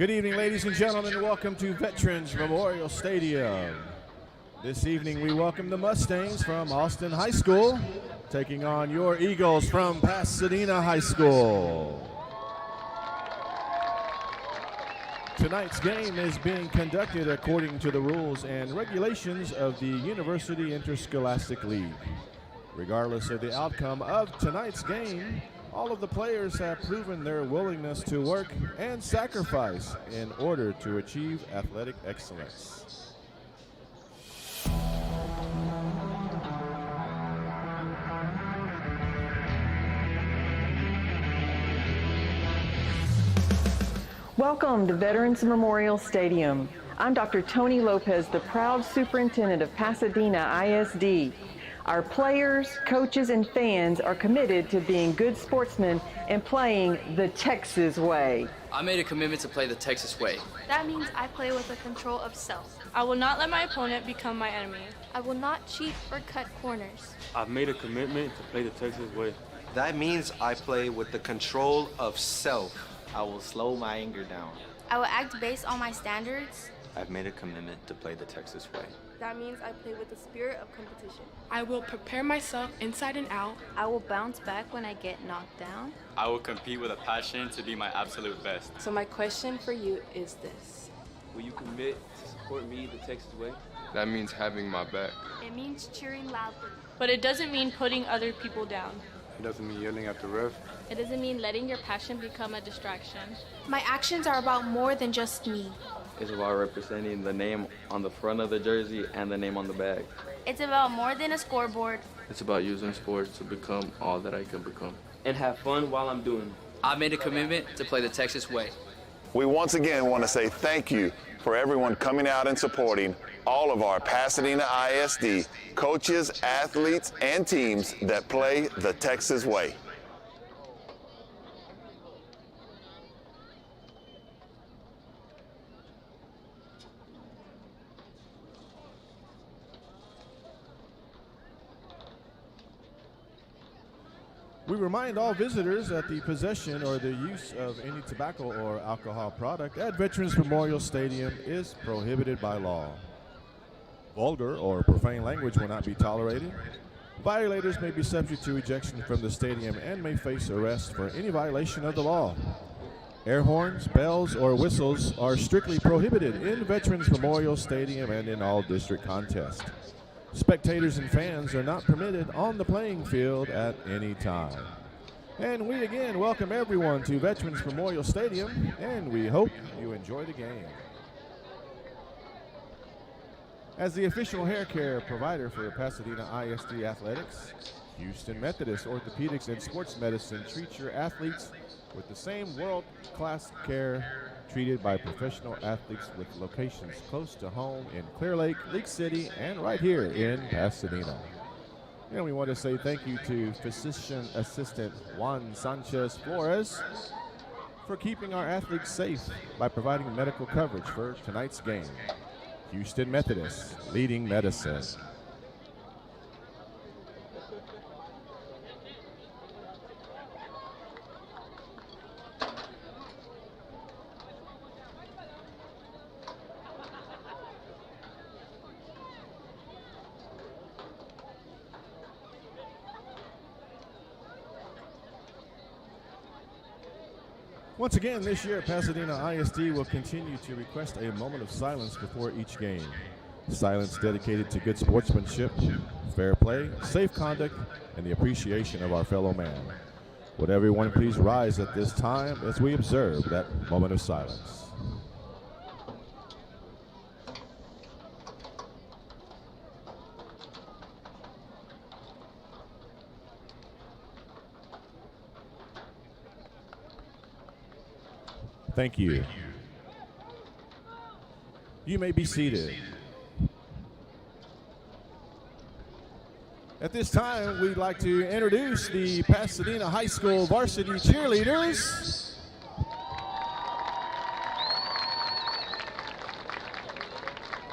Good evening, ladies and gentlemen, and welcome to Veterans Memorial Stadium. This evening we welcome the Mustangs from Austin High School, taking on your Eagles from Pasadena High School. Tonight's game is being conducted according to the rules and regulations of the University Interscholastic League. Regardless of the outcome of tonight's game, all of the players have proven their willingness to work and sacrifice in order to achieve athletic excellence. Welcome to Veterans Memorial Stadium. I'm Dr. Tony Lopez, the proud superintendent of Pasadena ISD. Our players, coaches, and fans are committed to being good sportsmen and playing the Texas way. I made a commitment to play the Texas way. That means I play with the control of self. I will not let my opponent become my enemy. I will not cheat or cut corners. I've made a commitment to play the Texas way. That means I play with the control of self. I will slow my anger down. I will act based on my standards. I've made a commitment to play the Texas way. That means I play with the spirit of competition. I will prepare myself inside and out. I will bounce back when I get knocked down. I will compete with a passion to be my absolute best. So my question for you is this. Will you commit to support me the Texas way? That means having my back. It means cheering loudly. But it doesn't mean putting other people down. It doesn't mean yelling at the ref. It doesn't mean letting your passion become a distraction. My actions are about more than just me. It's about representing the name on the front of the jersey and the name on the bag. It's about more than a scoreboard. It's about using sports to become all that I can become. And have fun while I'm doing it. I made a commitment to play the Texas way. We once again want to say thank you for everyone coming out and supporting all of our Pasadena ISD coaches, athletes, and teams that play the Texas way. We remind all visitors that the possession or the use of any tobacco or alcohol product at Veterans Memorial Stadium is prohibited by law. Vulgar or profane language will not be tolerated. Violators may be subject to ejection from the stadium and may face arrest for any violation of the law. Air horns, bells, or whistles are strictly prohibited in Veterans Memorial Stadium and in all district contests. Spectators and fans are not permitted on the playing field at any time. And we again welcome everyone to Veterans Memorial Stadium, and we hope you enjoy the game. As the official hair care provider for Pasadena ISD Athletics, Houston Methodist Orthopedics and Sports Medicine treats your athletes with the same world-class care treated by professional athletes with locations close to home in Clear Lake, League City, and right here in Pasadena. And we want to say thank you to physician assistant Juan Sanchez Flores for keeping our athletes safe by providing medical coverage for tonight's game. Houston Methodist, leading medicine. Once again, this year, Pasadena ISD will continue to request a moment of silence before each game. Silence dedicated to good sportsmanship, fair play, safe conduct, and the appreciation of our fellow man. Would everyone please rise at this time as we observe that moment of silence. Thank you. You may be seated. At this time, we'd like to introduce the Pasadena High School varsity cheerleaders.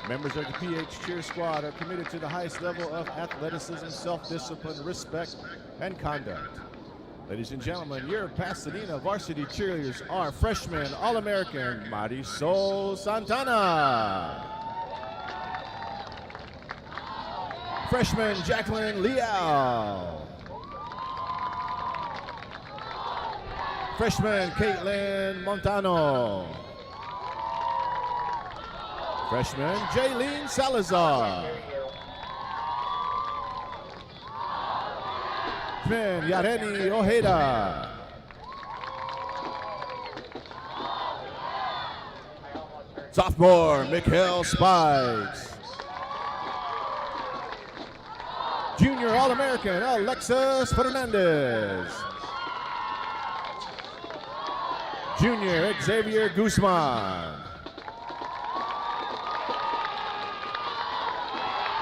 Members of the PH Cheer Squad are committed to the highest level of athleticism, self-discipline, respect, and conduct. Ladies and gentlemen, your Pasadena varsity cheerleaders are freshman All-American Marisol Santana, freshman Jacqueline Liao, freshman Caitlin Montano, freshman Jaylene Salazar, freshman Yareni Ojeda, sophomore Mikhail Spikes, junior All-American Alexis Fernandez, junior Xavier Guzman,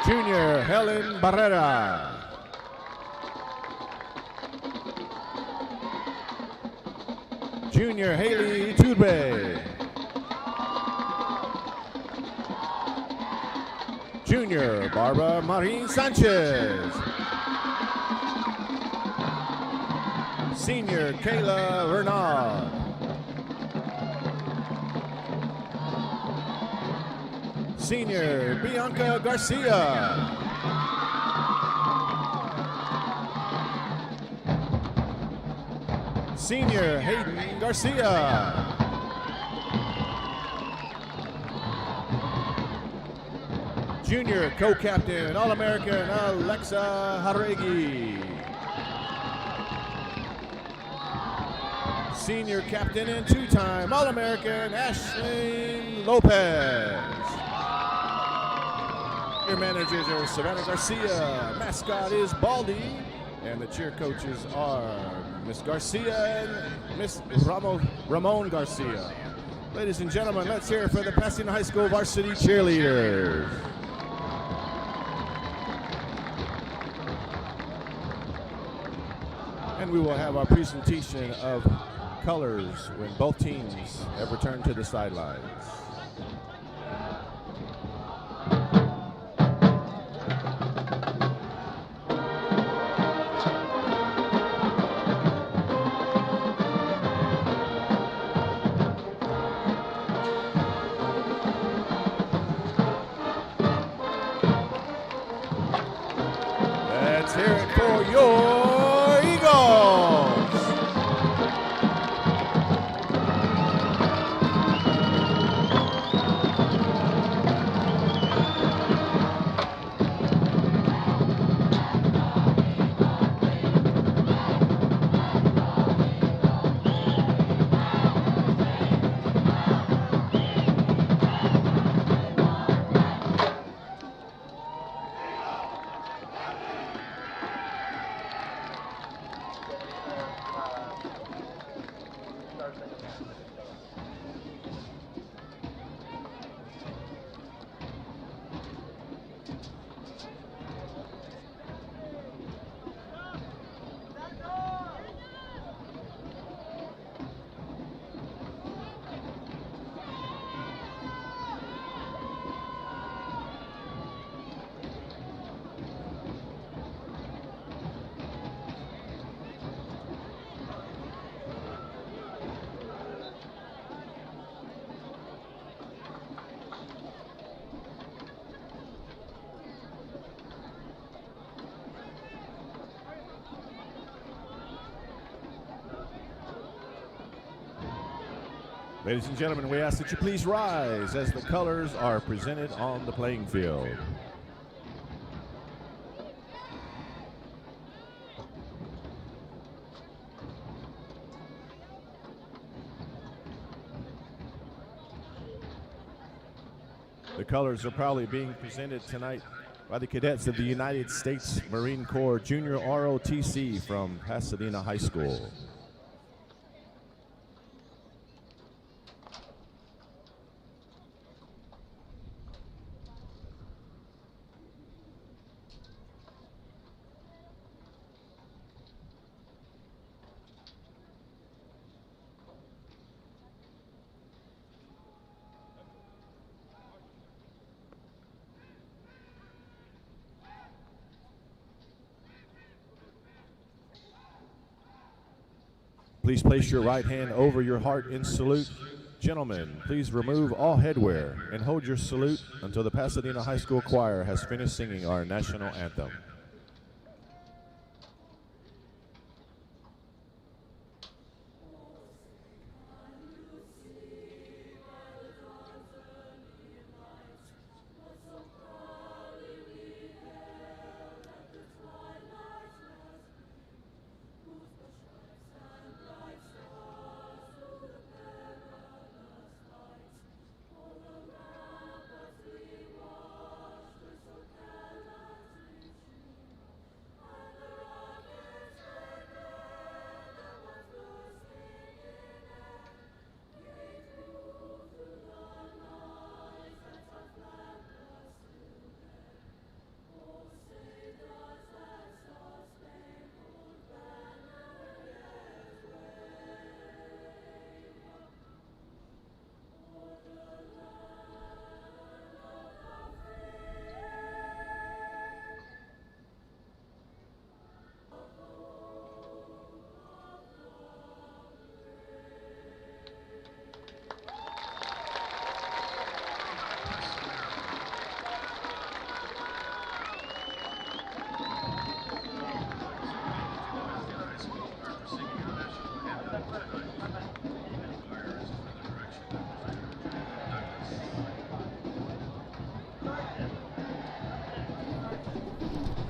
junior Helen Barrera, junior Haley Tudbe, junior Barbara Marin Sanchez, senior Kayla Vernal, senior Bianca Garcia, senior Hayden Garcia, junior co-captain All-American Alexa Haregi, senior captain and two-time All-American Ashley Lopez. Your managers are Savannah Garcia, mascot is Baldy, and the cheer coaches are Miss Garcia and Miss Ramon Garcia. Ladies and gentlemen, let's hear it for the Pasadena High School varsity cheerleaders. And we will have our presentation of colors when both teams have returned to the sidelines. Let's hear it for your Eagles. Ladies and gentlemen, we ask that you please rise as the colors are presented on the playing field. The colors are proudly being presented tonight by the cadets of the United States Marine Corps Junior ROTC from Pasadena High School. Please place your right hand over your heart in salute. Gentlemen, please remove all headwear and hold your salute until the Pasadena High School Choir has finished singing our national anthem.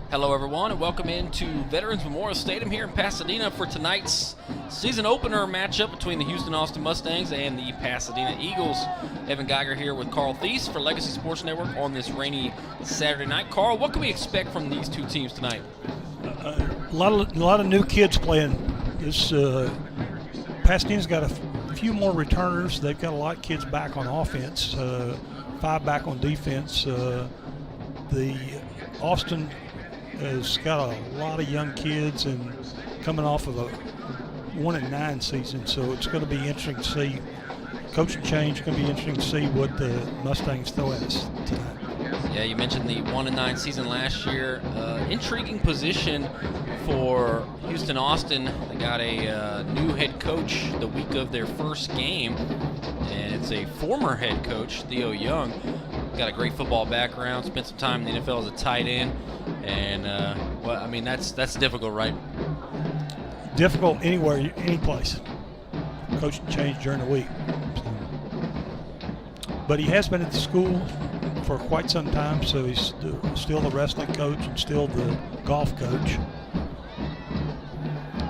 Hello everyone and welcome into Veterans Memorial Stadium here in Pasadena for tonight's season opener matchup between the Houston Austin Mustangs and the Pasadena Eagles. Evan Geiger here with Carl Thies for Legacy Sports Network on this rainy Saturday night. Carl, what can we expect from these two teams tonight? A lot of new kids playing. This Pasadena's got a few more returners. They've got a lot of kids back on offense, 5 back on defense. The Austin has got a lot of young kids and coming off of a 1-9 season, so it's going to be interesting to see. Coaching change, going to be interesting to see what the Mustangs throw at us tonight. Yeah, you mentioned the 1-9 season last year. Intriguing position for Houston Austin. They got a new head coach the week of their first game, and it's a former head coach, Theo Young. Got a great football background, spent some time in the NFL as a tight end, and well, I mean that's difficult, right? Difficult anywhere, any place. Coaching change during the week, but he has been at the school for quite some time, so he's still the wrestling coach and still the golf coach.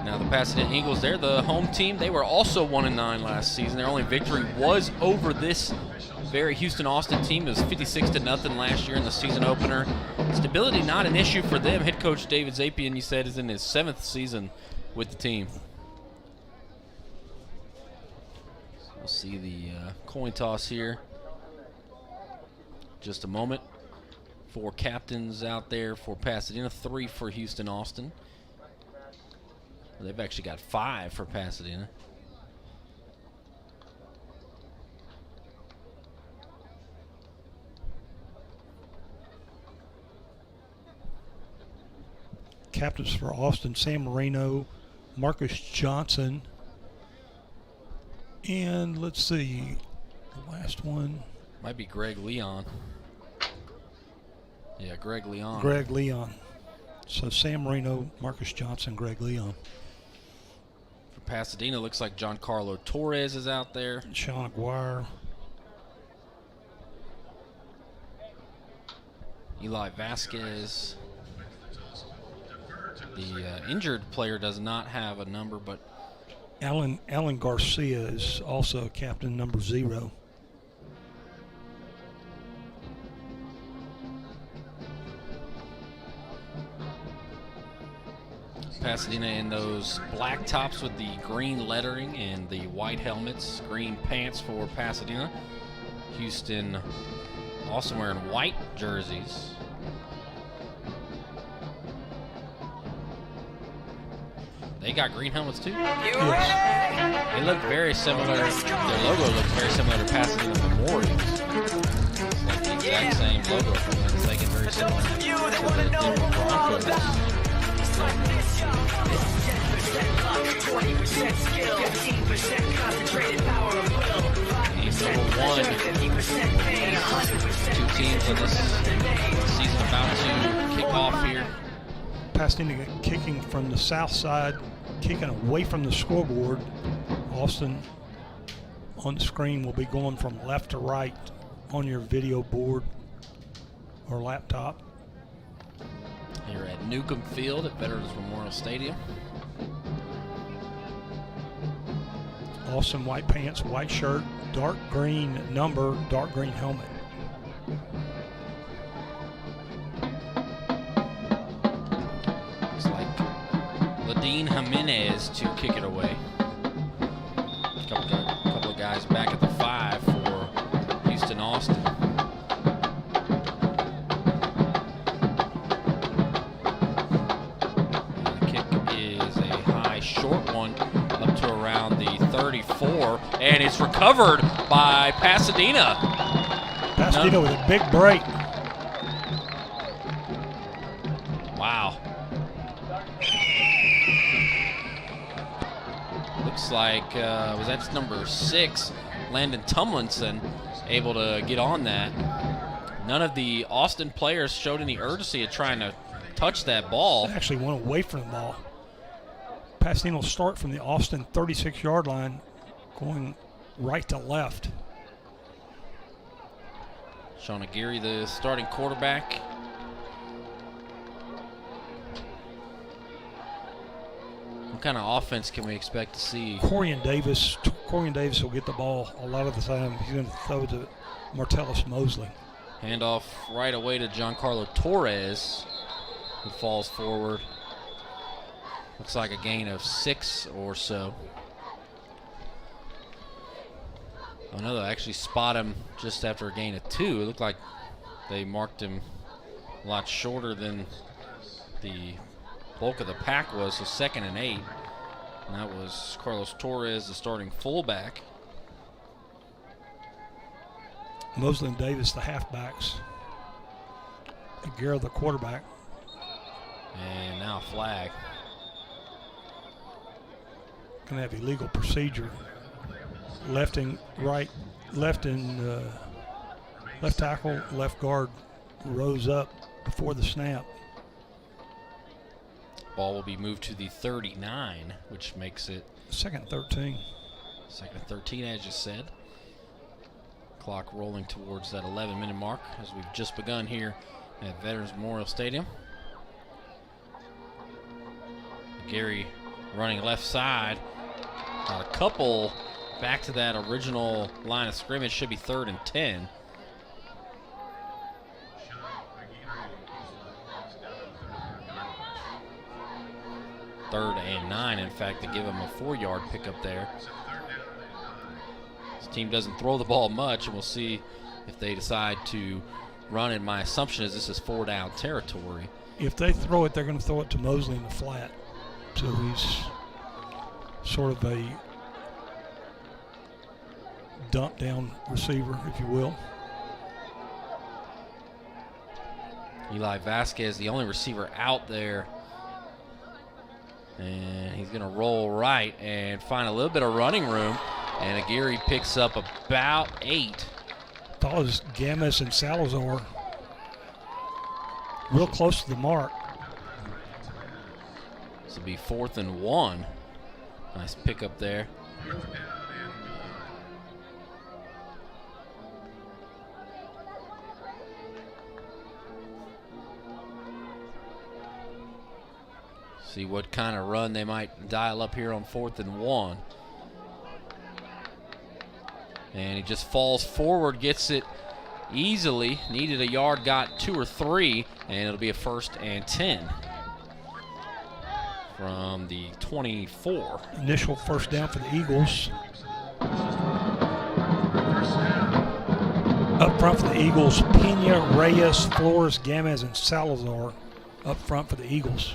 Now the Pasadena Eagles, they're the home team. They were also 1-9 last season. Their only victory was over this very Houston Austin team. It was 56-0 last year in the season opener. Stability not an issue for them. Head coach David Zapian, you said, is in his 7th season with the team. So we'll see the coin toss here. Just a moment. 4 captains out there for Pasadena, 3 for Houston Austin. Well, they've actually got 5 for Pasadena. Captains for Austin: Sam Marino, Marcus Johnson, and let's see, the last one might be Greg Leon. Yeah, Greg Leon. Greg Leon. So Sam Marino, Marcus Johnson, Greg Leon. For Pasadena, looks like Giancarlo Torres is out there. Sean Aguirre. Eli Vasquez. The injured player does not have a number, but Alan Garcia is also captain, number 0. Pasadena in those black tops with the green lettering and the white helmets, green pants for Pasadena. Houston also wearing white jerseys. They got green helmets too? Yes. They look very similar. Their logo looks very similar to Pasadena Memorials. It's like the exact same logo from them. It's like it's very similar to the Denver Broncos. Number one. Two teams in this season about to kick off here. Pasadena kicking from the south side, kicking away from the scoreboard. Austin on the screen will be going from left to right on your video board or laptop. Here at Newcomb Field at Veterans Memorial Stadium. Austin white pants, white shirt, dark green number, dark green helmet. Looks like Ladine Jimenez to kick it away. A couple of guys back at the 5 for Houston Austin. And the kick is a high, short one up to around the 34, and it's recovered by Pasadena. Pasadena with a big break. Wow. Looks like, was that number 6, Landon Tumlinson, able to get on that. None of the Austin players showed any urgency of trying to touch that ball. They actually went away from the ball. Pasadena will start from the Austin 36-yard line, going right to left. Sean Agiri, the starting quarterback. What kind of offense can we expect to see? Corian Davis will get the ball a lot of the time. He's going to throw to Martellus Mosley. Handoff right away to Giancarlo Torres, who falls forward. Looks like a gain of 6 or so. Oh no, they actually spot him just after a gain of 2. It looked like they marked him a lot shorter than the bulk of the pack was, so 2nd and 8. And that was Carlos Torres, the starting fullback. Mosley and Davis, the halfbacks. Aguirre, the quarterback. And now a flag. Going to have illegal procedure. Left and right, left tackle, left guard rose up before the snap. Ball will be moved to the 39, which makes it 2nd 13. 2nd 13, as you said. Clock rolling towards that 11-minute mark as we've just begun here at Veterans Memorial Stadium. Gary running left side. Got a couple back to that original line of scrimmage. Should be 3rd and 10. Third and 9, in fact, to give him a 4-yard pickup there. This team doesn't throw the ball much, and we'll see if they decide to run it. My assumption is this is 4-down territory. If they throw it, they're going to throw it to Mosley in the flat. So he's sort of a dump down receiver, if you will. Eli Vasquez, the only receiver out there. And he's going to roll right and find a little bit of running room. And Agiri picks up about 8. Thought it was Gamis and Salazar real close to the mark. This will be 4th and 1. Nice pickup there. See what kind of run they might dial up here on 4th and 1. And he just falls forward, gets it easily. Needed a yard, got 2 or 3, and it'll be a 1st and 10 from the 24. Initial first down for the Eagles. Up front for the Eagles, Pena, Reyes, Flores, Gamez, and Salazar up front for the Eagles.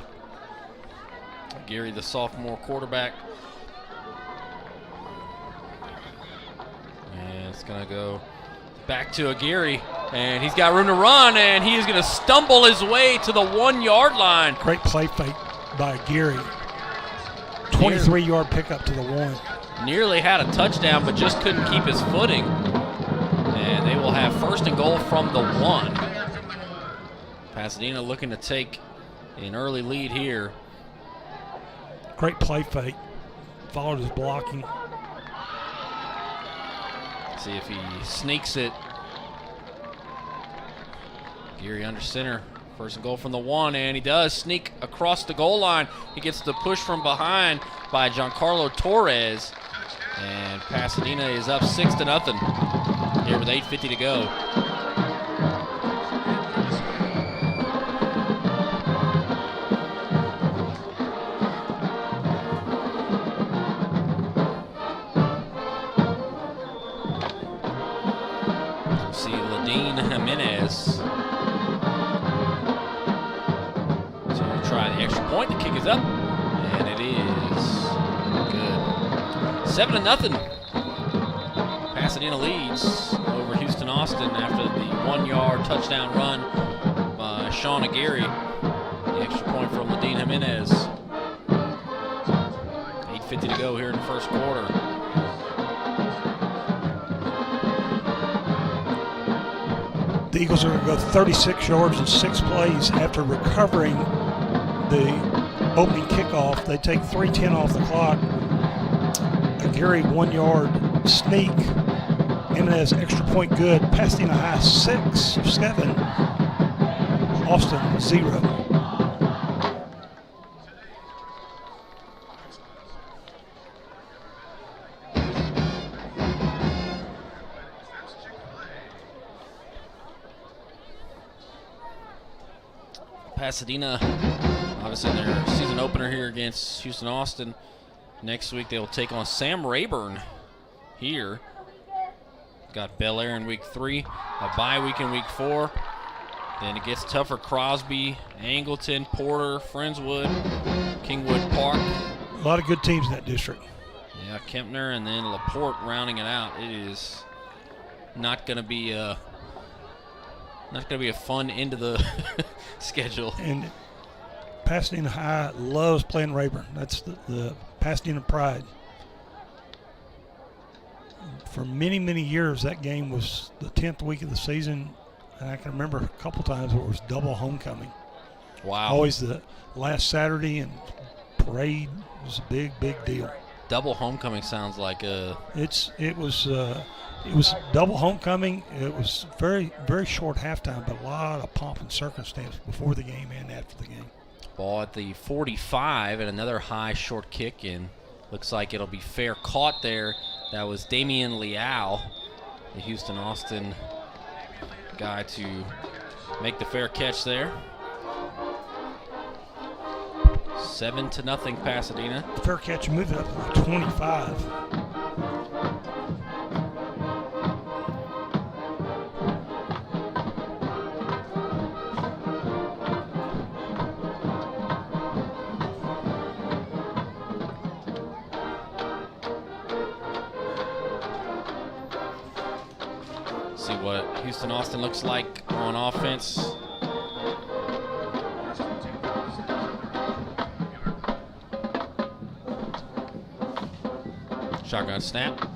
Gary, the sophomore quarterback. And it's going to go back to Agiri. And he's got room to run, and he is going to stumble his way to the 1-yard line. Great play fake by Agiri. 23-yard pickup to the 1. Nearly had a touchdown, but just couldn't keep his footing. And they will have 1st and goal from the 1. Pasadena looking to take an early lead here. Great play fake. Followed his blocking. See if he sneaks it. Agiri under center. 1st and goal from the 1, and he does sneak across the goal line. He gets the push from behind by Giancarlo Torres. And Pasadena is up 6-0 here with 8:50 to go. See Ladine Jimenez to try the extra point. The kick is up, and it is good. 7-0. Pasadena leads over Houston Austin after the 1-yard touchdown run by Sean Agiri. The extra point from Ladine Jimenez. 8:50 to go here in the 1st quarter. The Eagles are going to go 36 yards in 6 plays after recovering the opening kickoff. They take 3:10 off the clock. Agiri 1-yard sneak. Jimenez extra point good. Pasadena High 6-7. Austin 0. Pasadena, obviously their season opener here against Houston Austin. Next week they will take on Sam Rayburn here. Got Bel Air in week 3, a bye week in week 4. Then it gets tougher. Crosby, Angleton, Porter, Friendswood, Kingwood Park. A lot of good teams in that district. Yeah, Kempner and then LaPorte rounding it out. It is not going to be a fun end of the schedule. And Pasadena High loves playing Rayburn. That's the Pasadena pride. For many, many years, that game was the 10th week of the season, and I can remember a couple times where it was double homecoming. Wow. Always the last Saturday, and parade was a big, big deal. Double homecoming sounds like a... It was double homecoming. It was very, very short halftime, but a lot of pomp and circumstance before the game and after the game. Ball at the 45 and another high short kick, and looks like it'll be fair caught there. That was Damian Leal, the Houston Austin guy, to make the fair catch there. 7-0 Pasadena. Fair catch, moving up to 25. See what Houston Austin looks like on offense. Shotgun snap.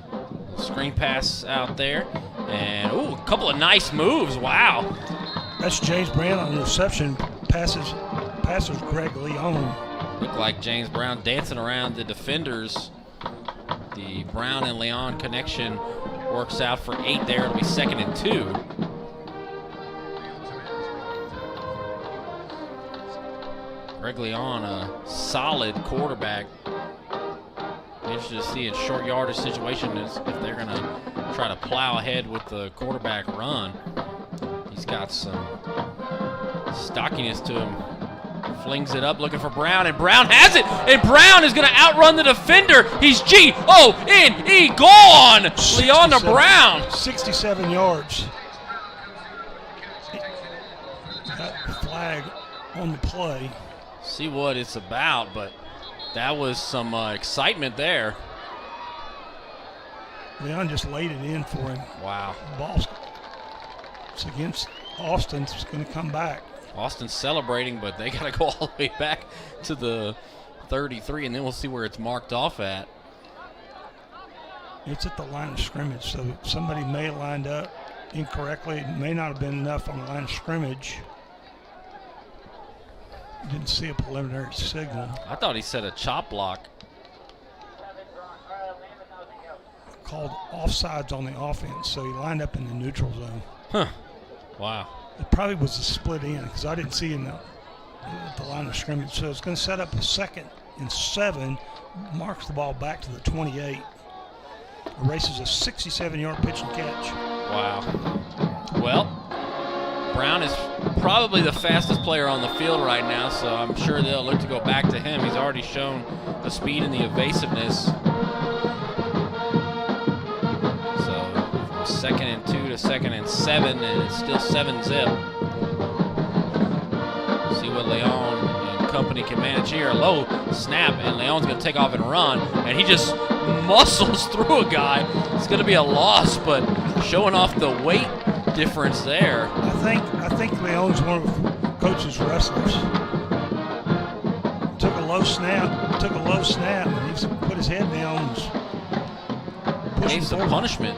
Screen pass out there. And, ooh, a couple of nice moves. Wow. That's James Brown on the reception. Passes Greg Leon. Looked like James Brown dancing around the defenders. The Brown and Leon connection works out for 8 there. It'll be 2nd and 2. Greg Leon, a solid quarterback. Interested to see in short yardage situations if they're going to try to plow ahead with the quarterback run. He's got some stockiness to him. Flings it up, looking for Brown, and Brown has it, and Brown is going to outrun the defender. He's G-O-N-E, gone! Leon to Brown. 67 yards. Got the flag on the play. See what it's about, but that was some excitement there. Leon just laid it in for him. Wow. Ball's it's against Austin. It's going to come back. Austin's celebrating, but they got to go all the way back to the 33, and then we'll see where it's marked off at. It's at the line of scrimmage, so somebody may have lined up incorrectly. It may not have been enough on the line of scrimmage. Didn't see a preliminary signal. I thought he said a chop block. Called offsides on the offense, so he lined up in the neutral zone. Huh. Wow. It probably was a split in because I didn't see him at the line of scrimmage. So it's going to set up a 2nd and 7, marks the ball back to the 28. Erases a 67-yard pitch and catch. Wow. Well, Brown is probably the fastest player on the field right now, so I'm sure they'll look to go back to him. He's already shown the speed and the evasiveness. So from 2nd and 2 to 2nd and 7, and it's still 7-zip. See what Leon and company can manage here. Low snap, and Leon's going to take off and run, and he just muscles through a guy. It's going to be a loss, but showing off the weight difference there. I think Leon's one of Coach's wrestlers. Took a low snap, and he put his head down and gave some punishment.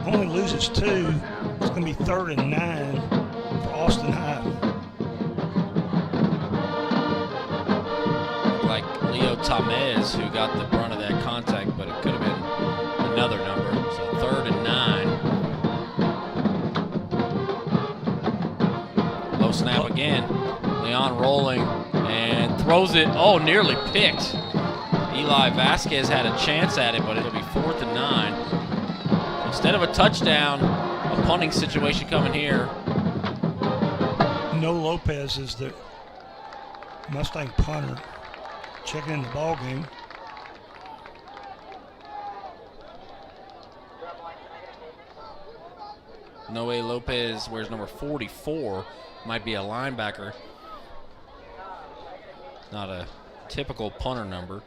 Only loses 2. It's going to be 3rd and 9 for Austin High. Like Leo Tamez, who got the brunt of that contact, but it could have been another number. So 3rd and 9. Low snap again. Leon rolling and throws it. Oh, nearly picked. Eli Vasquez had a chance at it, but it'll be 4th and 9. Instead of a touchdown, a punting situation coming here. No Lopez is the Mustang punter. Checking in the ball game. Noe Lopez wears number 44. Might be a linebacker. Not a typical punter number.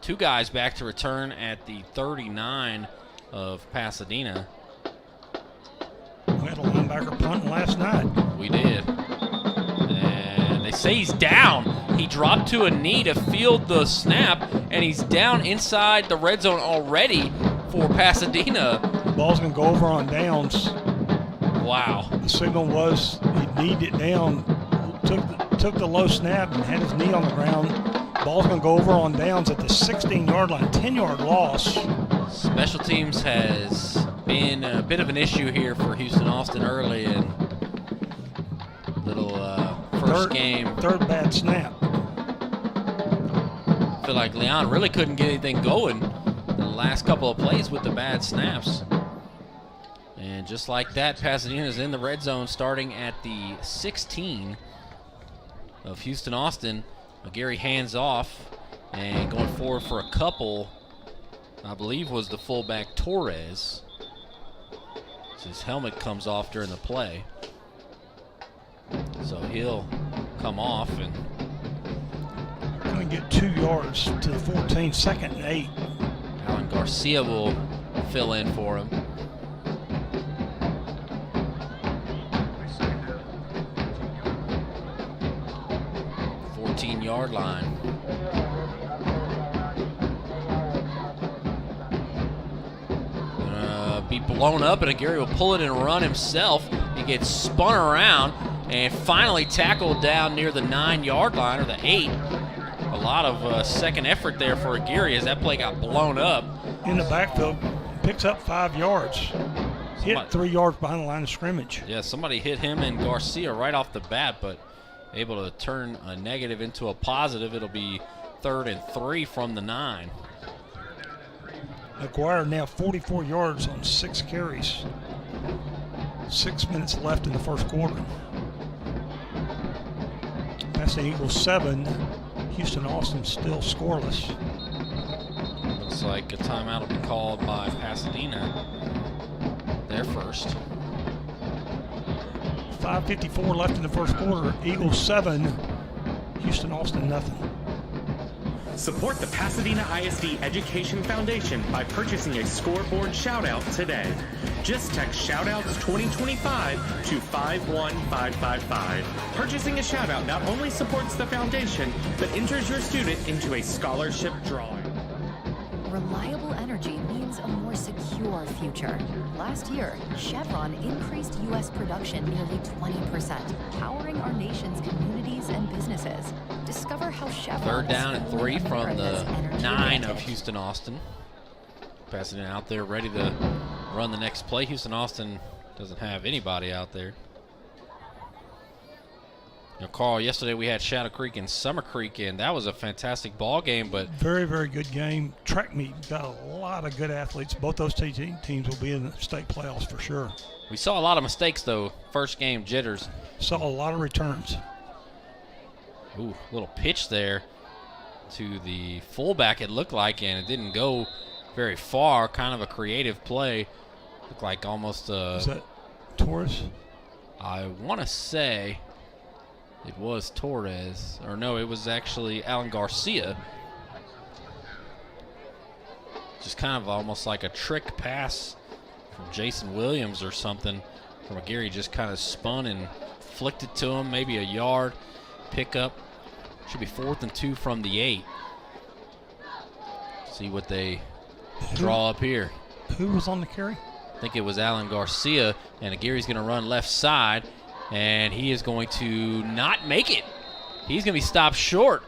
2 guys back to return at the 39 of Pasadena. We had a linebacker punting last night. We did. And they say he's down. He dropped to a knee to field the snap, and he's down inside the red zone already for Pasadena. Ball's going to go over on downs. Wow. The signal was he kneed it down, took the low snap and had his knee on the ground. Ball's going to go over on downs at the 16-yard line, 10-yard loss. Special teams has been a bit of an issue here for Houston Austin early, and little game. 3rd bad snap. I feel like Leon really couldn't get anything going the last couple of plays with the bad snaps. And just like that, Pasadena's in the red zone starting at the 16 of Houston Austin. Agiri hands off and going forward for a couple, I believe was the fullback Torres. His helmet comes off during the play. So he'll come off and going to get 2 yards to the 14, 2nd and 8. Alan Garcia will fill in for him. Yard line. Be blown up, and Agiri will pull it and run himself. He gets spun around and finally tackled down near the 9-yard line, or the 8. A lot of second effort there for Agiri as that play got blown up. In the backfield, picks up 5 yards. Hit 3 yards behind the line of scrimmage. Yeah, somebody hit him and Garcia right off the bat, but able to turn a negative into a positive. It'll be 3rd and 3 from the 9. McGuire now 44 yards on 6 carries. 6 minutes left in the first quarter. Pasadena Eagles 7, Houston Austin still scoreless. Looks like a timeout will be called by Pasadena. Their first. 5:54 left in the first quarter. Eagles 7, Houston Austin nothing. Support the Pasadena ISD Education Foundation by purchasing a scoreboard shoutout today. Just text Shoutouts 2025 to 51555. Purchasing a shoutout not only supports the foundation, but enters your student into a scholarship drawing. Reliable energy means a more secure future. Last year, Chevron increased U.S. production nearly 20%, powering our nation's communities and businesses. Discover how Chevron 3rd down and 3 from the 9 of Houston Austin. Passing it out there, ready to run the next play. Houston Austin doesn't have anybody out there. You know, Carl, yesterday we had Shadow Creek and Summer Creek, and that was a fantastic ball game. But very, very good game. Track meet got a lot of good athletes. Both those teams will be in the state playoffs for sure. We saw a lot of mistakes, though. First game, jitters. Saw a lot of returns. Ooh, little pitch there to the fullback, it looked like, and it didn't go very far. Kind of a creative play. Looked like almost Is that Torres? I want to say it was Torres. Or no, it was actually Alan Garcia. Just kind of almost like a trick pass from Jason Williams or something. From Agiri, just kind of spun and flicked it to him. Maybe a yard pickup. Should be 4th and 2 from the 8. See what they draw up here. Who was on the carry? I think it was Alan Garcia, and Agiri's going to run left side, and he is going to not make it. He's going to be stopped short.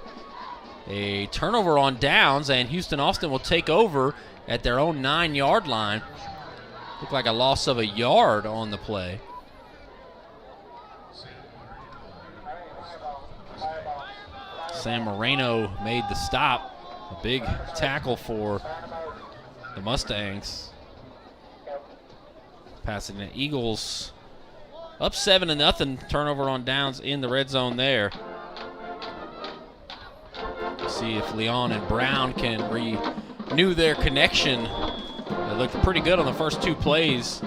A turnover on downs, and Houston Austin will take over at their own 9-yard line. Looked like a loss of a yard on the play. Sam Moreno made the stop. A big tackle for the Mustangs. Pasadena Eagles up 7-0. Turnover on downs in the red zone there. See if Leon and Brown can renew their connection. They looked pretty good on the first 2 plays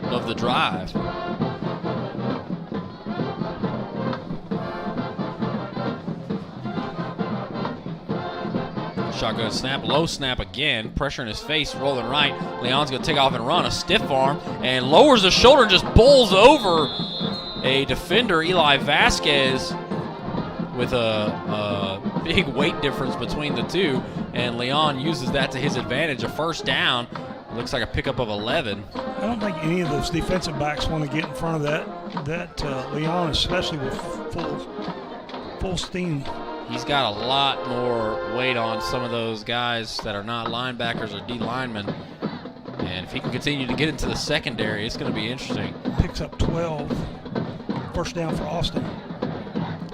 of the drive. Shotgun snap, low snap again. Pressure in his face, rolling right. Leon's going to take off and run. A stiff arm and lowers the shoulder and just bowls over a defender, Eli Vasquez, with a big weight difference between the two. And Leon uses that to his advantage. A first down. Looks like a pickup of 11. I don't think any of those defensive backs want to get in front of that Leon, especially with full steam. He's got a lot more weight on some of those guys that are not linebackers or D linemen. And if he can continue to get into the secondary, it's going to be interesting. Picks up 12. First down for Austin.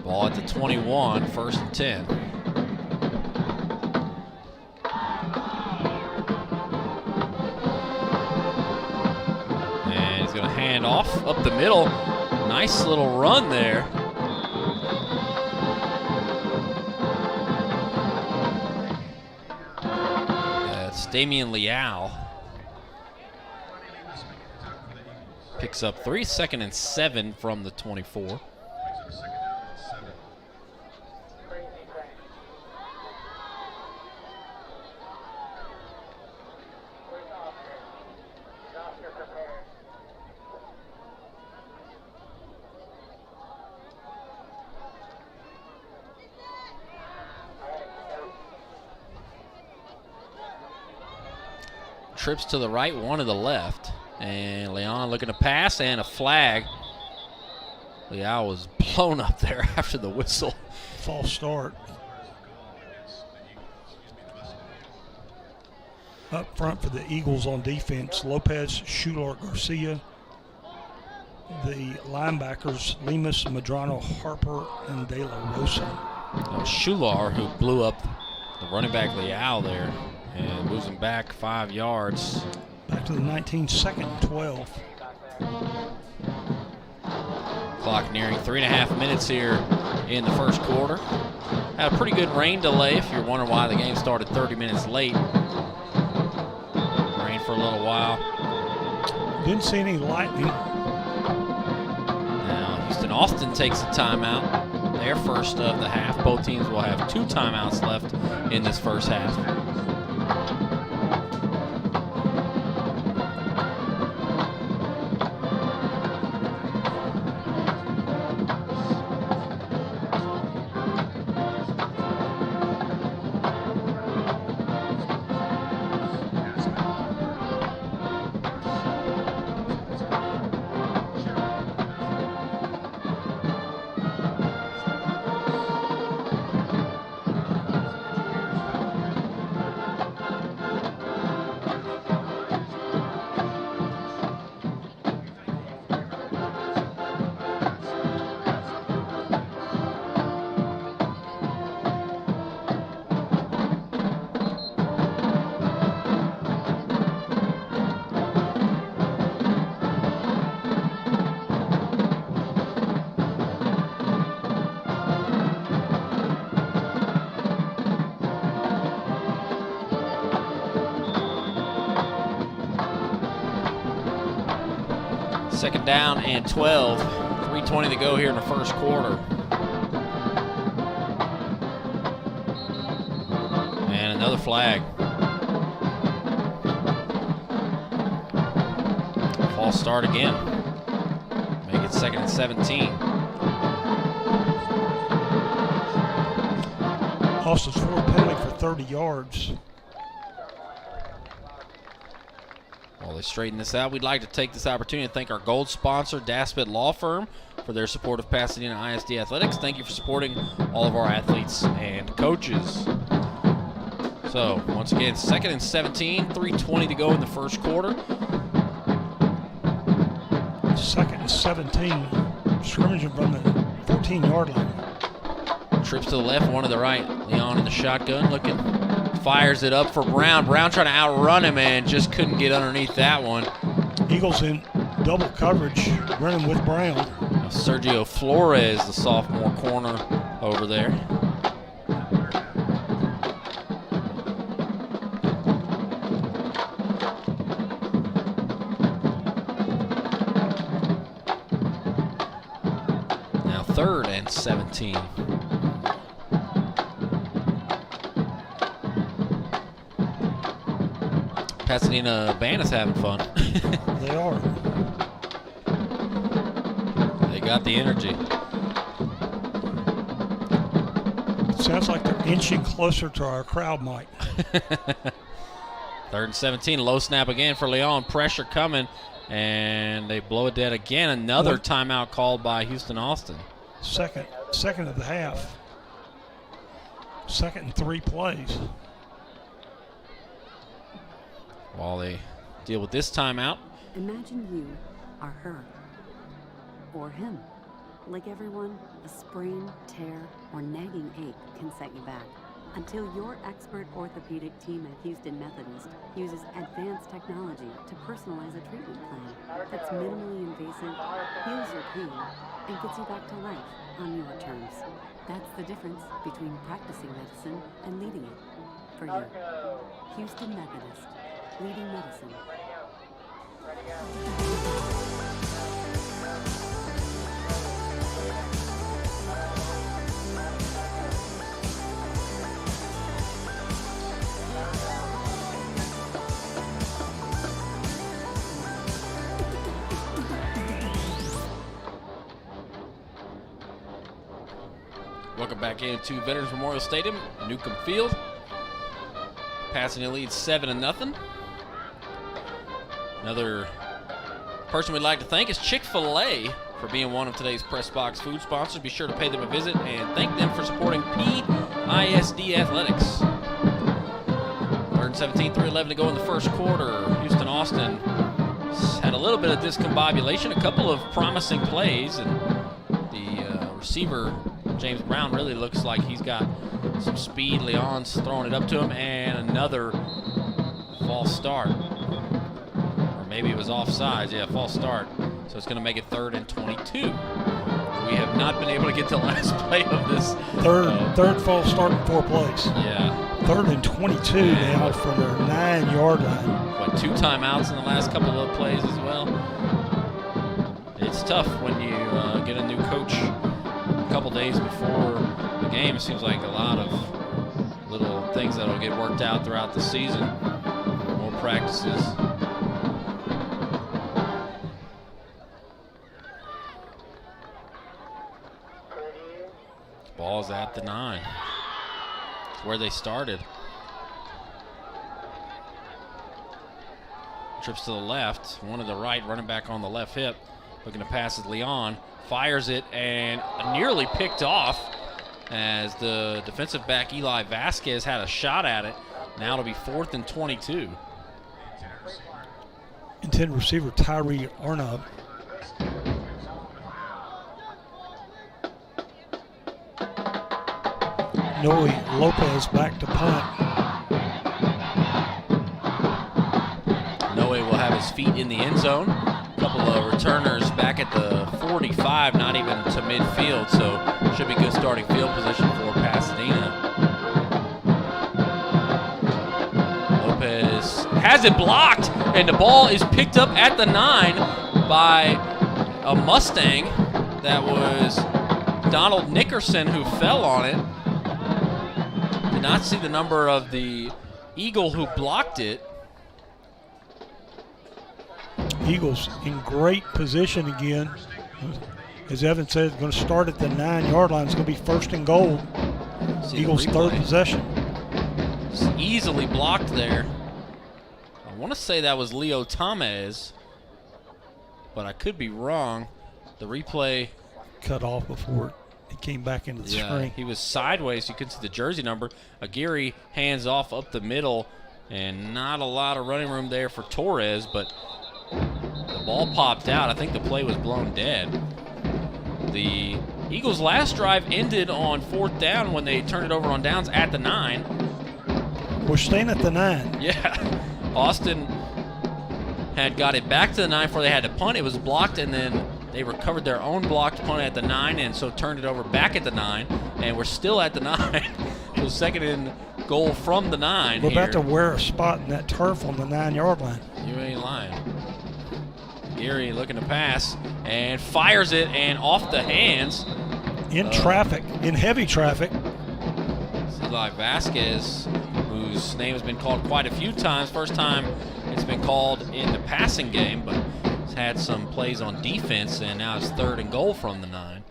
Ball at the 21, 1st and 10. And he's going to hand off up the middle. Nice little run there. Damian Leal picks up 3, 2nd and 7 from the 24. Trips to the right, one to the left. And Leon looking to pass, and a flag. Leal was blown up there after the whistle. False start. Up front for the Eagles on defense, Lopez, Shular, Garcia. The linebackers, Lemus, Medrano, Harper, and De La Rosa. Shular, who blew up the running back Leal there. And moves him back 5 yards. Back to the 19, 2nd and 12. Clock nearing 3.5 minutes here in the first quarter. Had a pretty good rain delay if you're wondering why the game started 30 minutes late. Rain for a little while. Didn't see any lightning. Now Houston Austin takes a timeout. their first of the half. Both teams will have 2 timeouts left in this first half. Second down and 12. 3:20 to go here in the first quarter. And another flag. False start again. Make it 2nd and 17. Austin's forward penalty for 30 yards. While they straighten this out, we'd like to take this opportunity to thank our gold sponsor, Daspit Law Firm, for their support of Pasadena ISD Athletics. Thank you for supporting all of our athletes and coaches. So, once again, 2nd and 17, 3:20 to go in the first quarter. 2nd and 17, scrimmaging from the 14-yard line. Trips to the left, one to the right. Leon in the shotgun looking. Fires it up for Brown. Brown trying to outrun him and just couldn't get underneath that one. Eagles in double coverage, running with Brown. Sergio Flores, the sophomore corner over there. Now 3rd and 17. Pasadena band is having fun. They are. They got the energy. Sounds like they're inching closer to our crowd mic. 3rd and 17, low snap again for Leon. Pressure coming, and they blow it dead again. Another timeout called by Houston Austin. Second of the half. 2nd and 3 plays. While they deal with this timeout. Imagine you are her or him. Like everyone, a sprain, tear, or nagging ache can set you back. Until your expert orthopedic team at Houston Methodist uses advanced technology to personalize a treatment plan that's minimally invasive, heals your pain, and gets you back to life on your terms. That's the difference between practicing medicine and leading it. For you, Houston Methodist. Leading medicine. Welcome back into Veterans Memorial Stadium, Newcomb Field. Pasadena leads 7-0. Another person we'd like to thank is Chick-fil-A for being one of today's Press Box food sponsors. Be sure to pay them a visit and thank them for supporting PISD Athletics. 3rd and 17, 3:11 to go in the first quarter. Houston Austin had a little bit of discombobulation, a couple of promising plays, and the receiver, James Brown, really looks like he's got some speed. Leon's throwing it up to him, and another false start. Maybe it was offsides. Yeah, false start. So it's going to make it 3rd and 22. We have not been able to get the last play of this. Third false start in 4 plays. Yeah. 3rd and 22 now from their 9-yard line. What, 2 timeouts in the last couple of plays as well? It's tough when you get a new coach a couple days before the game. It seems like a lot of little things that'll get worked out throughout the season. More practices. Ball's at the 9. It's where they started. Trips to the left, one to the right, running back on the left hip. Looking to pass it, Leon. Fires it and nearly picked off as the defensive back Eli Vasquez had a shot at it. Now it'll be 4th and 22. Intended receiver Tyree Arnob. Noe Lopez back to punt. Noe will have his feet in the end zone. A couple of returners back at the 45, not even to midfield, so should be good starting field position for Pasadena. Lopez has it blocked, and the ball is picked up at the 9 by a Mustang. That was Donald Nickerson who fell on it. Did not see the number of the Eagle who blocked it. Eagles in great position again. As Evan said, it's going to start at the 9-yard line. It's going to be 1st and goal. Eagles' 3rd possession. It's easily blocked there. I want to say that was Leo Tamez, but I could be wrong. The replay cut off before he came back into the screen. He was sideways. You couldn't see the jersey number. Agiri hands off up the middle, and not a lot of running room there for Torres, but the ball popped out. I think the play was blown dead. The Eagles' last drive ended on 4th down when they turned it over on downs at the 9. We're staying at the 9. Yeah. Austin had got it back to the 9 before they had to punt. It was blocked, and then they recovered their own blocked punt at the 9, and so turned it over back at the 9, and we're still at the 9. So 2nd and goal from the 9 We're here. about to wear a spot in that turf on the 9-yard line. You ain't lying. Gary looking to pass and fires it, and off the hands. In traffic, in heavy traffic. Eli Vasquez, whose name has been called quite a few times. First time it's been called in the passing game, but he's had some plays on defense, and now it's 3rd and goal from the 9.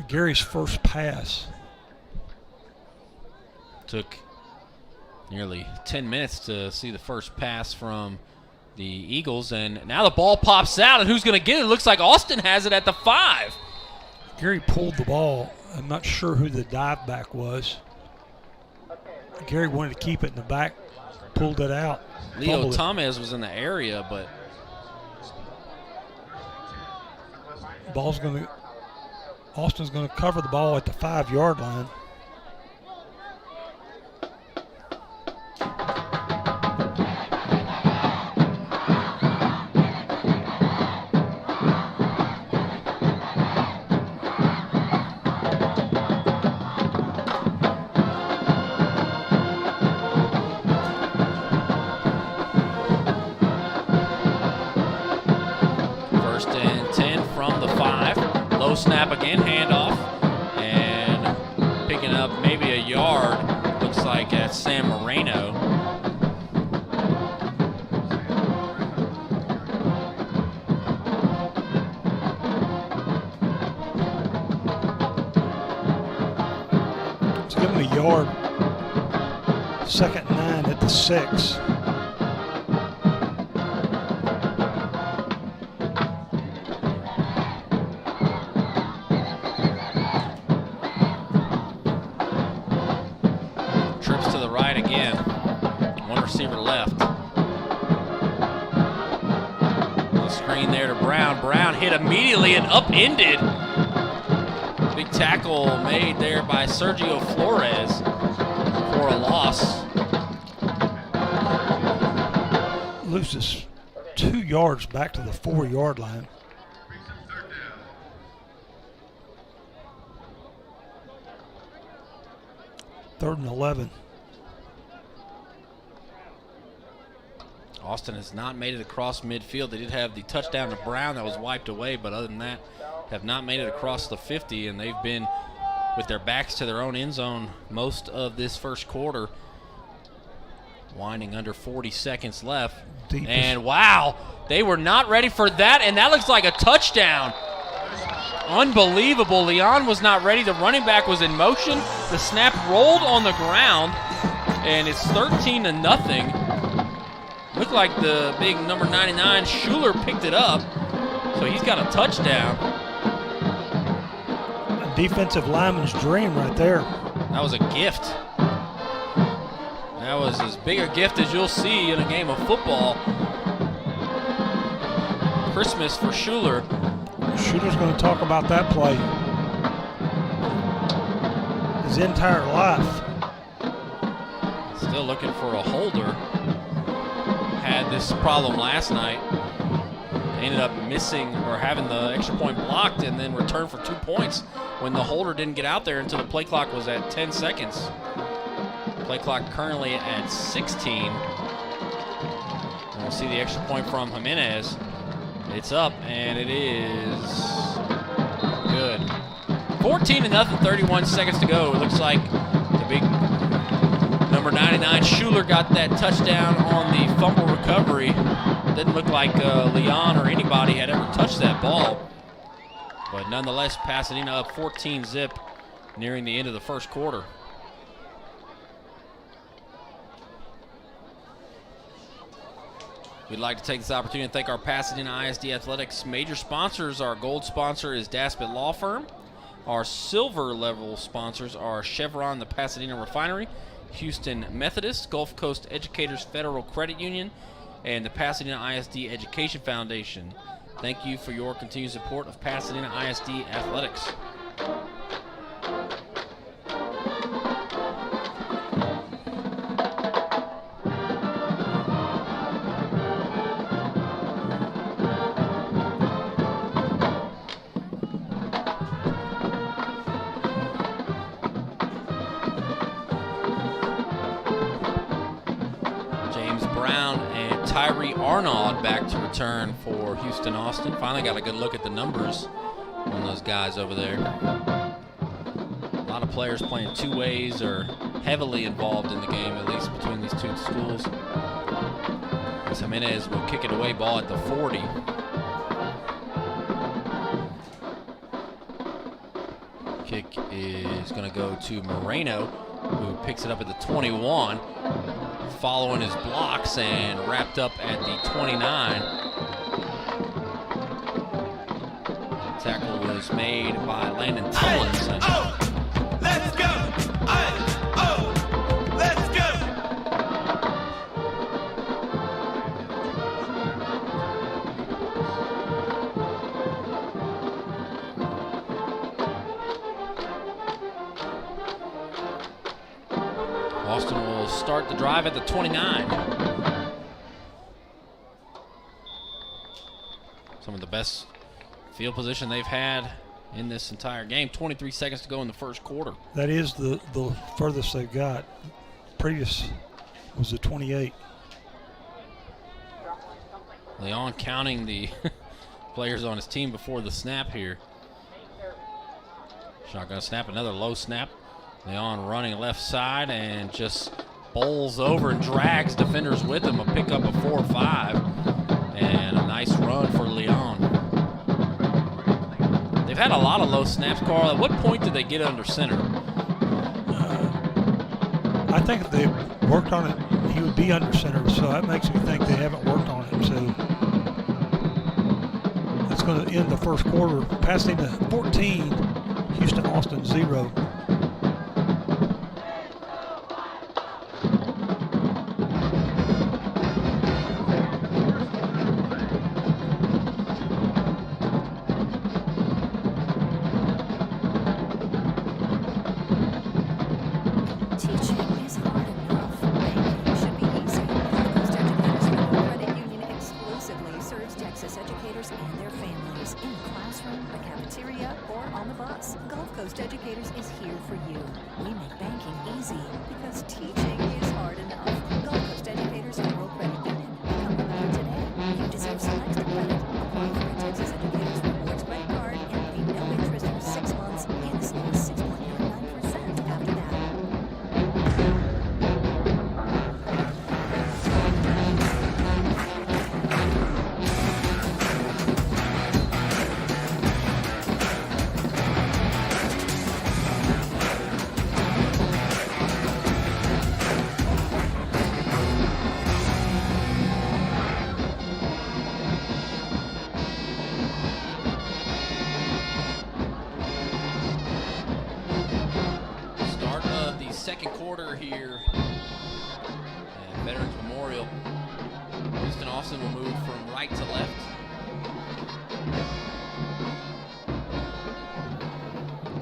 Gary's first pass. Took nearly 10 minutes to see the first pass from the Eagles, and now the ball pops out, and who's going to get it? It looks like Austin has it at the 5. Gary pulled the ball. I'm not sure who the dive back was. Gary wanted to keep it in the back, pulled it out. Leo Tamez was in the area, but Austin's going to cover the ball at the 5-yard line. Snap again, handoff, and picking up maybe a yard. Looks like that's Sam Moreno. Let's give him a yard. 2nd and 9 at the 6. Hit immediately and upended. Big tackle made there by Sergio Flores for a loss. Loses 2 yards back to the 4-yard line. Third and 11. Austin has not made it across midfield. They did have the touchdown to Brown that was wiped away, but other than that, have not made it across the 50, and they've been with their backs to their own end zone most of this first quarter. Winding under 40 seconds left. And wow, they were not ready for that, and that looks like a touchdown. Unbelievable. Leon was not ready. The running back was in motion. The snap rolled on the ground, and it's 13-0. Looked like the big number 99, Schuler, picked it up, so he's got a touchdown. A defensive lineman's dream right there. That was a gift. That was as big a gift as you'll see in a game of football. Christmas for Schuler. Schuler's going to talk about that play his entire life. Still looking for a holder. Had this problem last night. They ended up missing or having the extra point blocked and then returned for 2 points when the holder didn't get out there until the play clock was at 10 seconds. Play clock currently at 16. And we'll see the extra point from Jimenez. It's up, and it is good. 14-0, 31 seconds to go. It looks like the big number 99, Schuler, got that touchdown on the fumble recovery. Didn't look like Leon or anybody had ever touched that ball. But nonetheless, Pasadena up 14-0 nearing the end of the first quarter. We'd like to take this opportunity to thank our Pasadena ISD Athletics major sponsors. Our gold sponsor is Daspit Law Firm. Our silver level sponsors are Chevron, the Pasadena Refinery, Houston Methodist, Gulf Coast Educators Federal Credit Union, and the Pasadena ISD Education Foundation. Thank you for your continued support of Pasadena ISD Athletics. Arnaud back to return for Houston Austin. Finally got a good look at the numbers on those guys over there. A lot of players playing two ways or heavily involved in the game, at least between these two schools. Jimenez will kick it away, ball at the 40. Kick is going to go to Moreno, who picks it up at the 21. Following his blocks and wrapped up at the 29. The tackle was made by Landon Tomlinson. Oh, let's go! Oh, let's go! Austin will start the drive at the 29. Some of the best field position they've had in this entire game. 23 seconds to go in the first quarter. That is the furthest they've got. Previous was the 28. Leon counting the players on his team before the snap here. Shotgun snap, another low snap. Leon running left side and just bowls over and drags defenders with him. A pickup of 4 or 5. And a nice run for Leon. They've had a lot of low snaps, Carl. At what point did they get under center? I think if they worked on it, he would be under center. So that makes me think they haven't worked on it. So that's going to end the first quarter. Pasadena 14, Houston Austin 0. You deserve select credit. Apply for a Texas Educators Rewards credit card and second quarter here at Veterans Memorial. Houston Austin will move from right to left.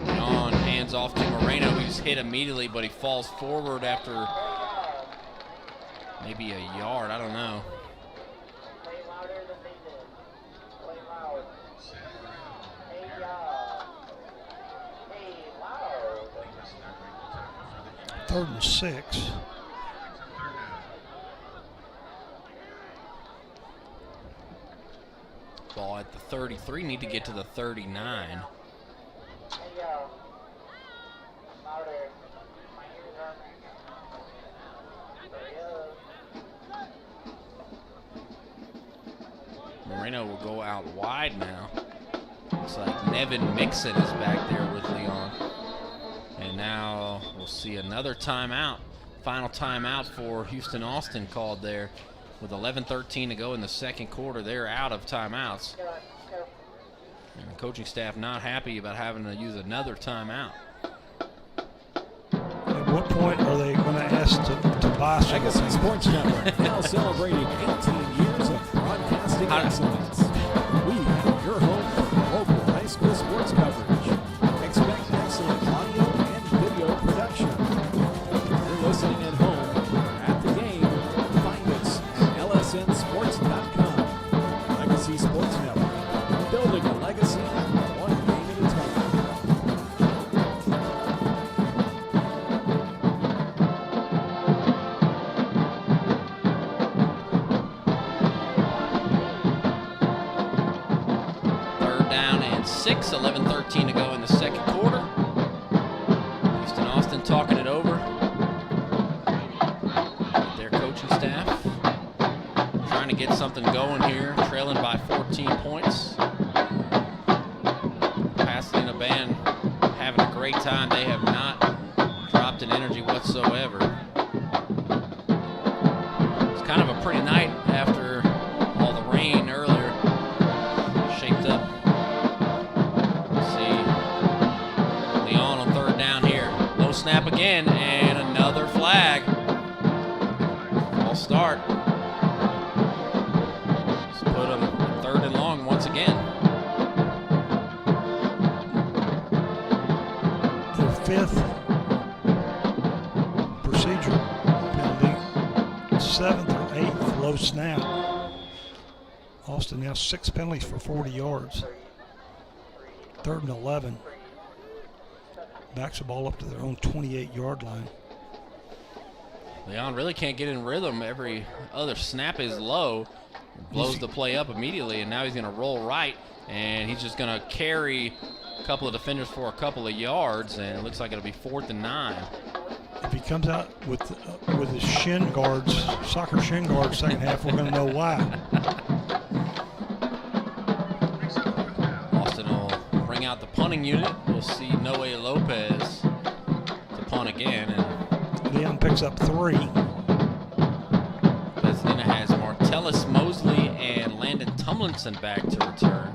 Leon hands off to Moreno, who's hit immediately, but he falls forward after maybe a yard, I don't know. Third and 6. Ball at the 33, need to get to the 39. Moreno will go out wide now. Looks like Nevin Mixon is back there with Leon. And now we'll see another timeout. Final timeout for Houston Austin called there. With 11:13 to go in the second quarter, they're out of timeouts. And the coaching staff not happy about having to use another timeout. At what point are they going to ask to buy some? Legacy Sports Network, now celebrating 18 years of broadcasting excellence. We are your home for local high school sports coverage. Expect excellent audio and video production. If you're listening at home or at the game, find us at lsnsports.com. Legacy Sports Network, building a legacy one game at a time. Third down and 6, 11:13 to go in the second quarter. Houston Austin talking it over with their coaching staff. Trying to get something going here, trailing by 14 points. Pasadena band having a great time. They have not dropped in energy whatsoever. It's kind of a pretty night after all the rain earlier. Shaped up. See Leon on third down here. Low snap again, and another flag. False start. Let's put them third and long once again. Their fifth procedure penalty, 7th or 8th low snap. Austin now 6 penalties for 40 yards. 3rd and 11. Backs the ball up to their own 28-yard line. Leon really can't get in rhythm. Every other snap is low. Blows the play up immediately, and now he's going to roll right, and he's just going to carry a couple of defenders for a couple of yards, and it looks like it'll be 4th and 9. If he comes out with his shin guards, soccer shin guards, second half, we're going to know why. Austin will bring out the punting unit. We'll see Noe Lopez to punt again, and Leon picks up 3. Pasadena has Martellus Mosley and Landon Tomlinson back to return.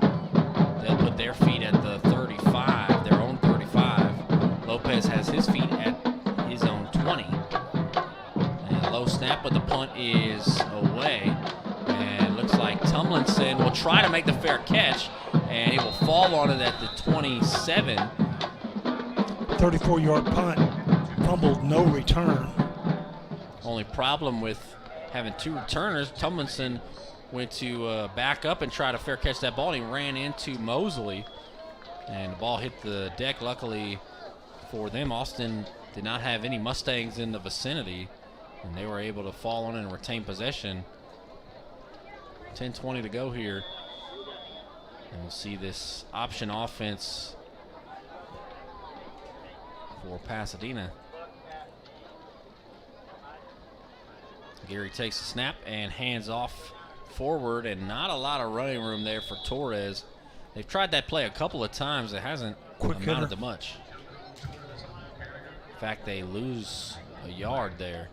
They'll put their feet at the 35, their own 35. Lopez has his feet at his own 20. And low snap, but the punt is away. And looks like Tomlinson will try to make the fair catch, and he will fall on it at the 27. 34-yard punt, fumbled, no return. Only problem with having 2 returners, Tomlinson went to back up and try to fair catch that ball, and he ran into Mosley, and the ball hit the deck. Luckily for them, Austin did not have any Mustangs in the vicinity, and they were able to fall on it and retain possession. 10:20 to go here, and we'll see this option offense for Pasadena. Gary takes the snap and hands off forward, and not a lot of running room there for Torres. They've tried that play a couple of times. It hasn't amounted to much. In fact, they lose a yard there.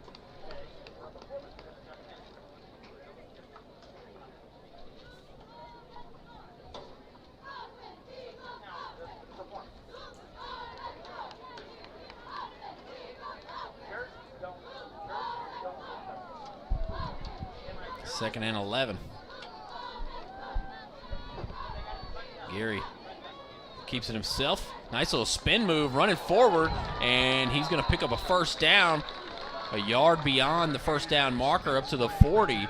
2nd and 11. Agiri keeps it himself. Nice little spin move, running forward, and he's going to pick up a first down. A yard beyond the first down marker, up to the 40.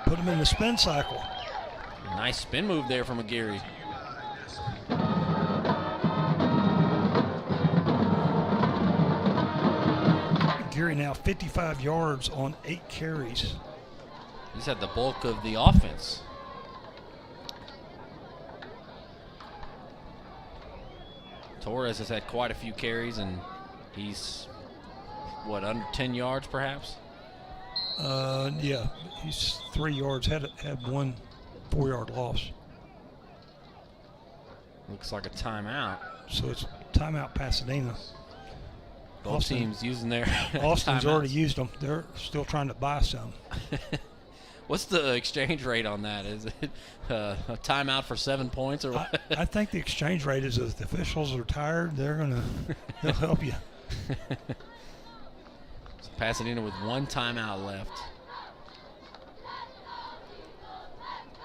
Put him in the spin cycle. Nice spin move there from Agiri. Agiri now 55 yards on 8 carries. He's had the bulk of the offense. Torres has had quite a few carries, and he's, what, under 10 yards perhaps? Yeah, he's 3 yards, had 1 4-yard loss. Looks like a timeout. So it's timeout Pasadena. Both teams using their Austin's timeouts. already used them. They're still trying to buy some. What's the exchange rate on that? Is it a timeout for 7 points or what? I think the exchange rate is if the officials are tired, they'll help you. So Pasadena with 1 timeout left.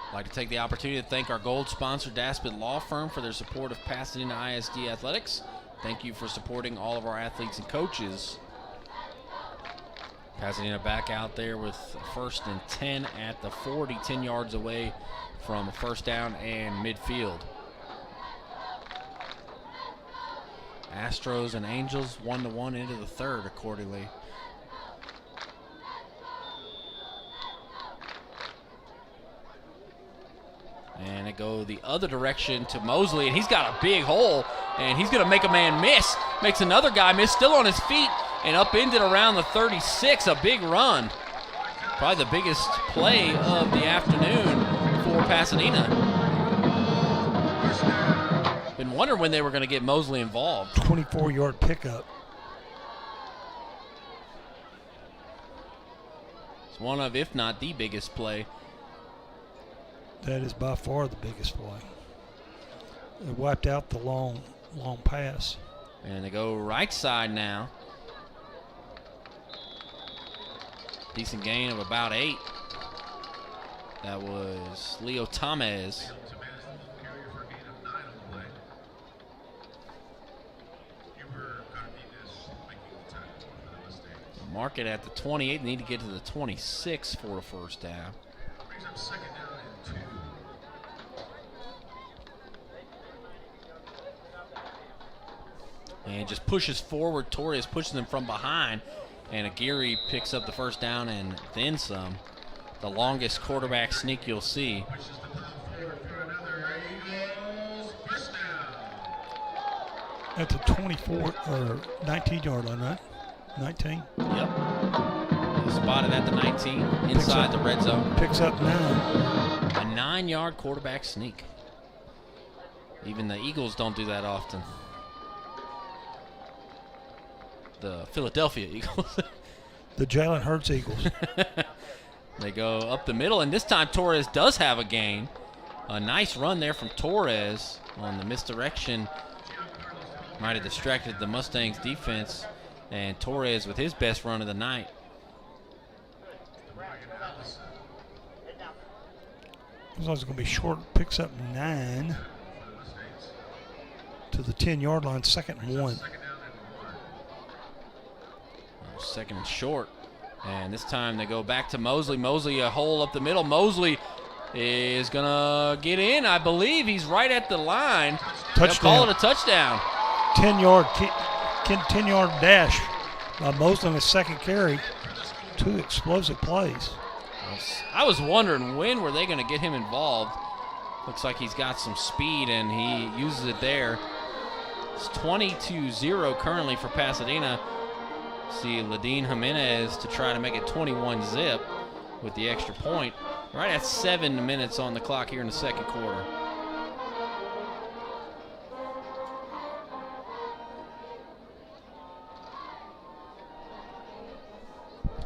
I'd like to take the opportunity to thank our gold sponsor, Daspit Law Firm, for their support of Pasadena ISD Athletics. Thank you for supporting all of our athletes and coaches. Pasadena back out there with 1st and 10 at the 40, 10 yards away from a first down and midfield. Astros and Angels 1-1 into the 3rd accordingly. And it go the other direction to Mosley, and he's got a big hole, and he's going to make a man miss. Makes another guy miss, still on his feet, and upended around the 36, a big run. Probably the biggest play of the afternoon for Pasadena. Been wondering when they were going to get Mosley involved. 24-yard pickup. It's one of, if not the biggest play. That is by far the biggest play. They wiped out the long pass. And they go right side now. Decent gain of about 8. That was Leo Tamez. Mark it at the 28. They need to get to the 26 for a first down. And just pushes forward. Torres pushes them from behind. And Agiri picks up the first down and then some. The longest quarterback sneak you'll see. At the 24 or 19-yard line, right? 19? Yep. Spotted at the 19, inside the red zone. Picks up 9. A 9-yard quarterback sneak. Even the Eagles don't do that often. The Philadelphia Eagles. The Jalen Hurts Eagles. They go up the middle, and this time Torres does have a gain. A nice run there from Torres on the misdirection. Might have distracted the Mustangs defense, and Torres with his best run of the night. Looks like it's going to be short. Picks up 9 to the 10-yard line, 2nd and 1. Second and short. And this time they go back to Mosley. Mosley, a hole up the middle. Mosley is going to get in, I believe. He's right at the line. Touchdown. They'll call it a touchdown. 10-yard dash by Mosley on his 2nd carry. 2 explosive plays. I was wondering when were they going to get him involved. Looks like he's got some speed, and he uses it there. It's 22-0 currently for Pasadena. See Ladine Jimenez to try to make it 21-zip with the extra point. Right at 7 minutes on the clock here in the 2nd quarter.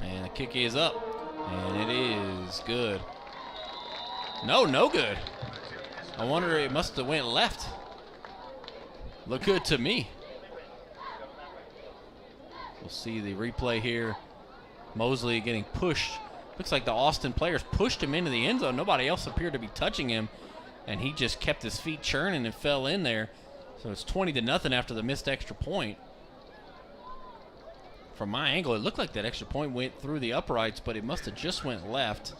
And the kick is up, and it is good. No good. I wonder, it must have went left. Look good to me. We'll see the replay here Mosley getting pushed. Looks like the Austin players pushed him into the end zone. Nobody else appeared to be touching him, and he just kept his feet churning and fell in there. So it's 20-0 after the missed extra point. From my angle, it looked like that extra point went through the uprights, but it must have just went left.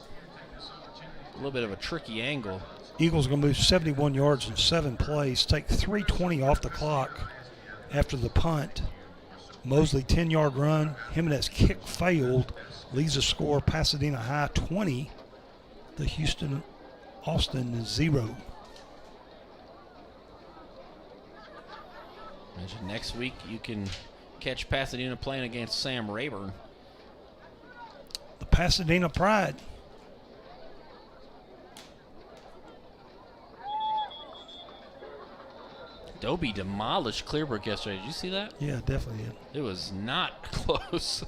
A little bit of a tricky angle. Eagles going to move 71 yards in 7 plays, take 3:20 off the clock after the punt. Mosley 10-yard run. Jimenez kick failed. Leads the score Pasadena High 20. The Houston Austin 0. Mentioned next week you can catch Pasadena playing against Sam Rayburn. The Pasadena Pride. Dobie demolished Clearbrook yesterday. Did you see that? Yeah, definitely did. It was not close. I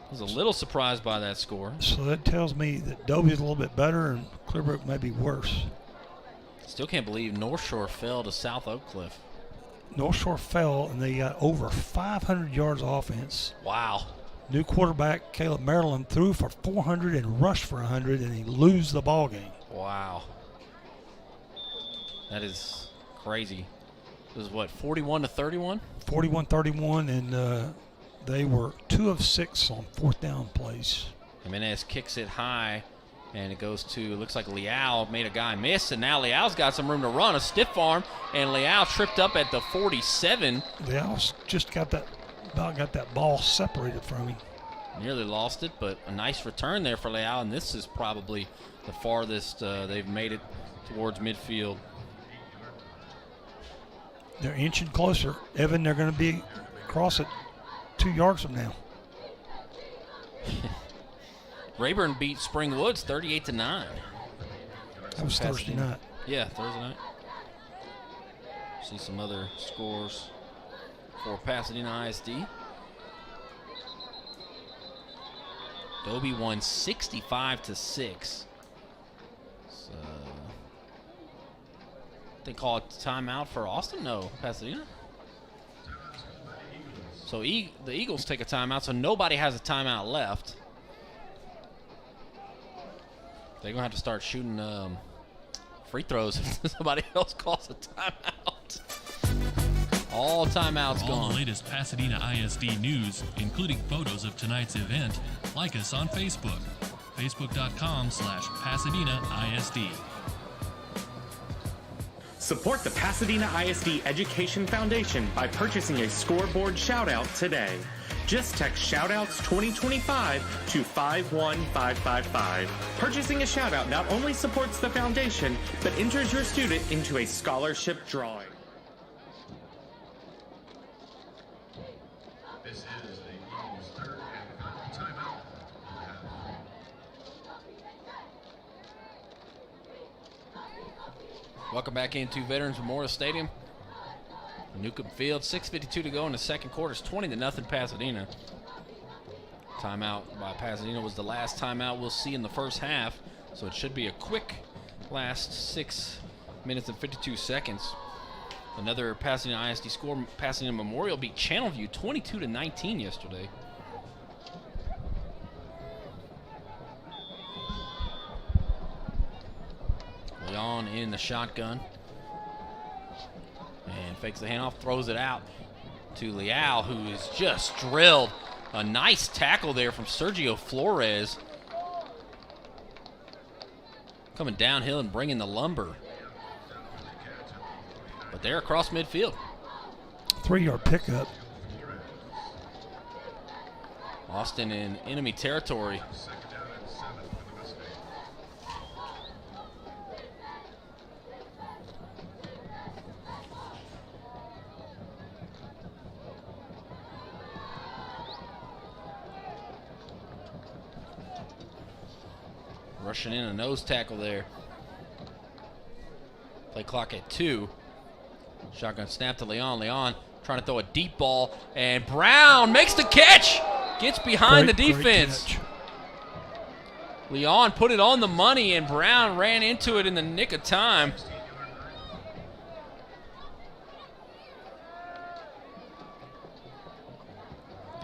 was a little surprised by that score. So that tells me that Dobie's a little bit better and Clearbrook may be worse. Still can't believe North Shore fell to South Oak Cliff. North Shore fell and they got over 500 yards of offense. Wow. New quarterback Caleb Maryland threw for 400 and rushed for 100, and he lose the ball game. Wow. That is crazy. It was what, 41-31? 41-31, and they were 2 of 6 on 4th down plays. Jimenez kicks it high, and it goes to, looks like Leal made a guy miss, and now Leal's got some room to run, a stiff arm, and Leal tripped up at the 47. Leal's just got that ball separated from him. Nearly lost it, but a nice return there for Leal, and this is probably the farthest they've made it towards midfield. They're inching closer. Evan, they're going to be across it 2 yards from now. Rayburn beat Spring Woods 38-9. That was Thursday night. Yeah, Thursday night. See some other scores for Pasadena ISD. Dobie won 65-6. So they call it timeout for Austin? No, Pasadena. So the Eagles take a timeout, so nobody has a timeout left. They're going to have to start shooting free throws if somebody else calls a timeout. All timeouts gone. All the latest Pasadena ISD news, including photos of tonight's event, like us on Facebook. Facebook.com/Pasadena ISD. Support the Pasadena ISD Education Foundation by purchasing a scoreboard shoutout today. Just text shoutouts 2025 to 51555. Purchasing a shoutout not only supports the foundation, but enters your student into a scholarship drawing. This is the Eagles' third and final timeout. Welcome back into Veterans Memorial Stadium. Newcomb Field, 6:52 to go in the second quarter. It's 20-0 Pasadena. Timeout by Pasadena was the last timeout we'll see in the first half, so it should be a quick last 6 minutes and 52 seconds. Another Pasadena ISD score. Pasadena Memorial beat Channelview 22-19 yesterday. Leon in the shotgun. And fakes the handoff, throws it out to Leal, who is just drilled. A nice tackle there from Sergio Flores. Coming downhill and bringing the lumber. But they're across midfield. 3-yard pickup. Austin in enemy territory. Rushing in a nose tackle there. Play clock at 2. Shotgun snap to Leon. Leon trying to throw a deep ball, and Brown makes the catch. Gets behind the defense. Leon put it on the money, and Brown ran into it in the nick of time.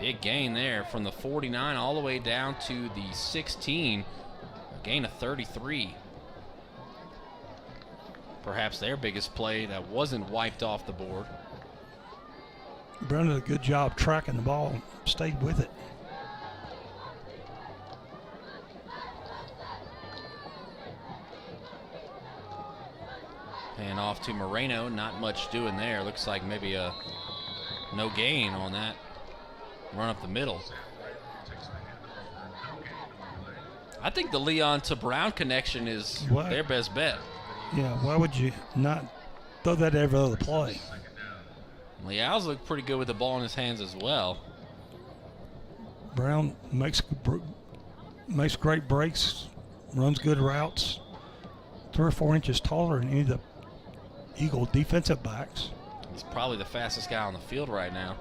Big gain there from the 49 all the way down to the 16. A gain of 33. Perhaps their biggest play that wasn't wiped off the board. Brown did a good job tracking the ball, stayed with it. And off to Moreno, not much doing there. Looks like maybe a no gain on that run up the middle. I think the Leon to Brown connection is their best bet. Yeah, why would you not throw that every other play? Leal's looked pretty good with the ball in his hands as well. Brown makes great breaks, runs good routes, 3 or 4 inches taller than any of the Eagle defensive backs. He's probably the fastest guy on the field right now.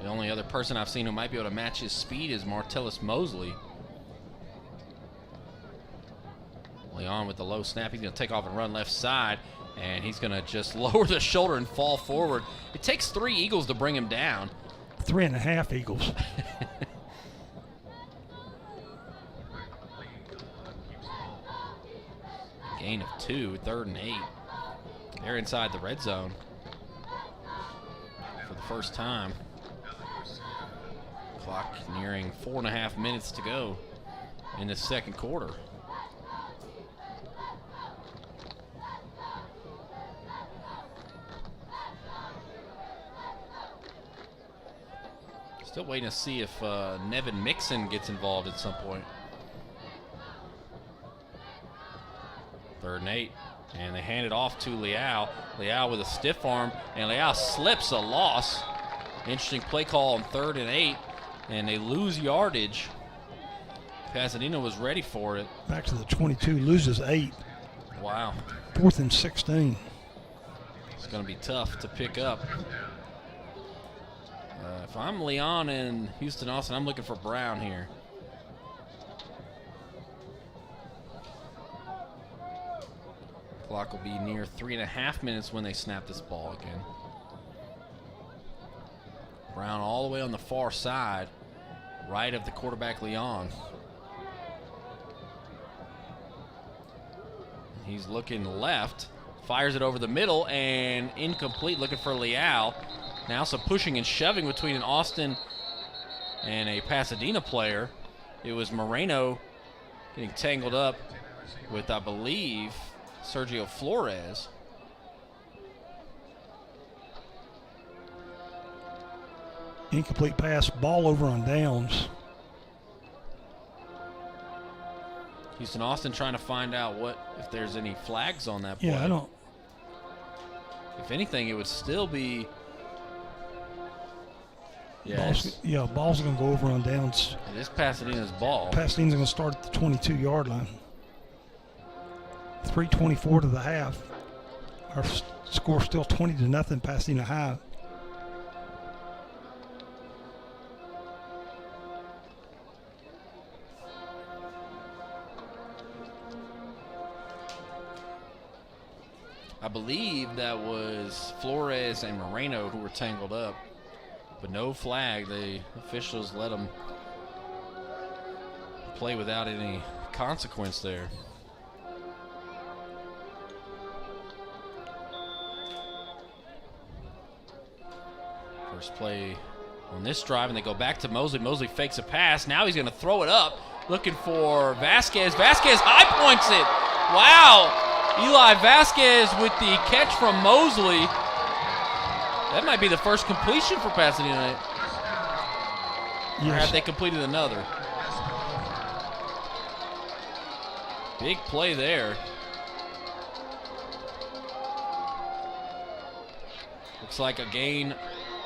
The only other person I've seen who might be able to match his speed is Martellus Mosley. Leon with the low snap. He's going to take off and run left side, and he's going to just lower the shoulder and fall forward. It takes 3 Eagles to bring him down. 3.5 Eagles. Gain of 2, 3rd and 8. They're inside the red zone for the first time. Clock nearing 4.5 minutes to go in the second quarter. Still waiting to see if Nevin Mixon gets involved at some point. 3rd and 8, and they hand it off to Leal. Leal with a stiff arm, and Leal slips a loss. Interesting play call on 3rd and 8, and they lose yardage. Pasadena was ready for it. Back to the 22, loses 8. Wow. 4th and 16. It's going to be tough to pick up. If I'm Leon and Houston Austin, I'm looking for Brown here. Clock will be near 3.5 minutes when they snap this ball again. Brown all the way on the far side, right of the quarterback Leon. He's looking left, fires it over the middle, and incomplete, looking for Leal. Now some pushing and shoving between an Austin and a Pasadena player. It was Moreno getting tangled up with, I believe, Sergio Flores. Incomplete pass, ball over on downs. Houston Austin trying to find out if there's any flags on that play. Yeah, I don't. If anything, it would still be. Ball's going to go over on downs. It is Pasadena's ball. Pasadena's going to start at the 22-yard line. 3:24 to the half. Our score still 20-0, Pasadena High. I believe that was Flores and Moreno who were tangled up. But no flag. The officials let them play without any consequence there. First play on this drive, and they go back to Mosley. Mosley fakes a pass. Now he's going to throw it up, looking for Vasquez. Vasquez high points it. Wow. Eli Vasquez with the catch from Mosley. That might be the first completion for Pasadena. Yes. Or have they completed another? Big play there. Looks like a gain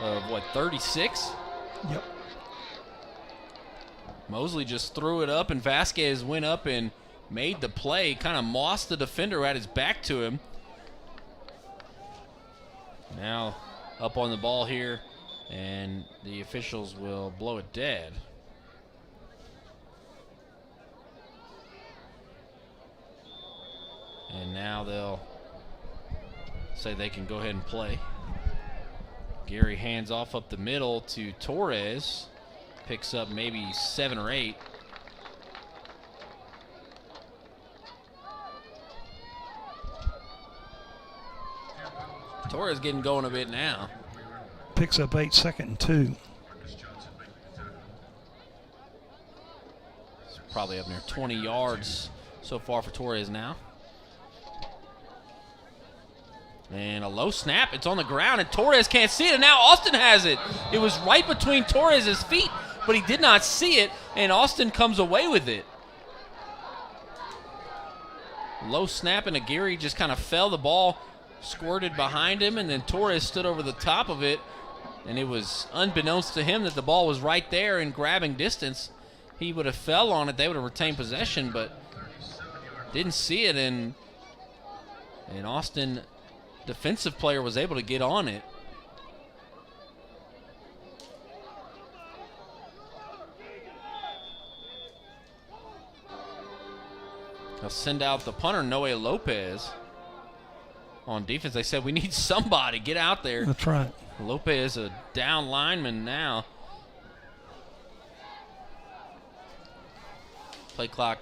of, 36? Yep. Mosley just threw it up, and Vasquez went up and made the play, kind of mossed the defender who had his back to him. Now up on the ball here, and the officials will blow it dead. And now they'll say they can go ahead and play. Agiri hands off up the middle to Torres. Picks up maybe 7 or 8. Torres getting going a bit now. Picks up 8, 2nd and 2. It's probably up near 20 yards so far for Torres now. And a low snap. It's on the ground, and Torres can't see it. And now Austin has it. It was right between Torres' feet, but he did not see it, and Austin comes away with it. Low snap, and Agiri just kind of fell. The ball squirted behind him, and then Torres stood over the top of it, and it was unbeknownst to him that the ball was right there in grabbing distance. He would have fell on it. They would have retained possession, but didn't see it, and Austin, defensive player, was able to get on it. They'll send out the punter, Noe Lopez, on defense. They said, we need somebody. Get out there. That's right. Lopez, a down lineman now. Play clock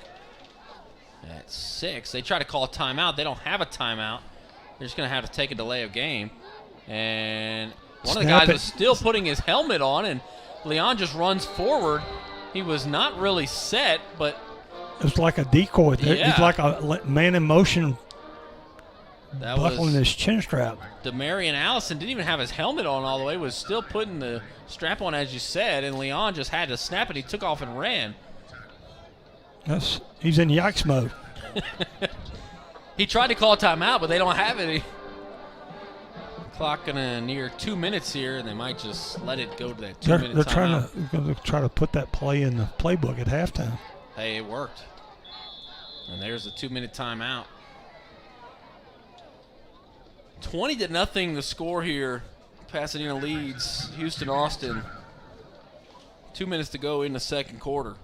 at 6. They try to call a timeout. They don't have a timeout. They're just going to have to take a delay of game. And one of the guys was still putting his helmet on, and Leon just runs forward. He was not really set, but it was like a decoy. Yeah. It's like a man in motion that buckling was his chin strap. Demarion Allison didn't even have his helmet on all the way, was still putting the strap on, as you said, and Leon just had to snap it. He took off and ran. He's in yikes mode. He tried to call a timeout, but they don't have any. Clock gonna near 2 minutes here, and they might just let it go to that 2-minute timeout. They're going to try to put that play in the playbook at halftime. Hey, it worked. And there's the 2-minute timeout. 20-0 the score here. Pasadena leads Houston Austin. 2 minutes to go in the second quarter.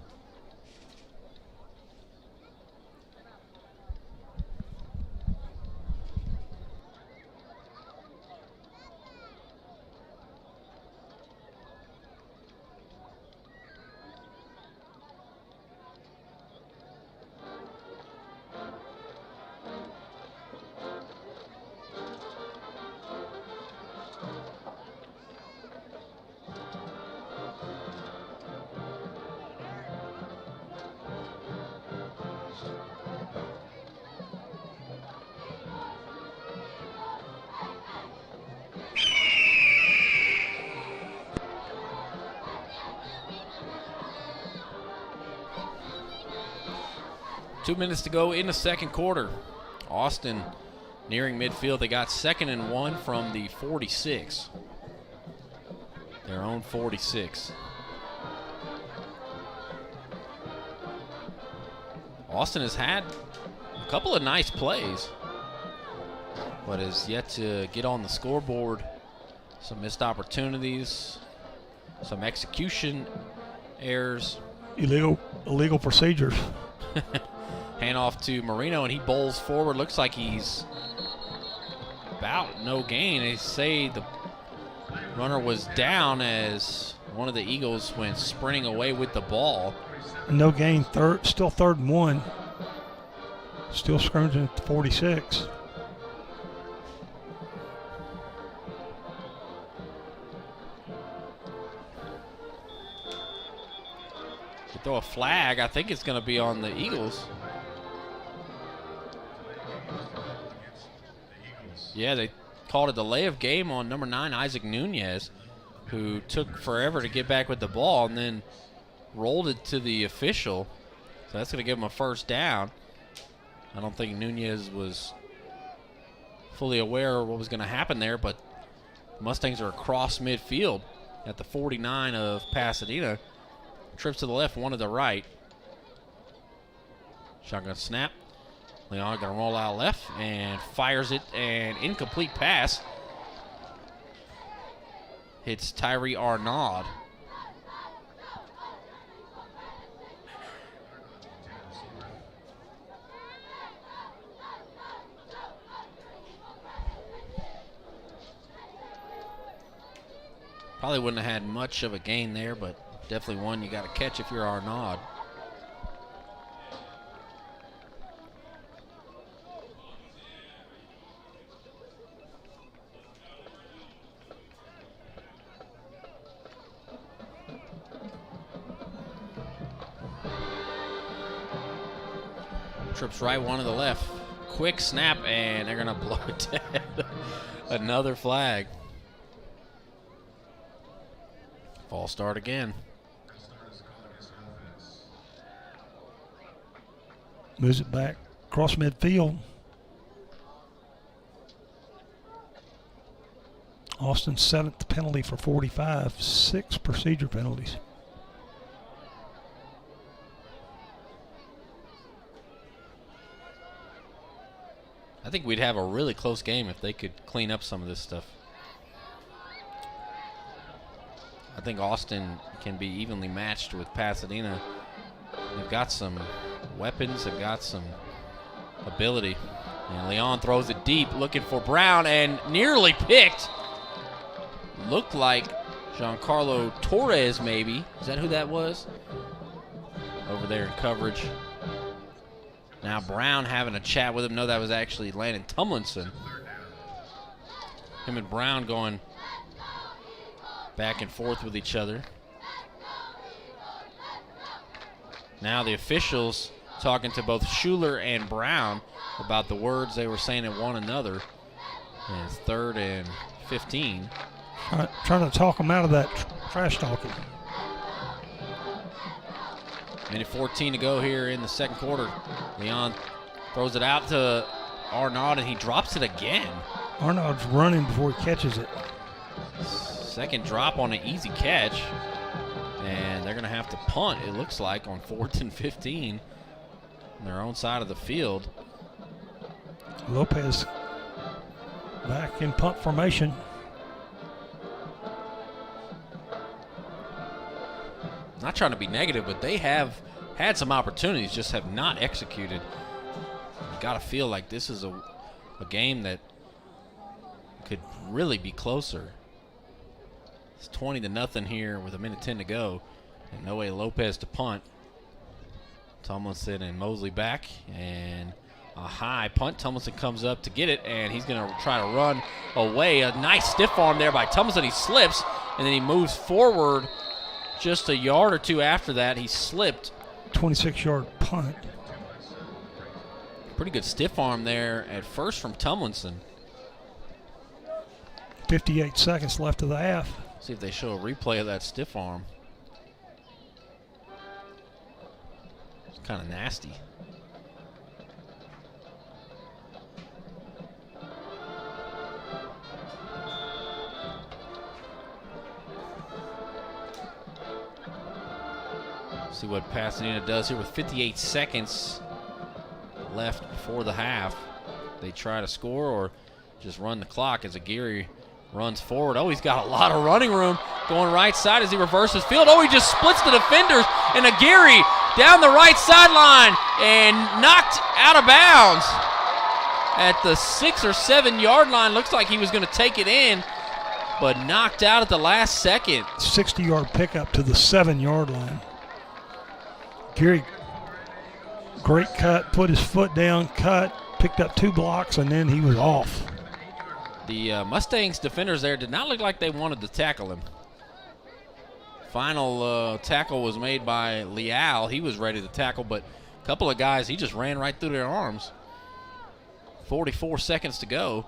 Two minutes to go in the second quarter. Austin nearing midfield. They got 2nd and 1 from the 46. Their own 46. Austin has had a couple of nice plays, but has yet to get on the scoreboard. Some missed opportunities, some execution errors. Illegal procedures. Handoff to Marino, and he bowls forward. Looks like he's about no gain. They say the runner was down as one of the Eagles went sprinting away with the ball. No gain. Still 3rd and 1. Still scrimmaging at the 46. They throw a flag. I think it's going to be on the Eagles. Yeah, they called a delay of game on number 9, Isaac Nunez, who took forever to get back with the ball and then rolled it to the official. So that's going to give him a first down. I don't think Nunez was fully aware of what was going to happen there, but the Mustangs are across midfield at the 49 of Pasadena. Trips to the left, one to the right. Shotgun snap. Leon going to roll out left and fires it, and incomplete pass. Hits Tyree Arnaud. Probably wouldn't have had much of a gain there, but definitely one you got to catch if you're Arnaud. Trips right, one to the left. Quick snap, and they're going to blow it dead. Another flag. False start again. Moves it back across midfield. Austin's 7th penalty for 45, 6 procedure penalties. I think we'd have a really close game if they could clean up some of this stuff. I think Austin can be evenly matched with Pasadena. They've got some weapons, they've got some ability. And Leon throws it deep, looking for Brown, and nearly picked. Looked like Giancarlo Torres, maybe. Is that who that was? Over there in coverage. Now Brown having a chat with him. No, that was actually Landon Tomlinson. Him and Brown going back and forth with each other. Now the officials talking to both Schuler and Brown about the words they were saying at one another. And it's 3rd and 15. Trying to talk them out of that trash talking. Minute 14 to go here in the second quarter. Leon throws it out to Arnaud, and he drops it again. Arnaud's running before he catches it. Second drop on an easy catch. And they're going to have to punt, it looks like, on 4th and 15 on their own side of the field. Lopez back in punt formation. Not trying to be negative, but they have had some opportunities, just have not executed. You got to feel like this is a game that could really be closer. It's 20-0 here with 1:10 to go. And no way Lopez to punt. Tomlinson and Mosley back, and a high punt. Tomlinson comes up to get it, and he's going to try to run away. A nice stiff arm there by Tomlinson. He slips, and then he moves forward. Just a yard or two after that, he slipped. 26-yard punt. Pretty good stiff arm there at first from Tomlinson. 58 seconds left of the half. See if they show a replay of that stiff arm. It's kind of nasty. See what Pasadena does here with 58 seconds left before the half. They try to score or just run the clock as Agiri runs forward. Oh, he's got a lot of running room going right side as he reverses field. Oh, he just splits the defenders, and Agiri down the right sideline and knocked out of bounds at the 6 or 7 yard line. Looks like he was going to take it in, but knocked out at the last second. 60-yard pickup to the 7-yard line. Gary, great cut, put his foot down, cut, picked up 2 blocks, and then he was off. The Mustangs defenders there did not look like they wanted to tackle him. Final tackle was made by Leal. He was ready to tackle, but a couple of guys, he just ran right through their arms. 44 seconds to go,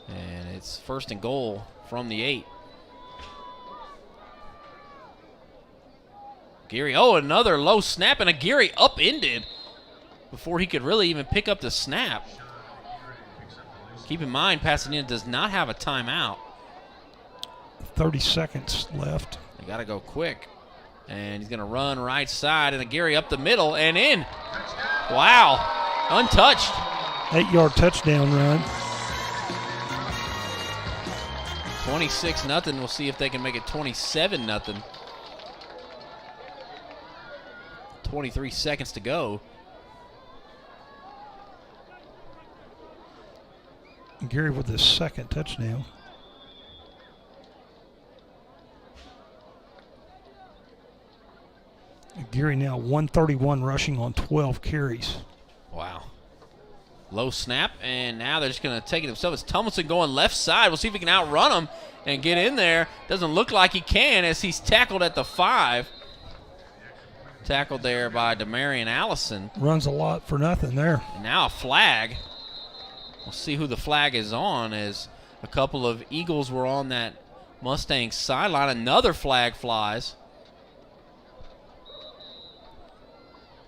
and it's 1st and goal from the 8. Agiri, oh, another low snap, and Agiri upended before he could really even pick up the snap. Keep in mind, Pasadena does not have a timeout. 30 seconds left. They got to go quick. And he's going to run right side, and Agiri up the middle and in. Wow, untouched. 8-yard touchdown run. 26-0. We'll see if they can make it 27-0. 23 seconds to go. Gary with his 2nd touchdown. Agiri now 131 rushing on 12 carries. Wow. Low snap, and now they're just going to take it themselves. It's Tomlinson going left side. We'll see if he can outrun him and get in there. Doesn't look like he can as he's tackled at the 5. Tackled there by Demarion Allison. Runs a lot for nothing there. And now a flag. We'll see who the flag is on, as a couple of Eagles were on that Mustangs sideline. Another flag flies.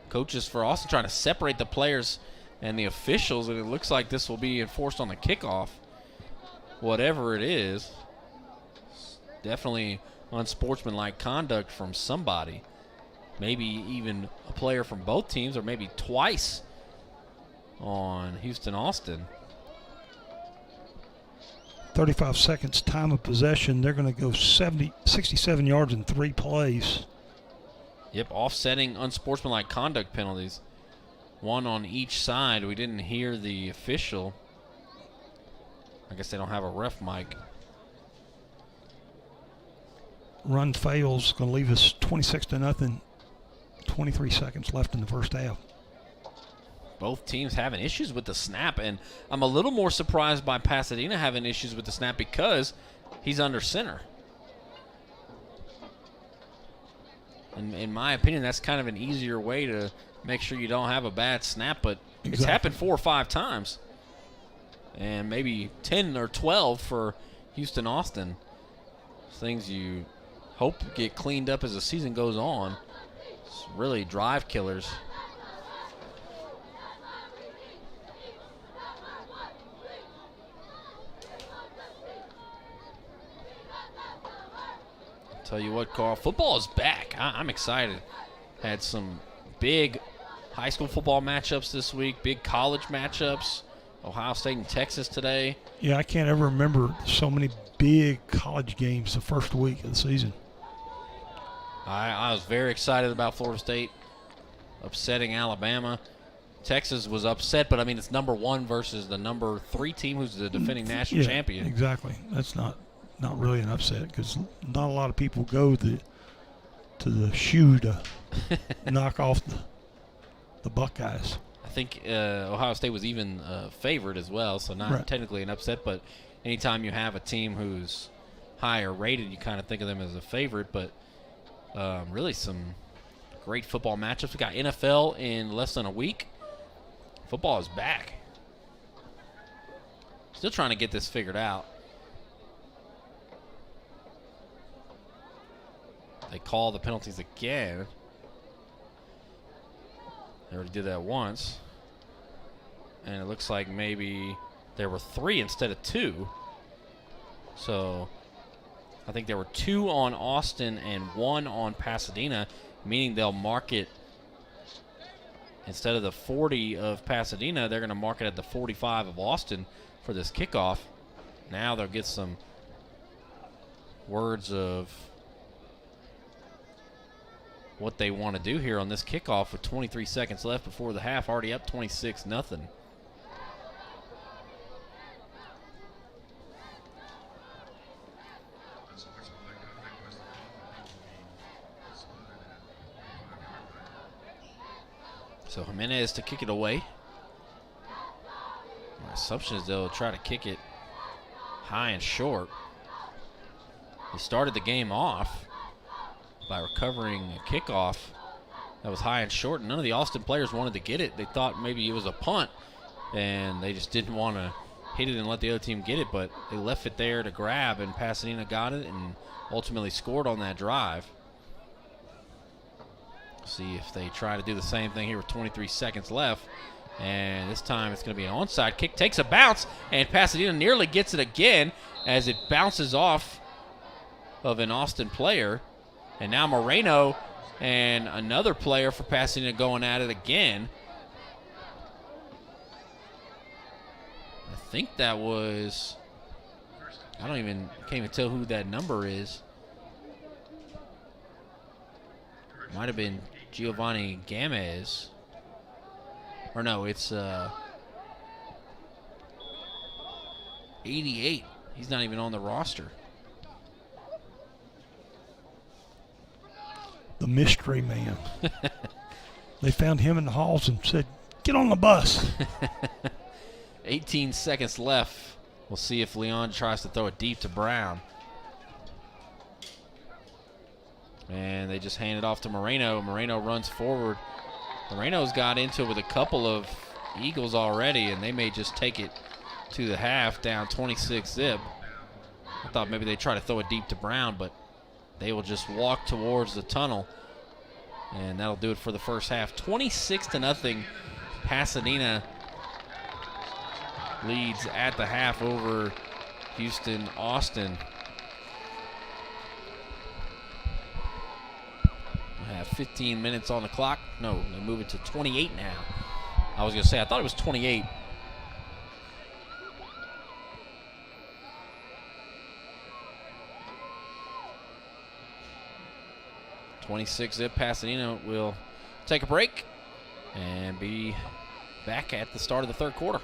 Coaches for Austin trying to separate the players and the officials, and it looks like this will be enforced on the kickoff. Whatever it is, definitely unsportsmanlike conduct from somebody. Maybe even a player from both teams, or maybe twice on Houston Austin. 35 seconds time of possession. They're going to go 67 yards in 3 plays. Yep, offsetting unsportsmanlike conduct penalties. One on each side. We didn't hear the official. I guess they don't have a ref mic. Run fails, going to leave us 26-0. 23 seconds left in the first half. Both teams having issues with the snap, and I'm a little more surprised by Pasadena having issues with the snap because he's under center. And in my opinion, that's kind of an easier way to make sure you don't have a bad snap, but It's happened 4 or 5 times. And maybe 10 or 12 for Houston Austin. Things you hope get cleaned up as the season goes on. It's really drive killers. Tell you what, Carl, football is back. I'm excited. Had some big high school football matchups this week, big college matchups. Ohio State and Texas today. Yeah, I can't ever remember so many big college games the first week of the season. I was very excited about Florida State upsetting Alabama. Texas was upset, but I mean, it's number 1 versus the number 3 team who's the defending national champion. Exactly. That's not really an upset because not a lot of people go to the shoe to knock off the Buckeyes. I think Ohio State was even favored as well, so not technically an upset, but anytime you have a team who's higher rated, you kind of think of them as a favorite, but really some great football matchups. We got NFL in less than a week. Football is back. Still trying to get this figured out. They call the penalties again. They already did that once. And it looks like maybe there were 3 instead of 2. So I think there were 2 on Austin and 1 on Pasadena, meaning they'll mark it instead of the 40 of Pasadena, they're going to mark it at the 45 of Austin for this kickoff. Now they'll get some words of what they want to do here on this kickoff with 23 seconds left before the half, already up 26-0. So Jimenez to kick it away. My assumption is they'll try to kick it high and short. He started the game off by recovering a kickoff that was high and short, and none of the Austin players wanted to get it. They thought maybe it was a punt, and they just didn't want to hit it and let the other team get it, but they left it there to grab, and Pasadena got it and ultimately scored on that drive. See if they try to do the same thing here with 23 seconds left. And this time it's going to be an onside kick. Takes a bounce, and Pasadena nearly gets it again as it bounces off of an Austin player. And now Moreno and another player for Pasadena going at it again. I think that was, can't even tell who that number is. Might have been Giovanni Gamez. Or no, it's 88. He's not even on the roster. The mystery man. They found him in the halls and said, "Get on the bus." 18 seconds left. We'll see if Leon tries to throw it deep to Brown. And they just hand it off to Moreno. Moreno runs forward. Moreno's got into it with a couple of Eagles already, and they may just take it to the half, down 26-zip. I thought maybe they'd try to throw it deep to Brown, but they will just walk towards the tunnel, and that'll do it for the first half. 26-0. Pasadena leads at the half over Houston Austin. We have 15 minutes on the clock. No, they move it to 28 now. I was going to say, I thought it was 28. .26-zip. Pasadena will take a break and be back at the start of the third quarter.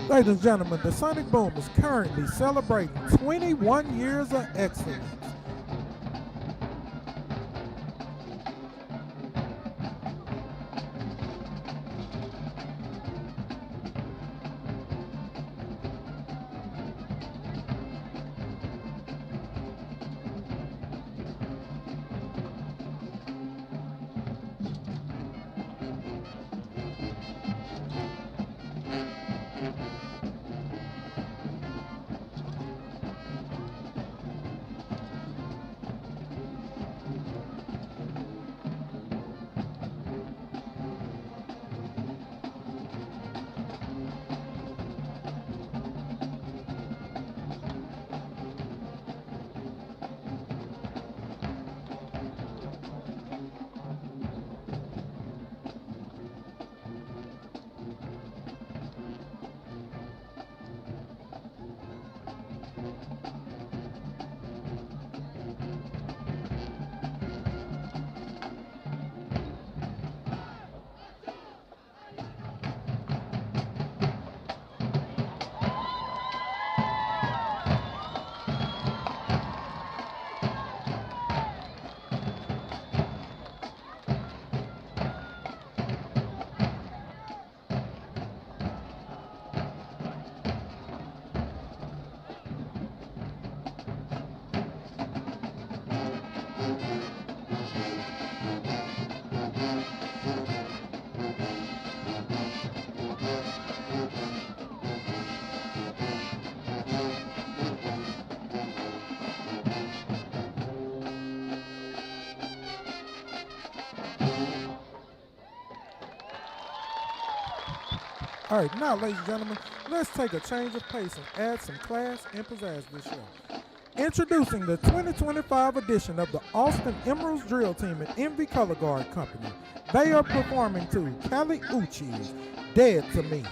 Ladies and gentlemen, the Sonic Boom is currently celebrating 21 years of excellence. All right, now, ladies and gentlemen, let's take a change of pace and add some class and pizzazz to this show. Introducing the 2025 edition of the Austin Emeralds Drill Team at Envy Color Guard Company. They are performing to Kali Uchis, Dead to Me.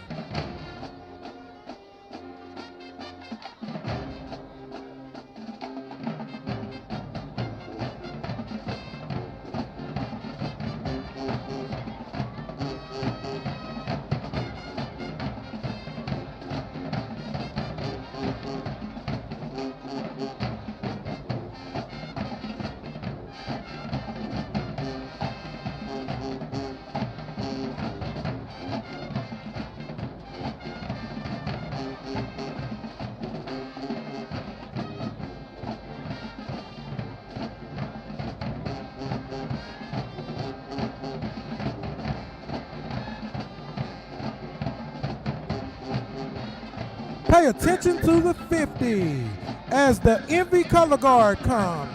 Pay attention to the 50 as the Envy Color Guard comes.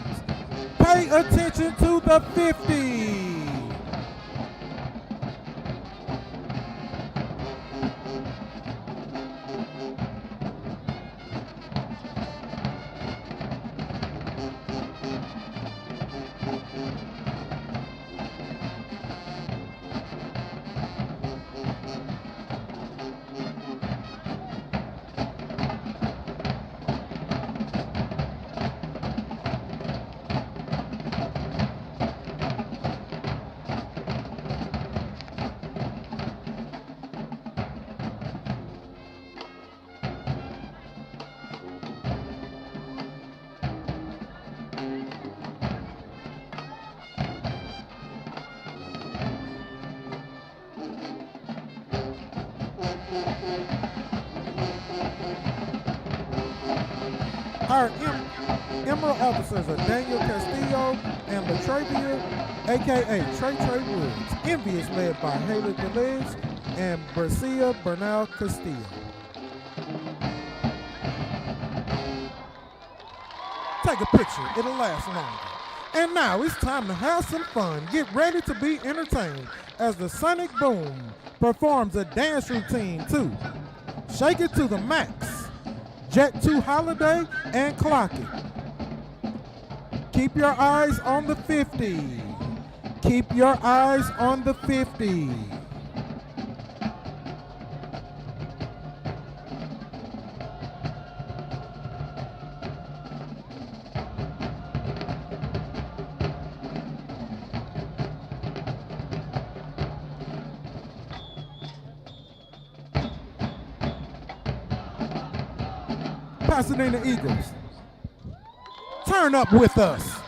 Pay attention to the 50. Our Emerald officers are Daniel Castillo and Latravia, a.k.a. Trey Woods. Envy is led by Haley Velez and Bercia Bernal Castillo. Take a picture, it'll last longer. And now it's time to have some fun. Get ready to be entertained as the Sonic Boom performs a dance routine to Shake It to the Max, Jet 2 Holiday, and Clock It. Keep your eyes on the 50. Keep your eyes on the 50. Pasadena Eagles, turn up with us.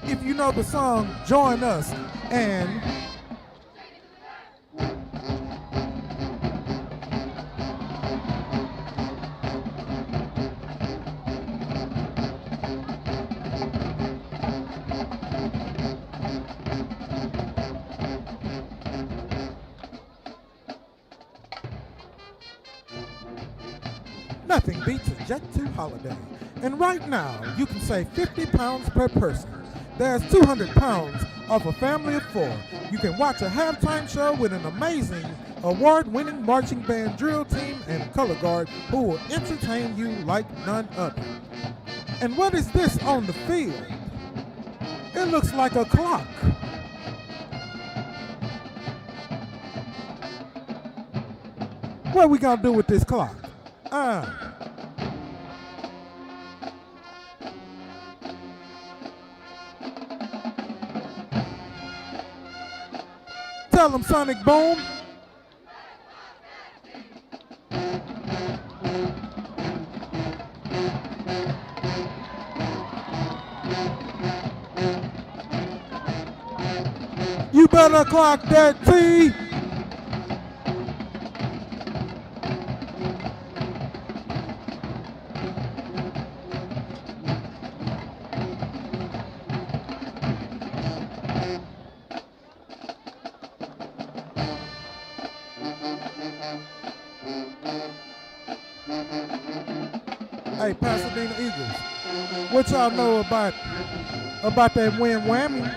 If you know the song, join us and nothing beats a Jet 2 holiday. And right now, you can save 50 pounds per person. There's 200 pounds off a family of 4. You can watch a halftime show with an amazing award-winning marching band drill team and color guard who will entertain you like none other. And what is this on the field? It looks like a clock. What are we gonna do with this clock? Tell them, Sonic Boom. You better clock that T. Hey, Pasadena Eagles, what y'all know about that win whammy?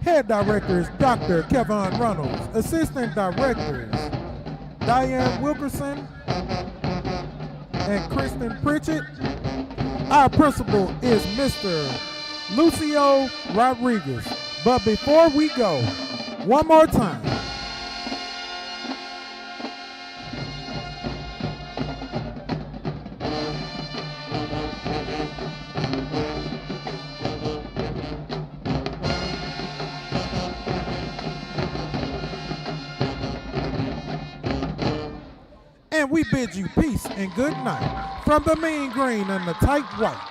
Head directors Dr. Kevin Reynolds, assistant directors Diane Wilkerson and Kristen Pritchett. Our principal is Mr. Lucio Rodriguez. But before we go, one more time. And we bid you peace and good night from the mean green and the tight white.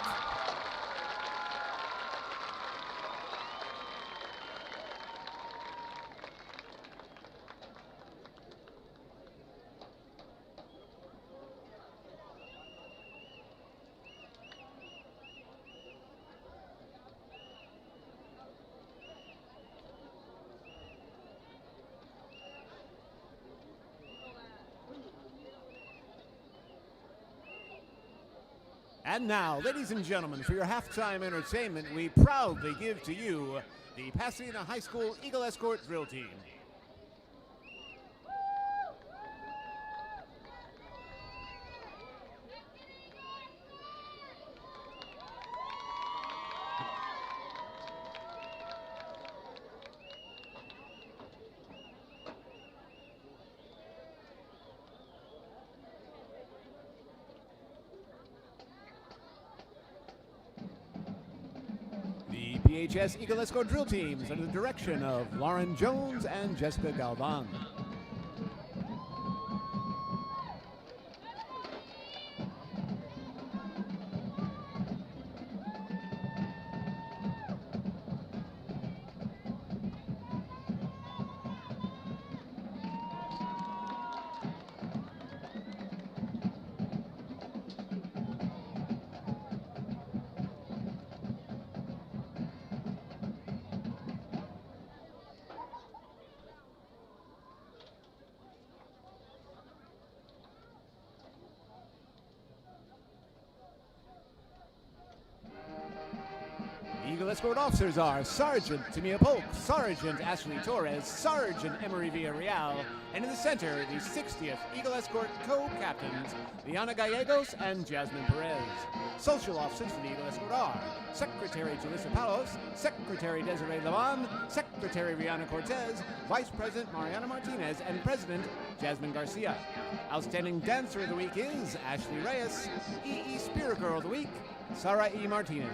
And now, ladies and gentlemen, for your halftime entertainment, we proudly give to you the Pasadena High School Eagle Escort Drill Team. PHS Eagle Escort Drill Teams under the direction of Lauren Jones and Jessica Galvan. Eagle Escort officers are Sergeant Tamia Polk, Sergeant Ashley Torres, Sergeant Emery Villarreal, and in the center, the 60th Eagle Escort co-captains, Liana Gallegos and Jasmine Perez. Social officers for the Eagle Escort are Secretary Julissa Palos, Secretary Desiree Lavan, Secretary Rihanna Cortez, Vice President Mariana Martinez, and President Jasmine Garcia. Outstanding Dancer of the Week is Ashley Reyes. EE Spirit Girl of the Week, Sarah E. Martinez.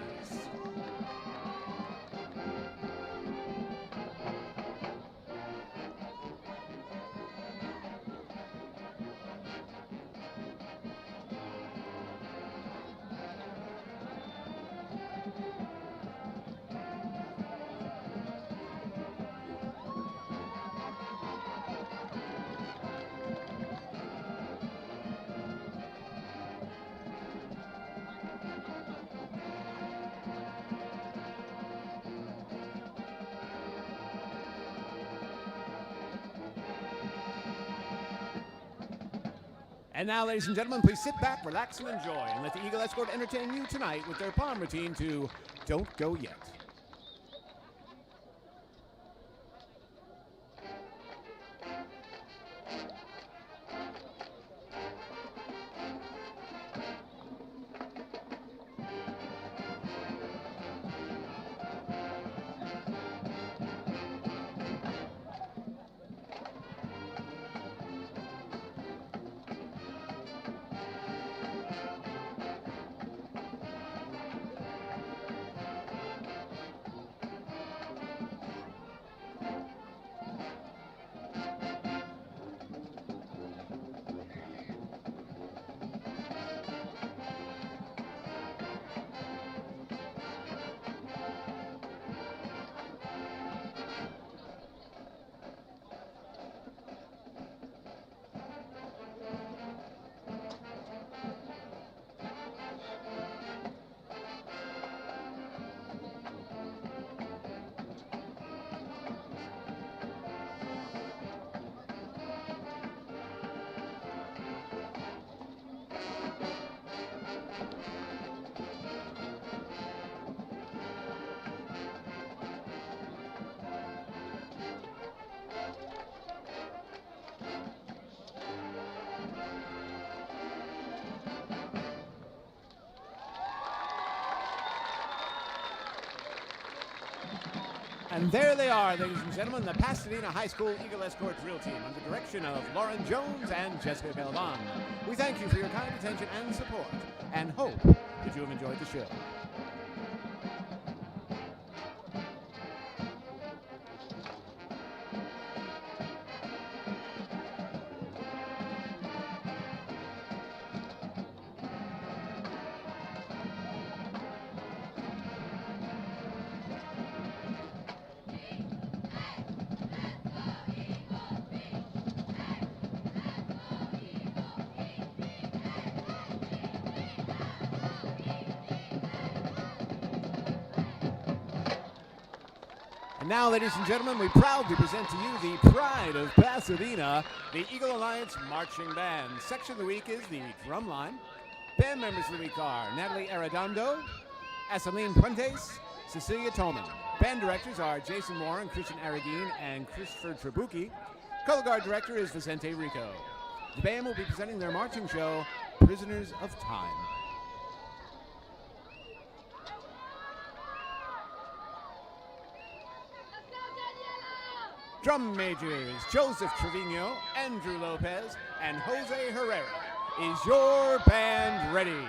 And now, ladies and gentlemen, please sit back, relax, and enjoy, and let the Eagle Escort entertain you tonight with their palm routine to Don't Go Yet. And there they are, ladies and gentlemen, the Pasadena High School Eagle Escort drill team under the direction of Lauren Jones and Jessica Galvan. We thank you for your kind attention and support and hope that you have enjoyed the show. And now, ladies and gentlemen, we proudly present to you the pride of Pasadena, the Eagle Alliance Marching Band. Section of the week is the drum line. Band members of the week are Natalie Arredondo, Asaline Puentes, Cecilia Tolman. Band directors are Jason Warren, Christian Arreguin, and Christopher Trabucchi. Color guard director is Vicente Rico. The band will be presenting their marching show, Prisoners of Time. Drum majors Joseph Trevino, Andrew Lopez, and Jose Herrera. Is your band ready?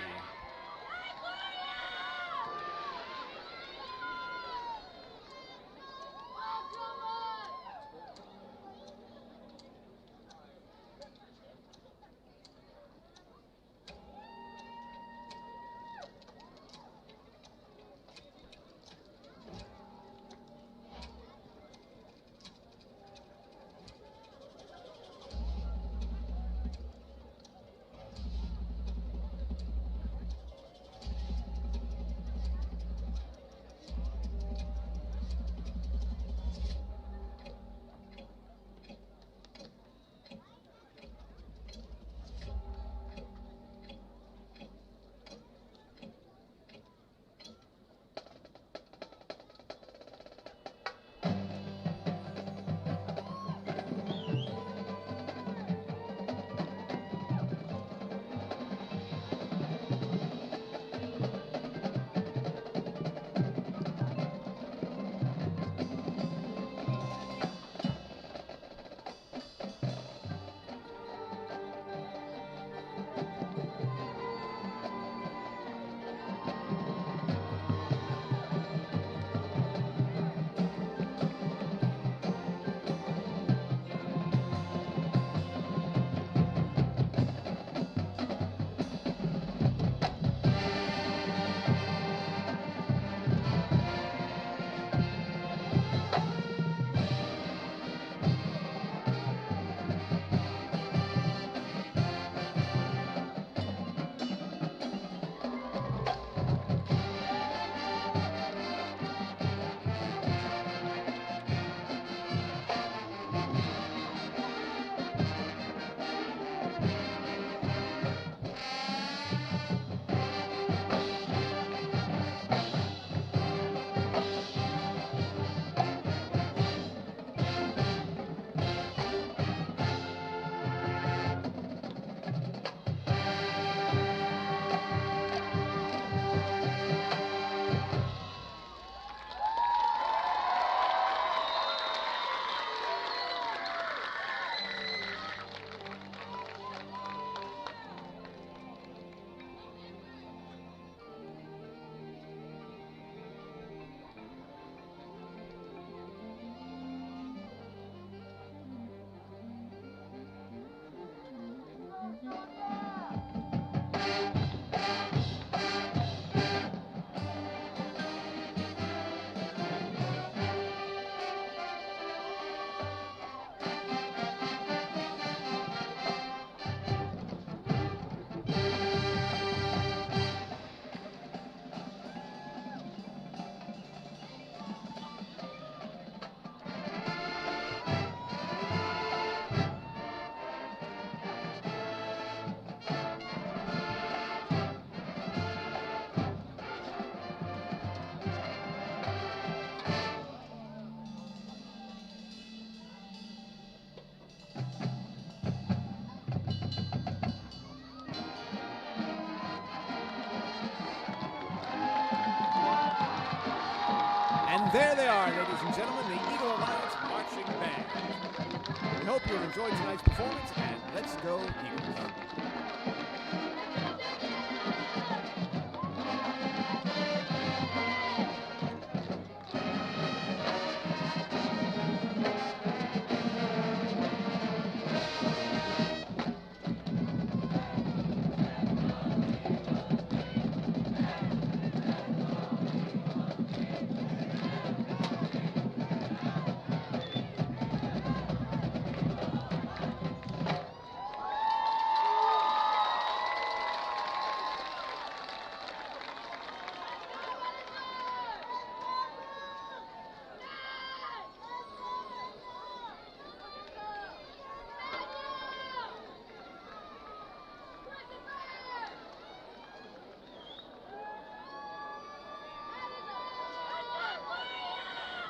There they are, ladies and gentlemen, the Eagle Alliance Marching Band. We hope you've enjoyed tonight's performance, and let's go Eagles.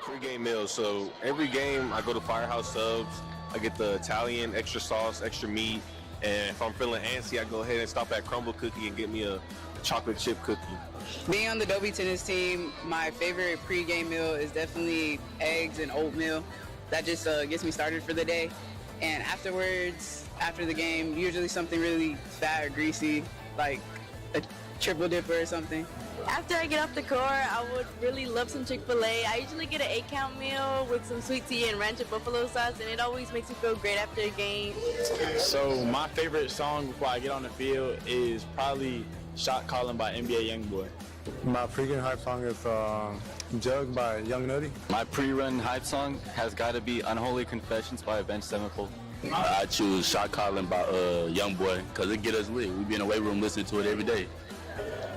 Pregame meal. So every game I go to Firehouse Subs. I get the Italian, extra sauce, extra meat. And if I'm feeling antsy, I go ahead and stop at Crumble Cookie and get me a chocolate chip cookie. Being on the Dobie tennis team, my favorite pregame meal is definitely eggs and oatmeal. That just gets me started for the day. And afterwards, after the game, usually something really fat or greasy, like a triple dipper or something. After I get off the court, I would really love some Chick-fil-A. I usually get an 8-count meal with some sweet tea and ranch and buffalo sauce, and it always makes me feel great after a game. So my favorite song before I get on the field is probably Shot Calling by NBA Youngboy. My pregame hype song is Jug by Young Nutty. My pre-run hype song has got to be Unholy Confessions by Avenged Sevenfold. I choose Shot Calling by Youngboy because it get us lit. We be in the weight room listening to it every day.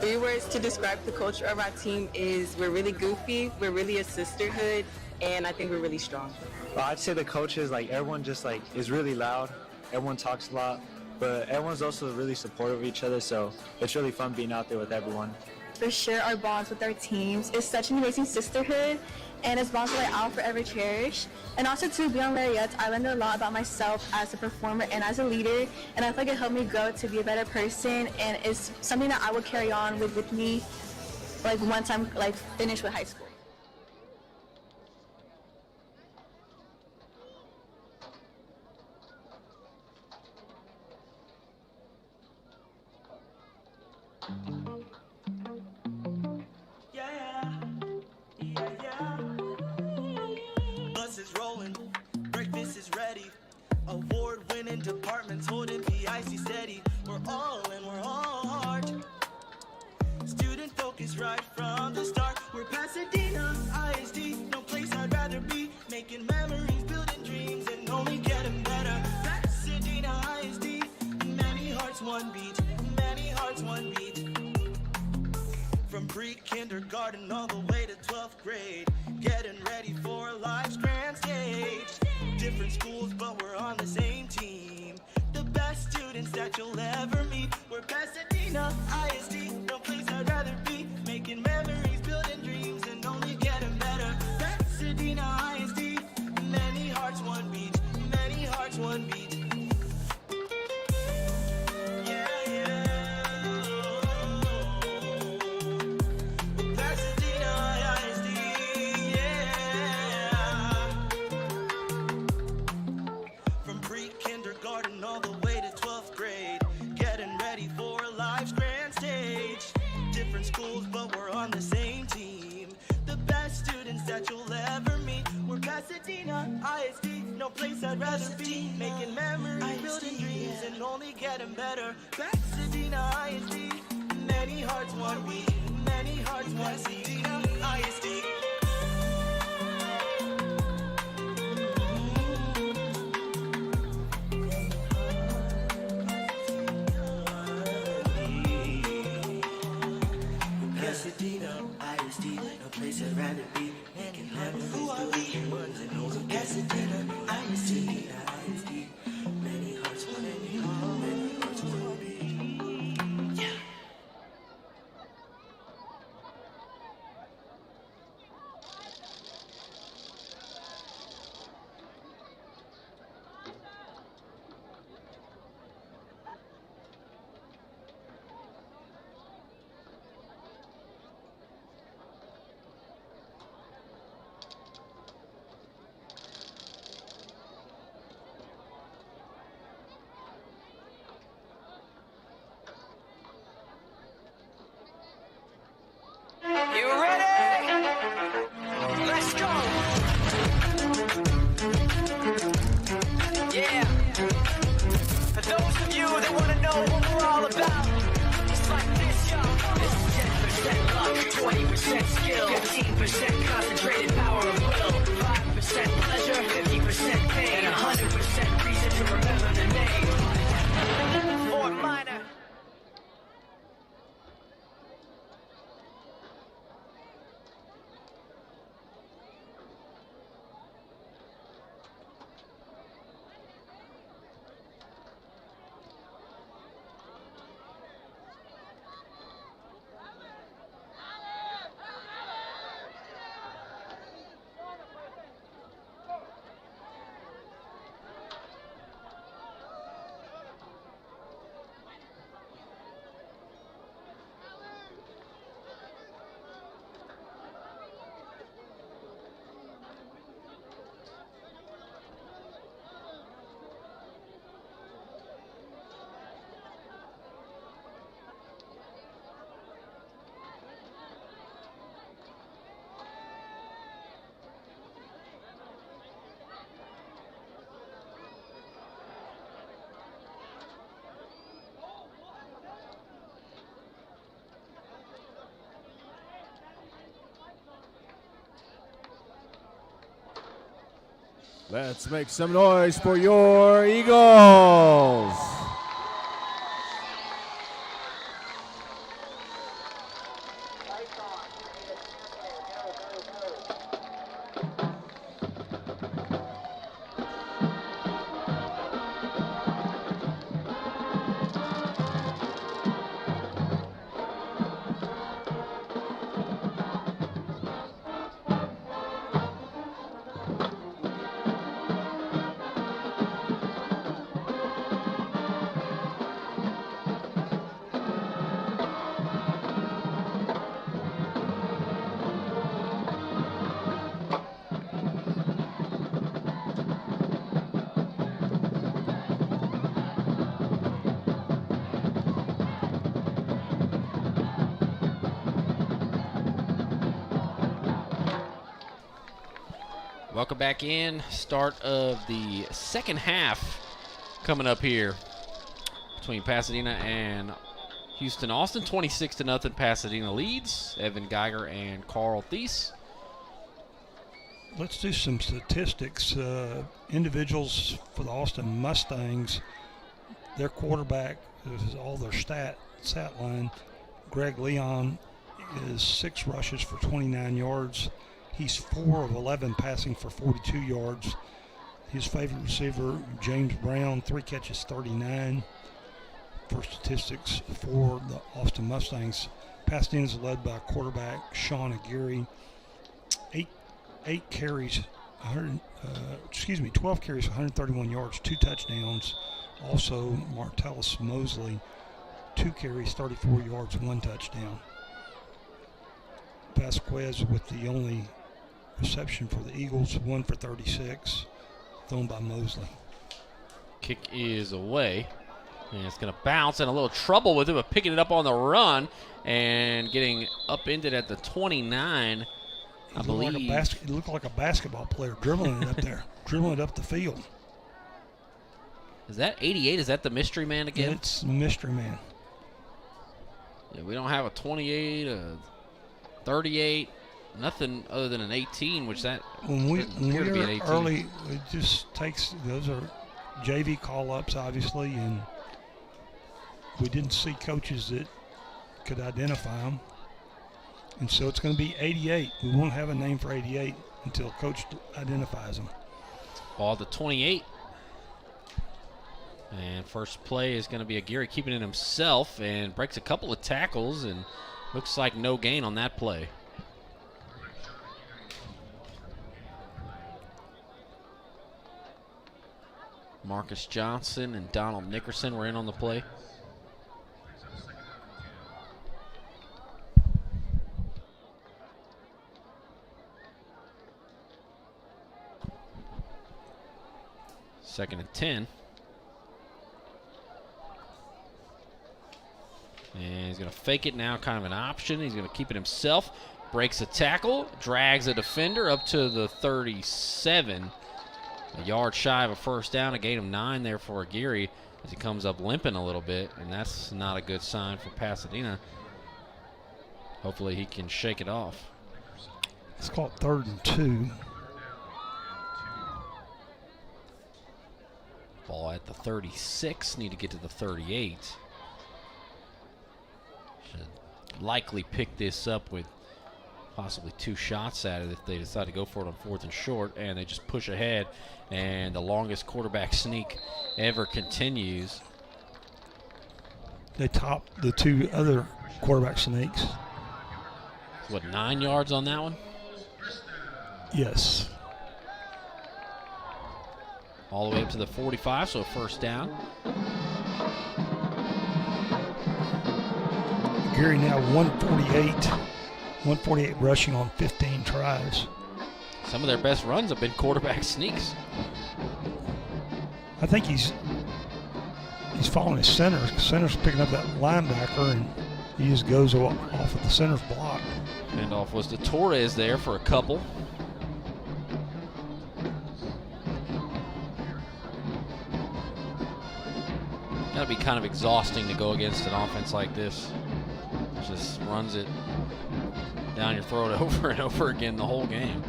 3 words to describe the culture of our team is we're really goofy, we're really a sisterhood, and I think we're really strong. Well, I'd say the coaches, everyone just is really loud. Everyone talks a lot, but everyone's also really supportive of each other, so it's really fun being out there with everyone. For sure, our bonds with our teams is such an amazing sisterhood, and it's bonds that I'll forever cherish. And also to be on Lariats, I learned a lot about myself as a performer and as a leader, and I feel like it helped me grow to be a better person, and it's something that I will carry on with me once I'm finished with high school. Buses rolling, breakfast is ready. Award-winning departments holding PISD steady. We're all in, we're all hard. Student focus right from the start. We're Pasadena ISD, no place I'd rather be. Making memories, building dreams, and only getting better. Pasadena ISD, many hearts, one beat. Many hearts, one beat. From pre-kindergarten all the way to 12th grade, getting ready for life's grand stage. Different schools, but we're on the same team. The best students that you'll ever meet. We're Pasadena ISD, no place I'd rather be. Making memories, building dreams, and only getting better. Pasadena ISD, many hearts, one beat. Many hearts, one beat. Schools, but we're on the same team. The best students that you'll ever meet. We're Pasadena ISD, no place I'd rather be. Making memories, building dreams, and only getting better. Pasadena ISD, many hearts, one beat. Many hearts, one beat. Pasadena ISD. Pasadena ISD, no place I'd rather be. Making memories, building ones, and only Pasadena ISD, many hearts, many hearts, one beat. Yeah. those of you that want to know what we're all about. It's like this, y'all. This is 10% luck, 20% skill, 15% concentrated power of will, 5% pleasure, 50% pain, and 100% reason to remember the name. Fort Minor. Let's make some noise for your Eagles. Welcome back in. Start of the second half coming up here between Pasadena and Houston Austin. 26-0 Pasadena leads. Evan Geiger and Carl Thies. Let's do some statistics. Individuals for the Austin Mustangs, their quarterback is all their stat line. Greg Leon is 6 rushes for 29 yards. He's 4 of 11 passing for 42 yards. His favorite receiver, James Brown, 3 catches, 39. For statistics for the Austin Mustangs, Pasadena is led by quarterback Sean Agiri. 12 carries, 131 yards, 2 touchdowns. Also, Martellus Mosley, 2 carries, 34 yards, 1 touchdown. Vasquez with the only reception for the Eagles, 1 for 36, thrown by Mosley. Kick is away, and it's going to bounce, and a little trouble with it, but picking it up on the run and getting upended at the 29, I believe. It looked like a basketball player dribbling it up there, dribbling it up the field. Is that 88? Is that the mystery man again? It's mystery man. Yeah, we don't have a 28, a 38. Nothing other than an 18, which that when we're to be an 18. Early, it just takes, those are JV call-ups, obviously, and we didn't see coaches that could identify them. And so it's going to be 88. We won't have a name for 88 until coach identifies them. Ball to 28. And first play is going to be Agiri keeping it himself and breaks a couple of tackles and looks like no gain on that play. Marcus Johnson and Donald Nickerson were in on the play. Second and 10. And he's going to fake it now, kind of an option. He's going to keep it himself. Breaks a tackle, drags a defender up to the 37. A yard shy of a first down, a gain of 9 there for Agiri. as he comes up limping a little bit, and that's not a good sign for Pasadena. Hopefully he can shake it off. It's called 3rd and 2. Ball at the 36, need to get to the 38. Should likely pick this up with possibly 2 shots at it if they decide to go for it on 4th and short, and they just push ahead, and the longest quarterback sneak ever continues. They top the 2 other quarterback sneaks. What, 9 yards on that one? Yes. All the way up to the 45, so first down. Agiri now 148 rushing on 15 tries. Some of their best runs have been quarterback sneaks. I think he's following his center. Center's picking up that linebacker, and he just goes off of the center's block. Handoff was to Torres there for a couple. Got to be kind of exhausting to go against an offense like this. Just runs it down your throat over and over again the whole game.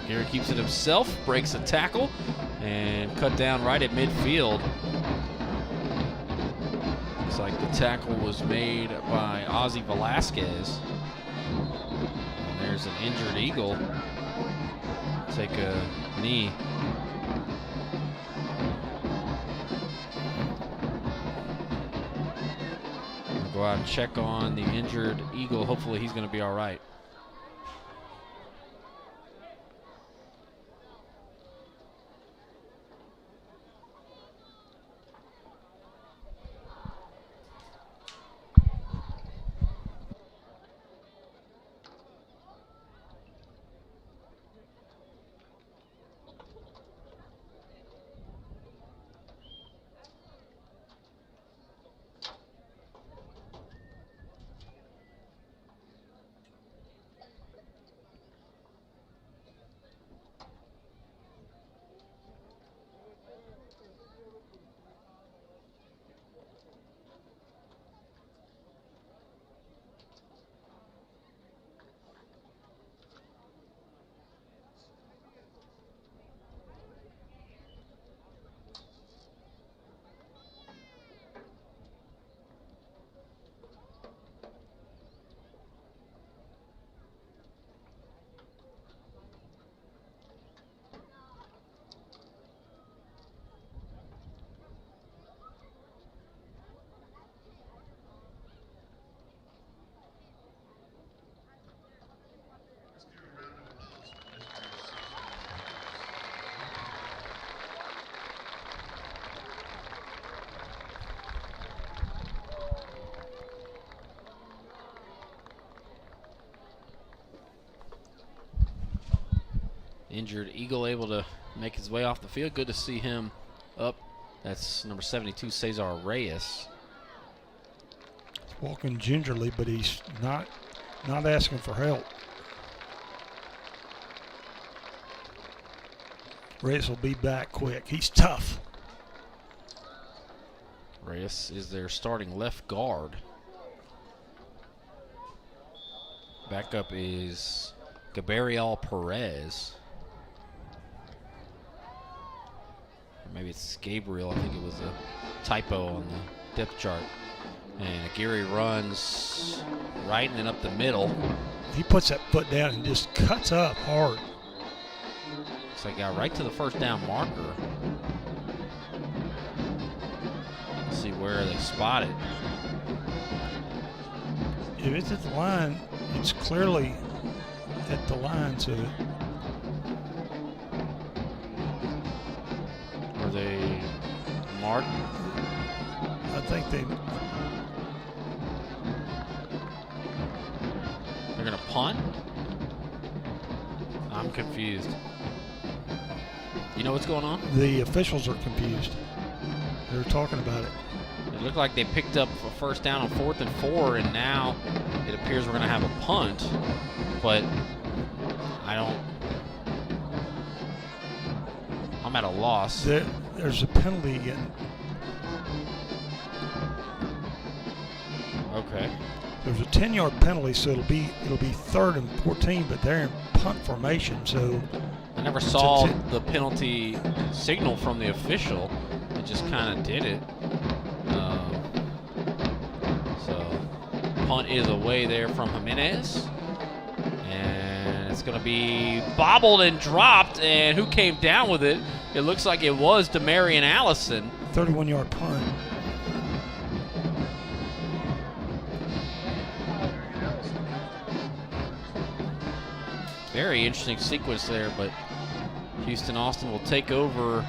Gary keeps it himself, breaks a tackle, and cut down right at midfield. Looks like the tackle was made by Ozzy Velasquez. And there's an injured Eagle. Take a knee. We'll go out and check on the injured Eagle. Hopefully he's going to be all right. Injured Eagle able to make his way off the field. Good to see him up. That's number 72, Cesar Reyes. Walking gingerly, but he's not asking for help. Reyes will be back quick. He's tough. Reyes is their starting left guard. Backup is Gabriel Perez. Or maybe it's Gabriel. I think it was a typo on the depth chart. And Agiri runs right and then up the middle. He puts that foot down and just cuts up hard. Looks like got right to the first down marker. Let's see where they spot it. If it's at the line, it's clearly at the line, so. Are they marked? I think they're going to punt? I'm confused. You know what's going on? The officials are confused. They're talking about it. It looked like they picked up a first down on 4th and 4, and now it appears we're going to have a punt. But I don't I'm at a loss. There's a penalty again. Okay. There's a 10-yard penalty, so it'll be 3rd and 14, but they're in punt formation, so I never saw the penalty signal from the official. It just kind of did it. So punt is away there from Jimenez. And it's going to be bobbled and dropped. And who came down with it? It looks like it was Demarion Allison. 31-yard punt. Very interesting sequence there, but Houston Austin will take over.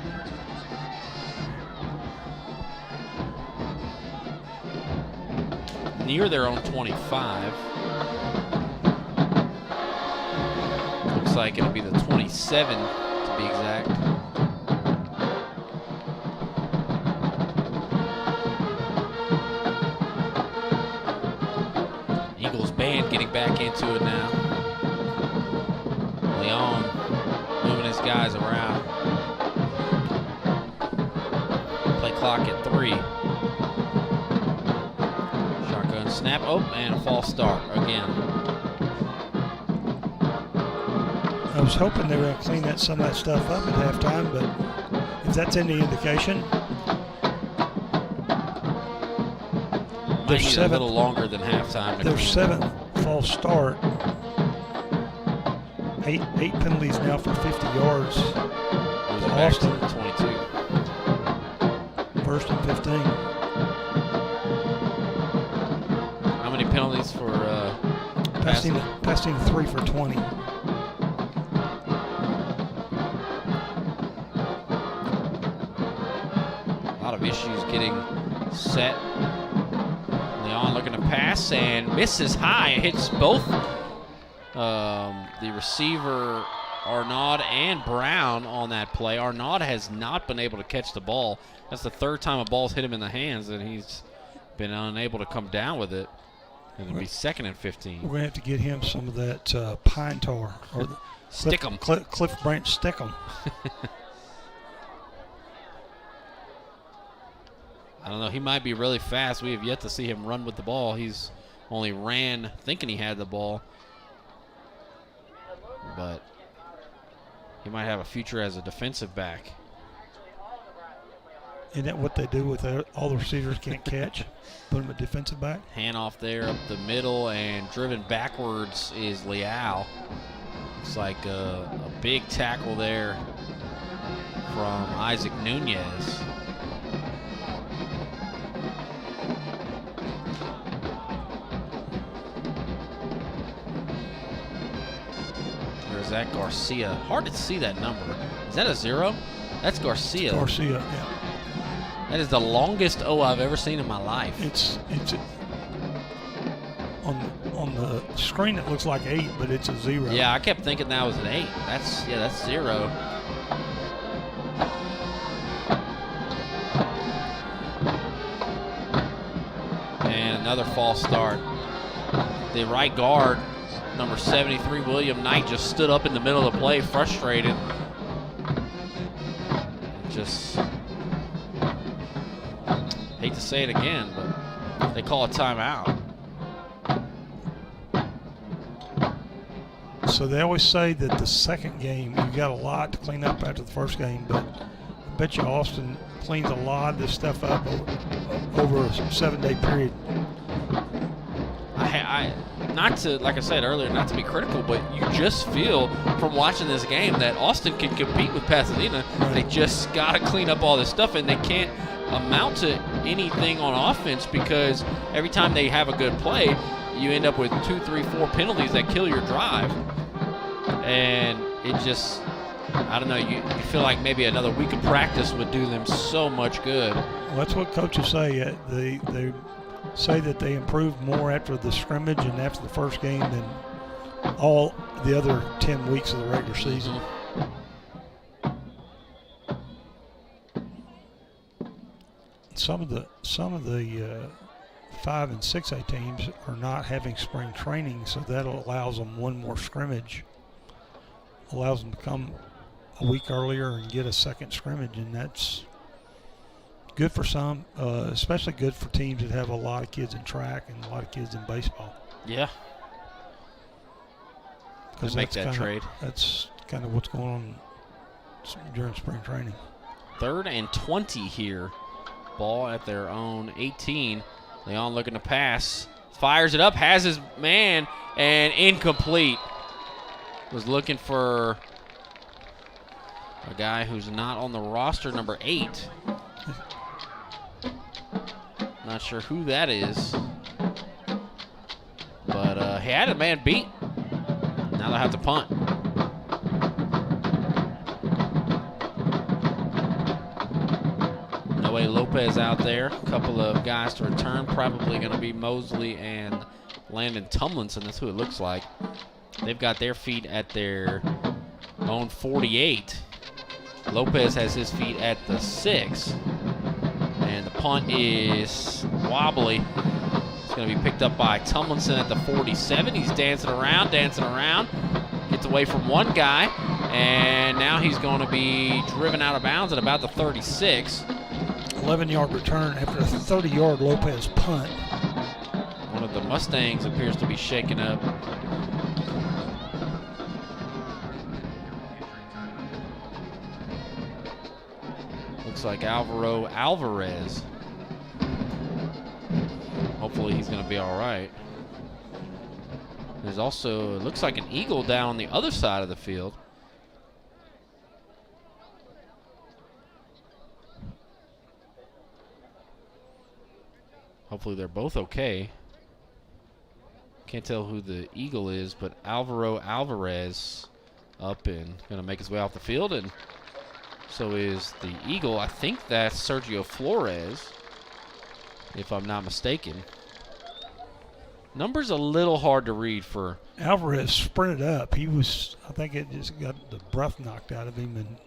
Near their own 25. Looks like it'll be the 27 to be exact. Eagles band getting back into it now. Leon moving his guys around. Play clock at 3. Shotgun snap. Oh, and a false start again. I was hoping they were going to clean some of that stuff up at halftime, but if that's any indication, Might need a little longer than halftime. Their 7th false start. 8 penalties now for 50 yards. Austin 22. 1st and 15. How many penalties for Pasadena 3 for 20. A lot of issues getting set. Leon looking to pass and misses high. It hits both the receiver Arnaud and Brown on that play. Arnaud has not been able to catch the ball. That's the 3rd time a ball's hit him in the hands, and he's been unable to come down with it. It'll be 2nd and 15. We're going to have to get him some of that pine tar. Or Stickum. Cliff Branch Stickum. I don't know. He might be really fast. We have yet to see him run with the ball. He's only ran thinking he had the ball. But he might have a future as a defensive back. Isn't that what they do with all the receivers can't catch? Put them at defensive back? Handoff there up the middle, and driven backwards is Leal. Looks like a big tackle there from Isaac Nunez. There's that Garcia. Hard to see that number. Is that a 0? That's Garcia. Garcia, yeah. That is the longest O I've ever seen in my life. It's on the screen it looks like 8, but it's a 0. Yeah, I kept thinking that was an 8. That's 0. And another false start. The right guard, number 73, William Knight, just stood up in the middle of the play, frustrated. Just hate to say it again, but they call a timeout. So they always say that the second game, you got a lot to clean up after the first game, but I bet you Austin cleans a lot of this stuff up over a 7-day period. Not to, like I said earlier, not to be critical, but you just feel from watching this game that Austin can compete with Pasadena. Right. They just got to clean up all this stuff, and they can't amount to anything on offense because every time they have a good play, you end up with 2, 3, 4 penalties that kill your drive. And it just, I don't know, you feel like maybe another week of practice would do them so much good. Well, that's what coaches say. They say that they improved more after the scrimmage and after the first game than all the other 10 weeks of the regular season. Some of the 5 and 6A teams are not having spring training, so that allows them one more scrimmage, allows them to come a week earlier and get a second scrimmage, and that's good for some, especially good for teams that have a lot of kids in track and a lot of kids in baseball. Yeah. Because make that trade. That's kind of what's going on during spring training. 3rd and 20 here. Ball at their own 18. Leon looking to pass. Fires it up, has his man, and incomplete. Was looking for a guy who's not on the roster, number 8. Not sure who that is. But he had a man beat. Now they'll have to punt. Noe Lopez out there. A couple of guys to return. Probably going to be Mosley and Landon Tumlinson. That's who it looks like. They've got their feet at their own 48. Lopez has his feet at the 6. And the punt is wobbly. It's going to be picked up by Tumlinson at the 47. He's dancing around. Gets away from one guy. And now he's going to be driven out of bounds at about the 36. 11-yard return after a 30-yard Lopez punt. One of the Mustangs appears to be shaken up. Looks like Alvaro Alvarez. Hopefully he's going to be all right. There's also, it looks like an eagle down on the other side of the field. Hopefully they're both okay. Can't tell who the eagle is, but Alvaro Alvarez up and going to make his way off the field, and so is the eagle. I think that's Sergio Flores, if I'm not mistaken. Number's a little hard to read for Alvarez. Sprinted up. He was, I think it just got the breath knocked out of him, and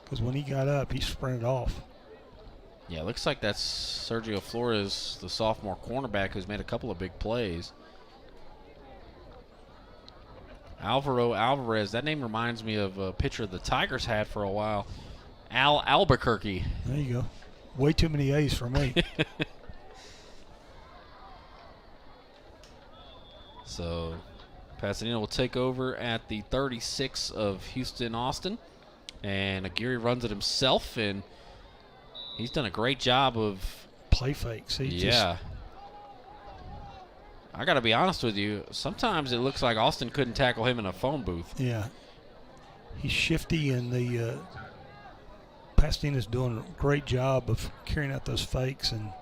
because when he got up, he sprinted off. Yeah, it looks like that's Sergio Flores, the sophomore cornerback, who's made a couple of big plays. Alvaro Alvarez, that name reminds me of a pitcher the Tigers had for a while. Al Albuquerque. There you go. Way too many A's for me. So Pasadena will take over at the 36 of Houston Austin. And Agiri runs it himself, and he's done a great job of play fakes. I got to be honest with you. Sometimes it looks like Austin couldn't tackle him in a phone booth. Yeah. He's shifty, and the Pasadena's doing a great job of carrying out those fakes, and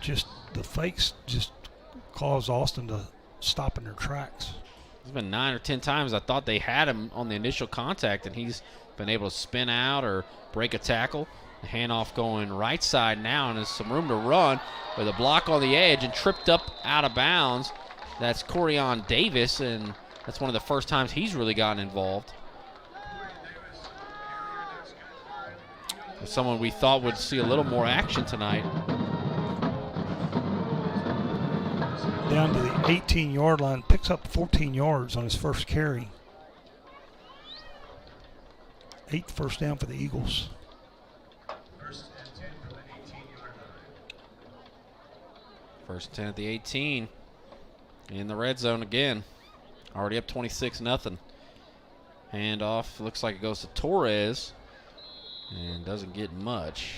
just the fakes just cause Austin to stop in their tracks. There's been 9 or 10 times I thought they had him on the initial contact, and he's been able to spin out or break a tackle. The handoff going right side now, and there's some room to run with a block on the edge and tripped up out of bounds. That's Corian Davis, and that's one of the first times he's really gotten involved. Someone we thought would see a little more action tonight. Down to the 18-yard line, picks up 14 yards on his first carry. 8th first down for the Eagles. First 10 at the 18. In the red zone again. Already up 26-0. Handoff, looks like it goes to Torres. And doesn't get much.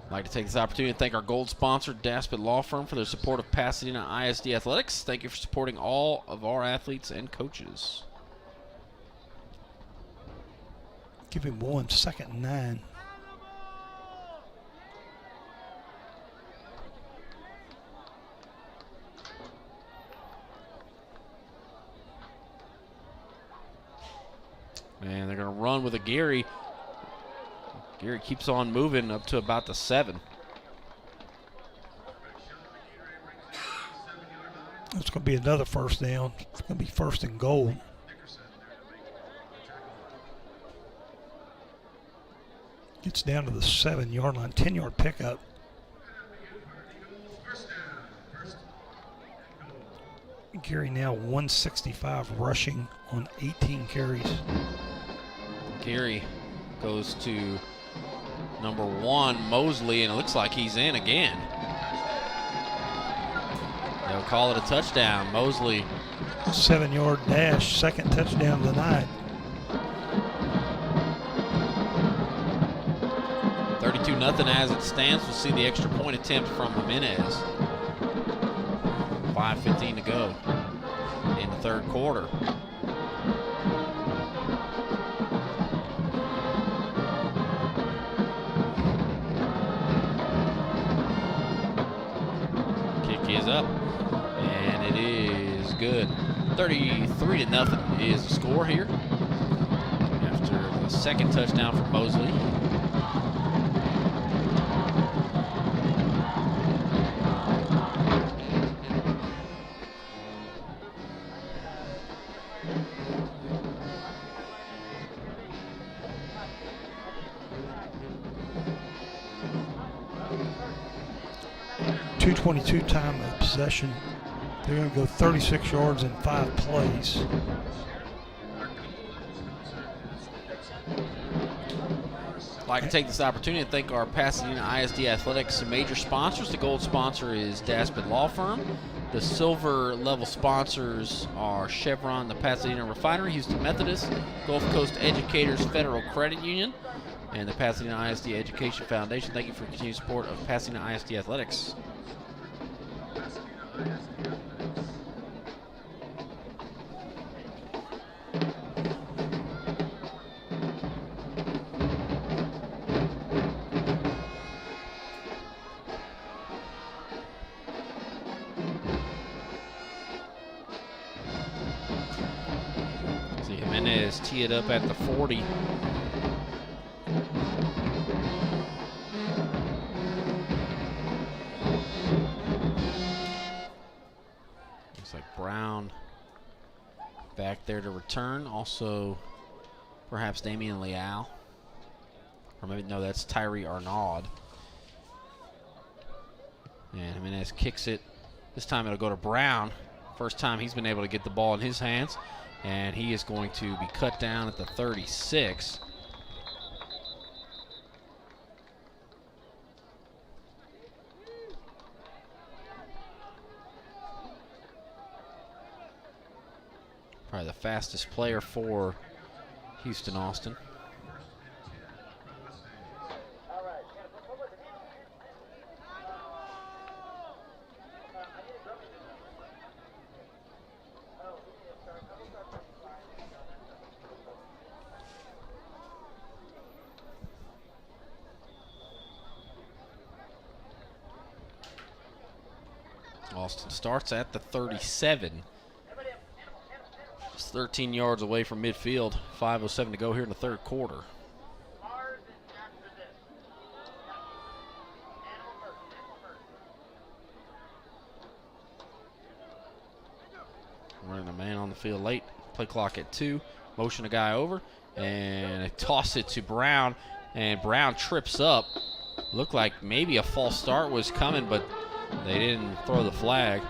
I'd like to take this opportunity to thank our gold sponsor, Daspit Law Firm, for their support of Pasadena ISD Athletics. Thank you for supporting all of our athletes and coaches. Give him 1, 2nd and 9. And they're going to run with Agiri. Agiri keeps on moving up to about the 7. It's going to be another first down. It's going to be 1st and goal. Gets down to the 7-yard line, 10-yard pickup. Gary now 165 rushing on 18 carries. Gary goes to number 1, Mosley, and it looks like he's in again. They'll call it a touchdown. Mosley. 7-yard dash, second touchdown of the night. 32-0 as it stands. We'll see the extra point attempt from Jimenez. 5:15 to go in the third quarter. Kick is up, and it is good. 33-0 is the score here after the second touchdown from Mosley. .222 time of possession. They're going to go 36 yards in 5 plays. I'd like to take this opportunity to thank our Pasadena ISD Athletics major sponsors. The gold sponsor is Daspit Law Firm. The silver level sponsors are Chevron, the Pasadena Refinery, Houston Methodist, Gulf Coast Educators Federal Credit Union, and the Pasadena ISD Education Foundation. Thank you for your continued support of Pasadena ISD Athletics. See Jimenez tee it up at the 40. Brown back there to return. Also, perhaps Damian Leal. Or maybe, no, that's Tyree Arnaud. And Jimenez kicks it. This time it'll go to Brown. First time he's been able to get the ball in his hands. And he is going to be cut down at the 36. Probably the fastest player for Houston Austin. Austin starts at the 37. 13 yards away from midfield. 5:07 to go here in the third quarter. Running a man on the field late. Play clock at 2. Motion a guy over. And toss it to Brown. And Brown trips up. Looked like maybe a false start was coming, but they didn't throw the flag.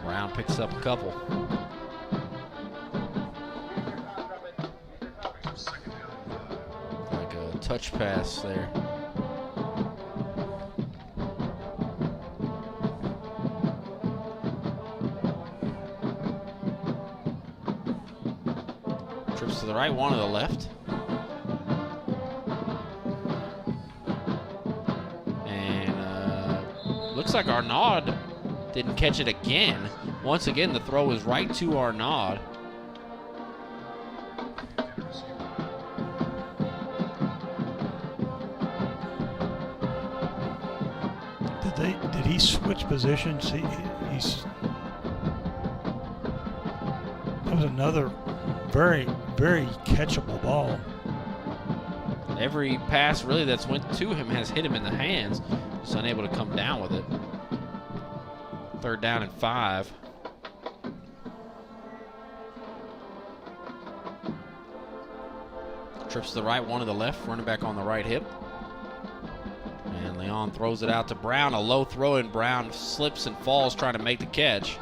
Brown picks up a couple. Like a touch pass there. Trips to the right, one to the left. And looks like Arnaud didn't catch it again. Once again, the throw is right to Arnaud. Did he switch positions? He's that was another very, very catchable ball. Every pass really that's went to him has hit him in the hands. Just unable to come down with it. 3rd down and 5. Trips to the right, one to the left. Running back on the right hip. And Leon throws it out to Brown. A low throw, and Brown slips and falls trying to make the catch.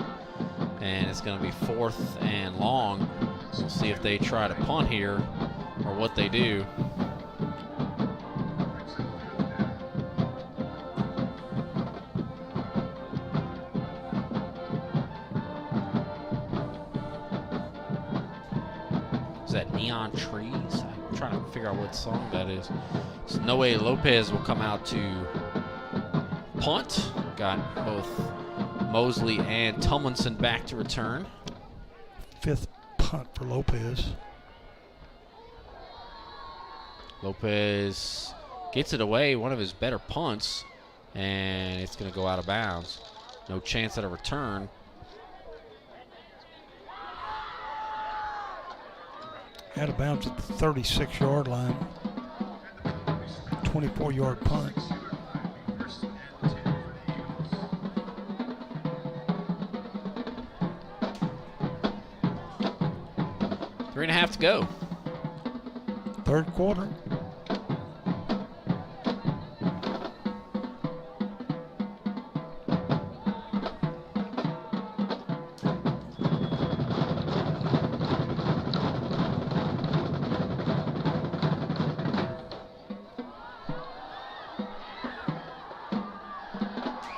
And it's going to be 4th and long. We'll see if they try to punt here or what they do. Is that Neon Trees? I'm trying to figure out what song that is. So Noe Lopez will come out to punt. Got both Mosley and Tomlinson back to return. 5th punt for Lopez. Lopez gets it away, one of his better punts, and it's going to go out of bounds. No chance at a return. Out of bounds at the 36-yard line. 24-yard punt. Three and a half to go. 3rd quarter.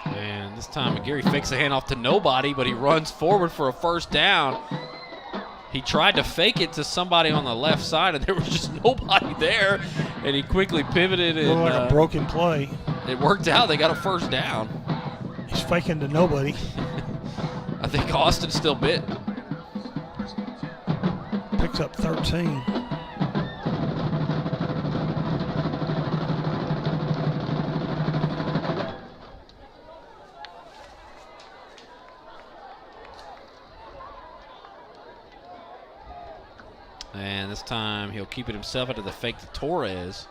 And this time Agiri fakes a handoff to nobody, but he runs forward for a 1st down. He tried to fake it to somebody on the left side, and there was just nobody there. And he quickly pivoted. And, looked like a broken play. It worked out. They got a 1st down. He's faking to nobody. I think Austin still bit. Picks up 13. And this time he'll keep it himself after the fake to Torres.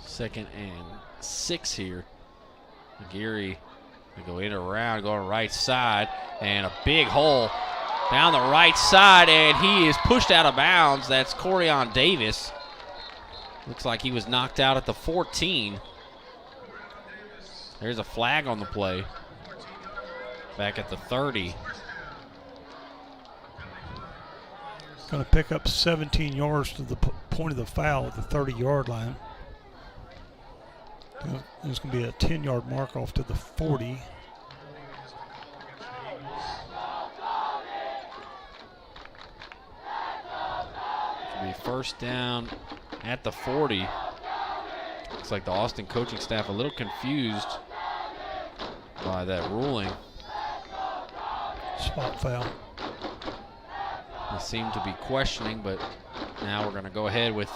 Second and 6 here. Agiri will go in or around, going right side, and a big hole down the right side, and he is pushed out of bounds. That's Corian Davis. Looks like he was knocked out at the 14. There's a flag on the play. Back at the 30. Going to pick up 17 yards to the point of the foul at the 30-yard line. There's going to be a 10-yard mark off to the 40. It'll be 1st down at the 40. Looks like the Austin coaching staff a little confused by that ruling. Spot foul. They seem to be questioning, but now we're going to go ahead with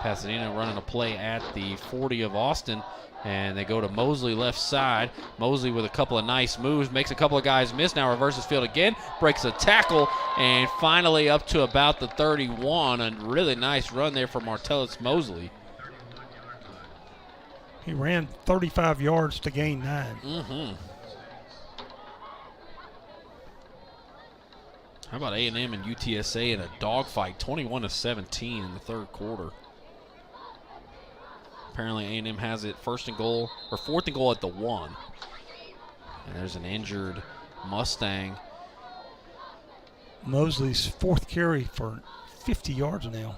Pasadena running a play at the 40 of Austin, and they go to Mosley left side. Mosley with a couple of nice moves, makes a couple of guys miss, now reverses field again, breaks a tackle, and finally up to about the 31. A really nice run there for Martellus Mosley. He ran 35 yards to gain 9. Mm-hmm. How about A&M and UTSA in a dogfight, 21-17 in the 3rd quarter. Apparently A&M has it 4th and goal at the 1. And there's an injured Mustang. Mosley's 4th carry for 50 yards now.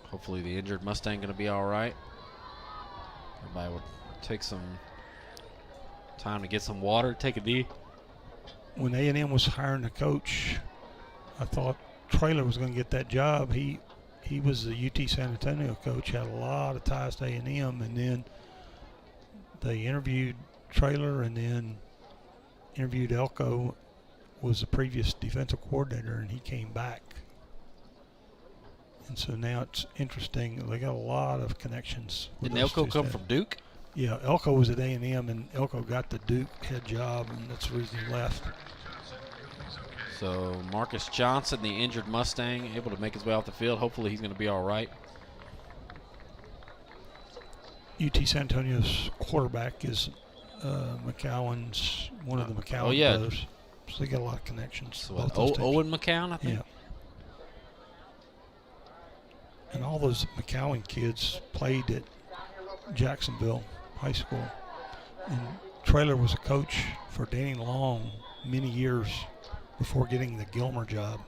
Hopefully the injured Mustang going to be all right. Everybody will take some time to get some water, take a knee. When A&M was hiring the coach, I thought Traylor was going to get that job. He was the UT San Antonio coach, had a lot of ties to A&M, and then they interviewed Traylor and then interviewed Elko, was the previous defensive coordinator, and he came back. And so now it's interesting. They got a lot of connections. Didn't Elko come from Duke? Yeah, Elko was at A&M, and Elko got the Duke head job, and that's the reason he left. So Marcus Johnson, the injured Mustang, able to make his way off the field. Hopefully he's going to be all right. UT San Antonio's quarterback is McCowan's, one of the McCowan brothers. So they got a lot of connections. So Owen McCowan, I think? Yeah. And all those McCowan kids played at Jacksonville High School. And Traylor was a coach for Danny Long many years before getting the Gilmer job.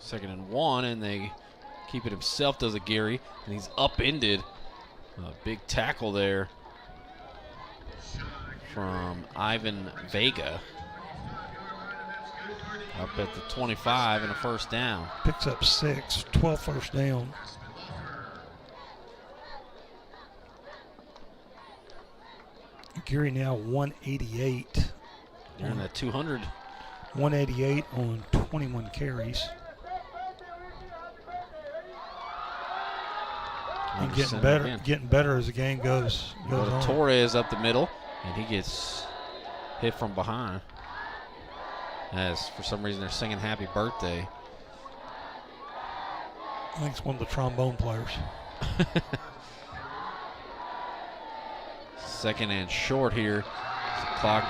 2nd and 1, and they keep it himself, does Agiri, and he's upended. A big tackle there from Ivan Vega. Up at the 25 and a first down. Picks up 6, 12 first down. Agiri now 188. You're in that 200. 188 on 21 carries. And getting better as the game goes on. Torres up the middle, and he gets hit from behind. As for some reason they're singing happy birthday. I think it's one of the trombone players. 2nd and short here. The clock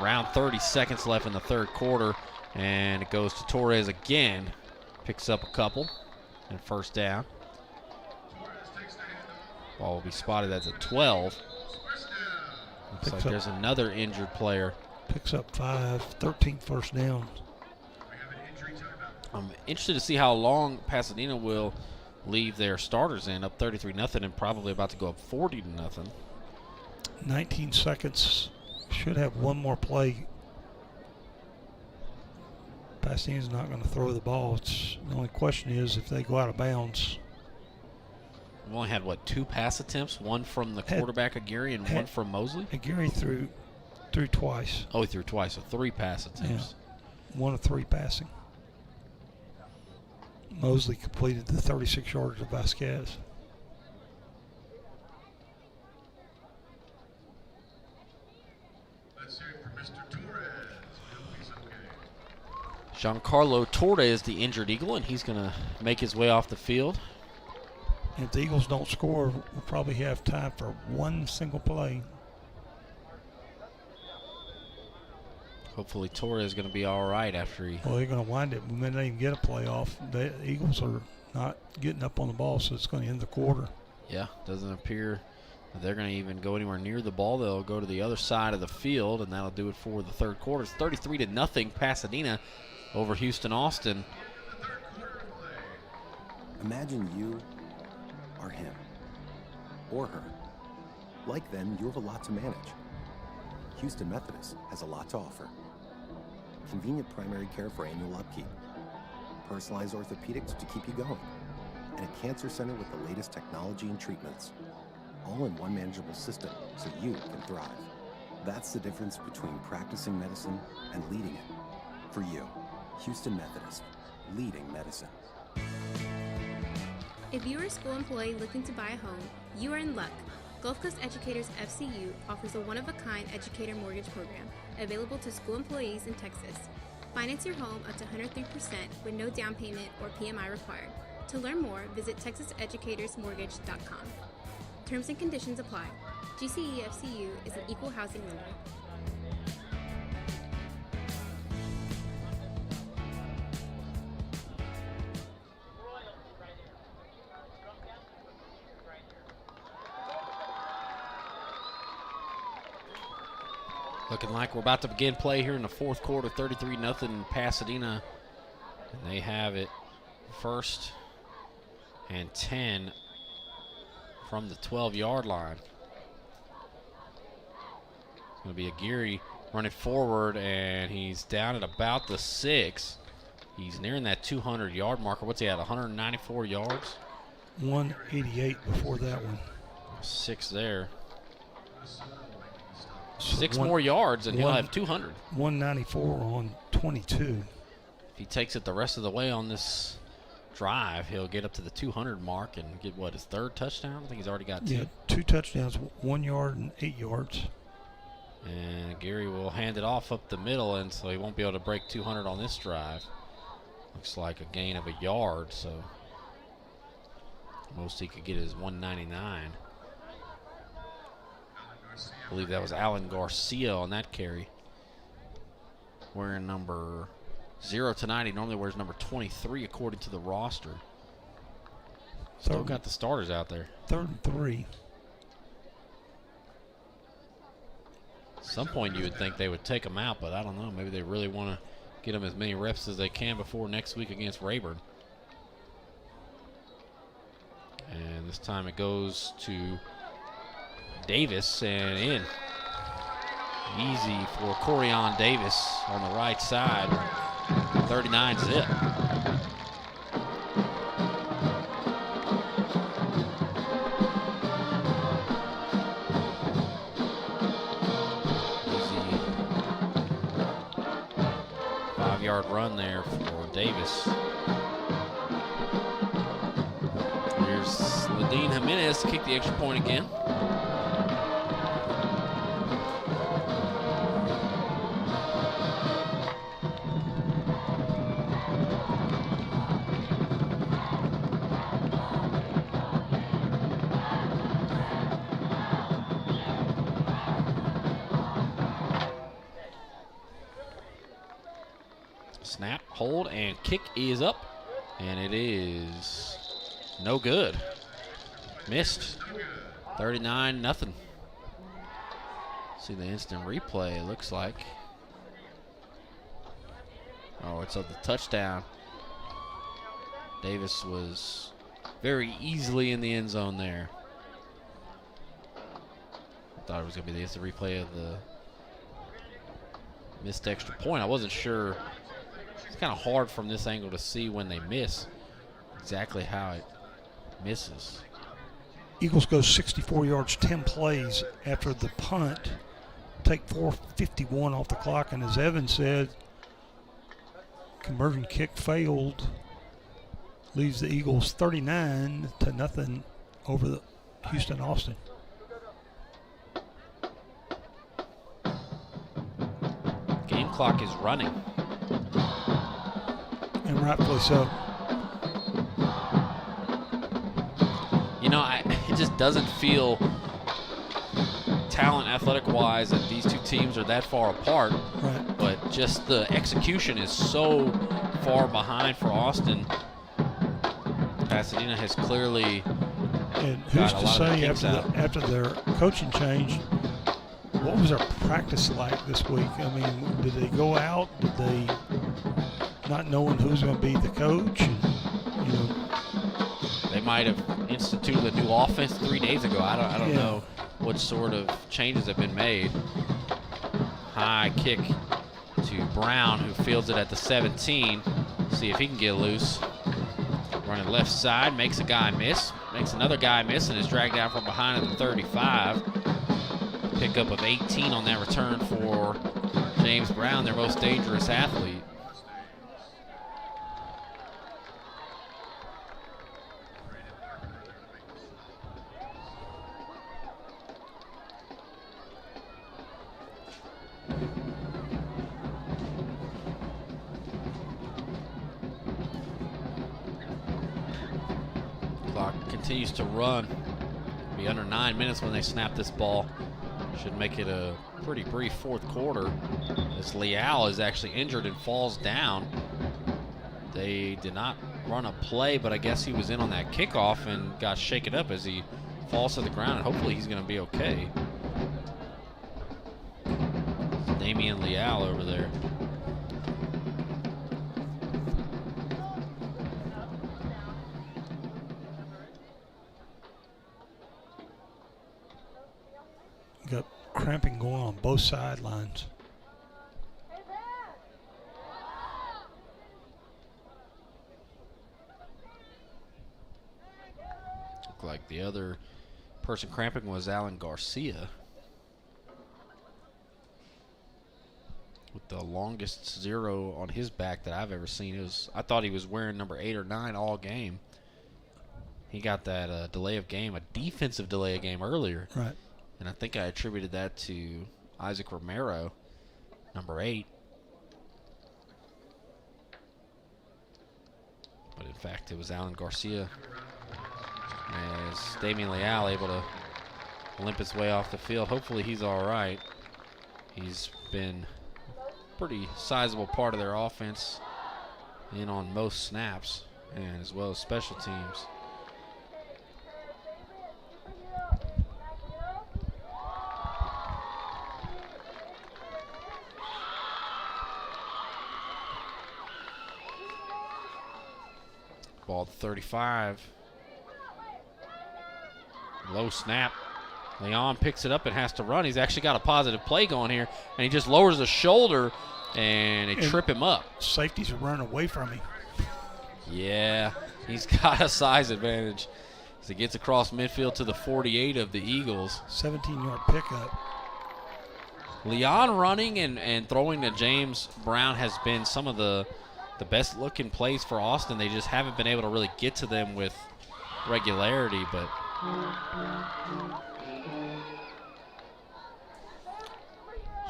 around 30 seconds left in the 3rd quarter, and it goes to Torres again. Picks up a couple, and first down. Ball will be spotted at the 12. Looks like there's another injured player. Picks up 5, 13 first down. I'm interested to see how long Pasadena will leave their starters in, up 33-0, and probably about to go up 40-0. 19 seconds. Should have one more play. Pasadena's not going to throw the ball. The only question is if they go out of bounds. We've only had, what, 2 pass attempts? One from the quarterback, Agiri, and one from Mosley? Agiri threw twice. Oh, he threw twice, so 3 pass attempts. Yeah. 1 of 3 passing. Mosley completed the 36 yards of Vasquez. Let's hear it for Mr. Torres. Giancarlo Torres, the injured Eagle, and he's going to make his way off the field. If the Eagles don't score, we'll probably have time for one single play. Hopefully Torres is going to be all right after he... Well, they're going to wind it. We may not even get a playoff. The Eagles are not getting up on the ball, so it's going to end the quarter. Yeah, doesn't appear that they're going to even go anywhere near the ball. They'll go to the other side of the field, and that'll do it for the 3rd quarter. It's 33-0 Pasadena over Houston Austin. Imagine you are him or her. Like them, you have a lot to manage. Houston Methodist has a lot to offer. Convenient primary care for annual upkeep, personalized orthopedics to keep you going, and a cancer center with the latest technology and treatments, all in one manageable system so you can thrive. That's the difference between practicing medicine and leading it. For you, Houston Methodist, leading medicine. If you are a school employee looking to buy a home, you are in luck. Gulf Coast Educators FCU offers a one-of-a-kind educator mortgage program available to school employees in Texas. Finance your home up to 103% with no down payment or PMI required. To learn more, visit texaseducatorsmortgage.com. Terms and conditions apply. GCE FCU is an equal housing lender. Looking like we're about to begin play here in the 4th quarter, 33-0 Pasadena. And they have it 1st and 10 from the 12-yard line. It's going to be Agiri running forward, and he's down at about the 6. He's nearing that 200-yard marker. What's he at, 194 yards? 188 before that one. 6 there. 6 more yards, and he'll have 200. 194 on 22. If he takes it the rest of the way on this drive, he'll get up to the 200 mark and get, what, his 3rd touchdown? I think he's already got 2. Yeah, 2 touchdowns, 1 yard and 8 yards. And Agiri will hand it off up the middle, and so he won't be able to break 200 on this drive. Looks like a gain of a yard, so most he could get is 199. I believe that was Alan Garcia on that carry. Wearing number 0 to 9. He normally wears number 23 according to the roster. Still got the starters out there. 3rd and 3. At some point you would think they would take him out, but I don't know. Maybe they really want to get him as many reps as they can before next week against Rayburn. And this time it goes to Davis and in. Easy for Corian Davis on the right side. 39 zip. Easy 5-yard run there for Davis. Here's Ladine Jimenez to kick the extra point again. Snap, hold, and kick is up. And it is no good. Missed. 39-0. See the instant replay, it looks like. Oh, it's of the touchdown. Davis was very easily in the end zone there. I thought it was going to be the instant replay of the missed extra point. I wasn't sure. It's kind of hard from this angle to see when they miss exactly how it misses. Eagles go 64 yards, 10 plays after the punt. Take 4:51 off the clock, and as Evan said, conversion kick failed. Leaves the Eagles 39-0 over the Houston Austin. Game clock is running. And rightfully so. You know, it just doesn't feel talent athletic-wise that these two teams are that far apart. Right. But just the execution is so far behind for Austin. Pasadena has clearly And got who's a to lot of say kicks out. after their coaching change, what was their practice like this week? I mean, did they go out? Did they not knowing who's going to be the coach? And, you know, They might have instituted a new offense 3 days ago. I don't Yeah. know what sort of changes have been made. High kick to Brown, who fields it at the 17. See if he can get loose. Running left side, makes a guy miss. Makes another guy miss and is dragged out from behind at the 35. Pickup of 18 on that return for James Brown, their most dangerous athlete. Clock continues to run. Be under 9 minutes when they snap this ball. Should make it a pretty brief fourth quarter. As Leal is actually injured and falls down. They did not run a play, but I guess he was in on that kickoff and got shaken up as he falls to the ground, and hopefully he's going to be okay. It's Damian Leal over there. got cramping going on both sidelines. Looked like the other person cramping was Alan Garcia, with the longest 0 on his back that I've ever seen. I thought he was wearing number 8 or 9 all game. He got that delay of game, a defensive delay of game earlier. Right. And I think I attributed that to Isaac Romero, number 8. But in fact, it was Alan Garcia, as Damian Leal able to limp his way off the field. Hopefully he's all right. He's been a pretty sizable part of their offense in on most snaps, and as well as special teams. Ball to 35. Low snap. Leon picks it up and has to run. He's actually got a positive play going here, and he just lowers the shoulder, and they trip him up. Safeties are running away from him. Yeah, he's got a size advantage as he gets across midfield to the 48 of the Eagles. 17-yard pickup. Leon running and throwing to James Brown has been some of the best looking plays for Austin. They just haven't been able to really get to them with regularity, but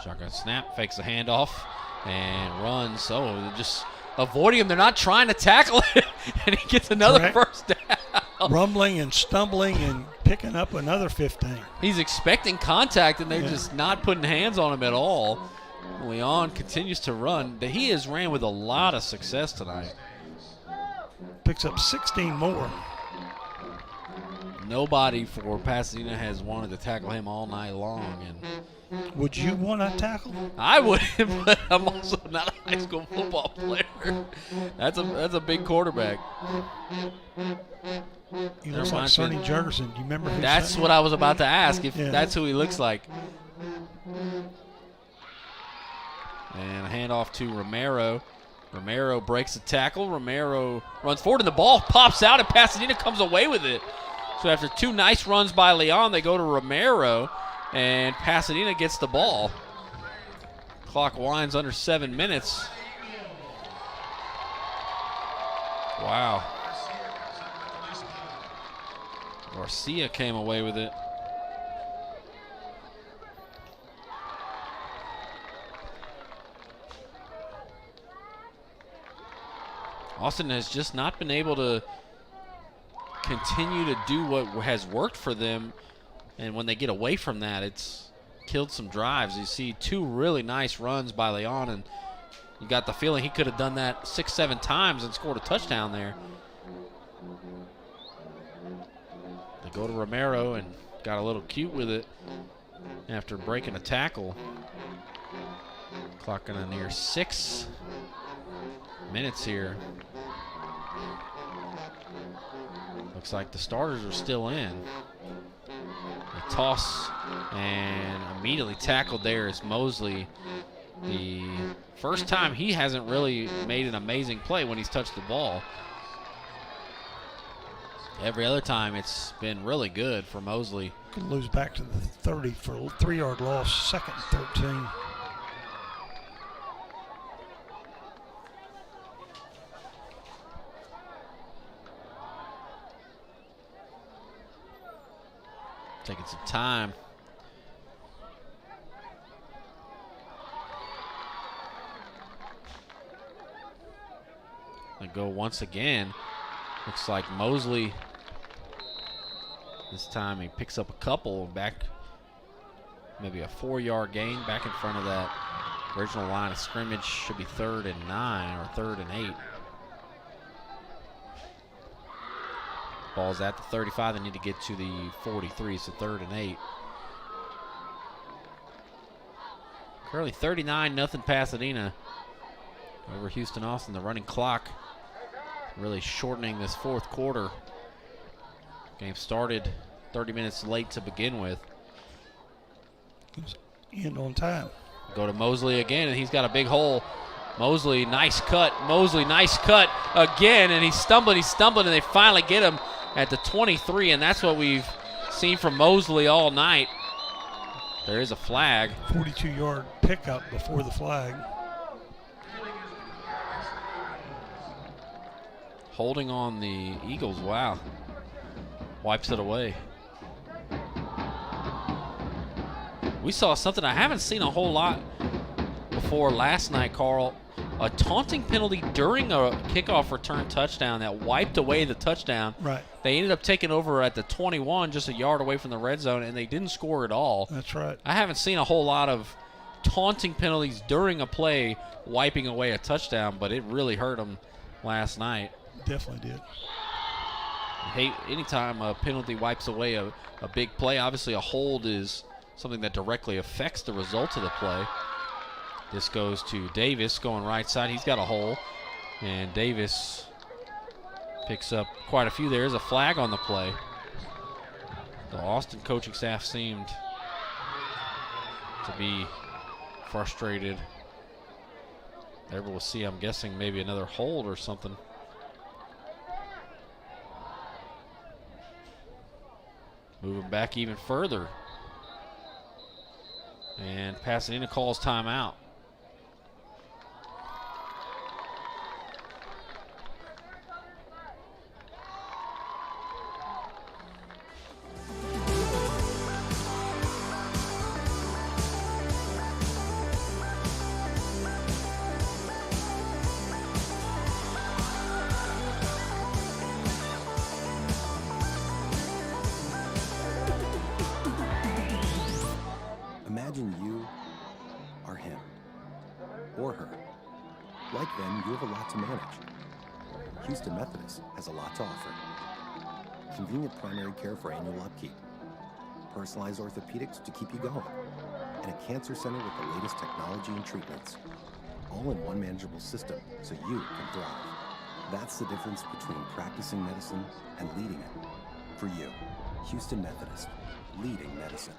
shotgun snap, fakes the handoff, and runs. So just avoiding him. They're not trying to tackle it, and he gets another first down. Rumbling and stumbling and picking up another 15. He's expecting contact, and they're just not putting hands on him at all. Leon continues to run. He has ran with a lot of success tonight. Picks up 16 more. Nobody for Pasadena has wanted to tackle him all night long. And would you want to tackle? I would, but I'm also not a high school football player. That's a big quarterback. He looks like Sonny Jurgensen. Do you remember him? That's what I was about to ask, if that's who he looks like. And a handoff to Romero. Romero breaks the tackle. Romero runs forward, and the ball pops out, and Pasadena comes away with it. So after 2 nice runs by Leon, they go to Romero, and Pasadena gets the ball. Clock winds under 7 minutes. Wow. Garcia came away with it. Austin has just not been able to continue to do what has worked for them, and when they get away from that, it's killed some drives. You see 2 really nice runs by Leon, and you got the feeling he could have done that 6-7 times and scored a touchdown there. They go to Romero and got a little cute with it after breaking a tackle. Clocking a near 6 minutes here. Looks like the starters are still in. A toss and immediately tackled there is Mosley. The first time he hasn't really made an amazing play when he's touched the ball. Every other time it's been really good for Mosley. Could lose back to the 30 for a 3-yard loss, 2nd and 13. Taking some time. They go once again. Looks like Mosley, this time he picks up a couple back, maybe a 4-yard gain back in front of that original line of scrimmage. Should be 3rd and 9 or 3rd and 8. Ball's at the 35. They need to get to the 43, so 3rd and 8. Currently 39-0 Pasadena over Houston Austin. The running clock really shortening this 4th quarter. Game started 30 minutes late to begin with. End on time. Go to Mosley again, and he's got a big hole. Mosley, nice cut. Mosley, nice cut again, and he's stumbling, and they finally get him at the 23, and that's what we've seen from Mosley all night. There is a flag. 42-yard pickup before the flag. Holding on the Eagles, wow. Wipes it away. we saw something I haven't seen a whole lot before last night, Carl. A taunting penalty during a kickoff return touchdown that wiped away the touchdown. Right. They ended up taking over at the 21, just a yard away from the red zone, and they didn't score at all. That's right. I haven't seen a whole lot of taunting penalties during a play wiping away a touchdown, but it really hurt them last night. Definitely did. Hey, anytime a penalty wipes away a big play, obviously a hold is something that directly affects the results of the play. This goes to Davis going right side. He's got a hole, and Davis picks up quite a few. There's a flag on the play. The Austin coaching staff seemed to be frustrated. There we'll see, I'm guessing, maybe another hold or something. Moving back even further. And Pasadena calls timeout. Imagine you are him or her. Like them, you have a lot to manage. Houston Methodist has a lot to offer. Convenient primary care for annual upkeep, personalized orthopedics to keep you going, and a cancer center with the latest technology and treatments. All in one manageable system so you can thrive. That's the difference between practicing medicine and leading it. For you, Houston Methodist, leading medicine.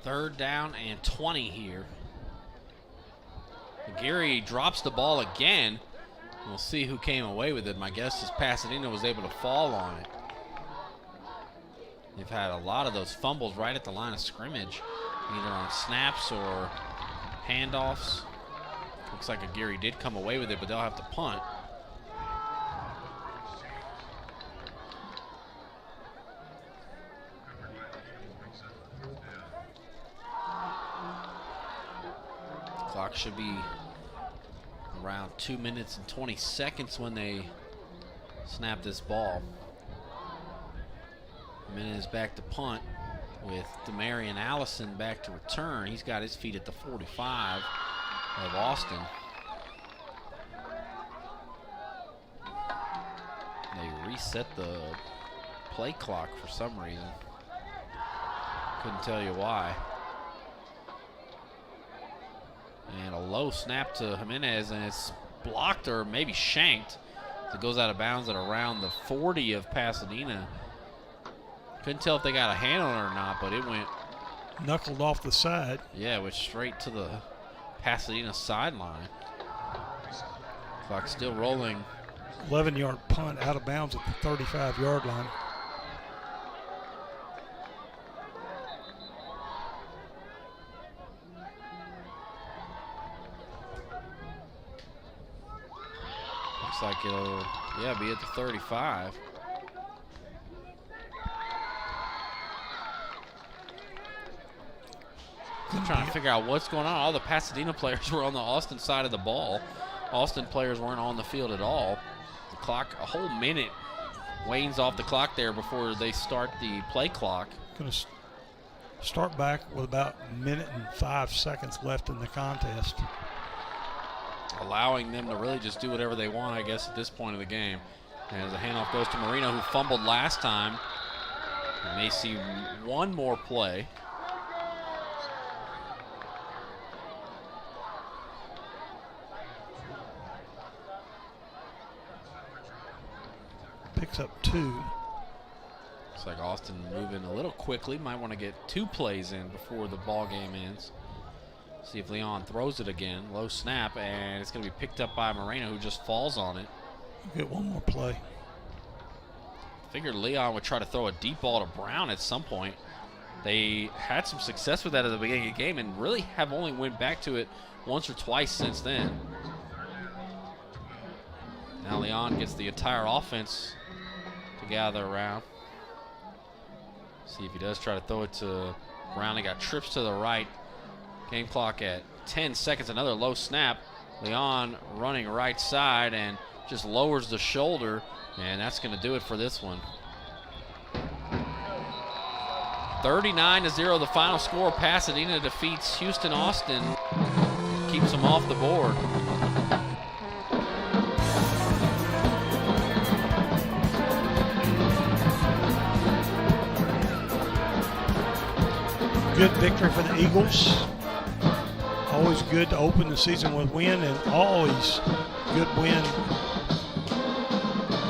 3rd down and 20 here. Agiri drops the ball again. We'll see who came away with it. My guess is Pasadena was able to fall on it. They've had a lot of those fumbles right at the line of scrimmage, either on snaps or handoffs. Looks like Agiri did come away with it, but they'll have to punt. Clock should be around 2 minutes and 20 seconds when they snap this ball. Jimenez back to punt with Demarion Allison back to return. He's got his feet at the 45 of Austin. They reset the play clock for some reason. Couldn't tell you why. And a low snap to Jimenez, and it's blocked or maybe shanked. It goes out of bounds at around the 40 of Pasadena. Couldn't tell if they got a hand on it or not, but it went. Knuckled off the side. Yeah, it went straight to the Pasadena sideline. Clock still rolling. 11-yard punt out of bounds at the 35-yard line. Looks like it'll, be at the 35. I'm trying to figure out what's going on. All the Pasadena players were on the Austin side of the ball. Austin players weren't on the field at all. The clock, a whole minute wanes off the clock there before they start the play clock. Going to start back with about a minute and 5 seconds left in the contest. Allowing them to really just do whatever they want, I guess, at this point of the game. As the handoff goes to Marino, who fumbled last time. We may see one more play. Picks up 2. Looks like Austin moving a little quickly. Might want to get 2 plays in before the ball game ends. See if Leon throws it again. Low snap, and it's going to be picked up by Moreno, who just falls on it. We'll get one more play. Figured Leon would try to throw a deep ball to Brown at some point. They had some success with that at the beginning of the game and really have only went back to it once or twice since then. Now Leon gets the entire offense to gather around. See if he does try to throw it to Brown. He got trips to the right. Game clock at 10 seconds. Another low snap. Leon running right side and just lowers the shoulder, and that's going to do it for this one. 39-0, the final score. Pasadena defeats Houston Austin, keeps them off the board. Good victory for the Eagles. Always good to open the season with win, and always good win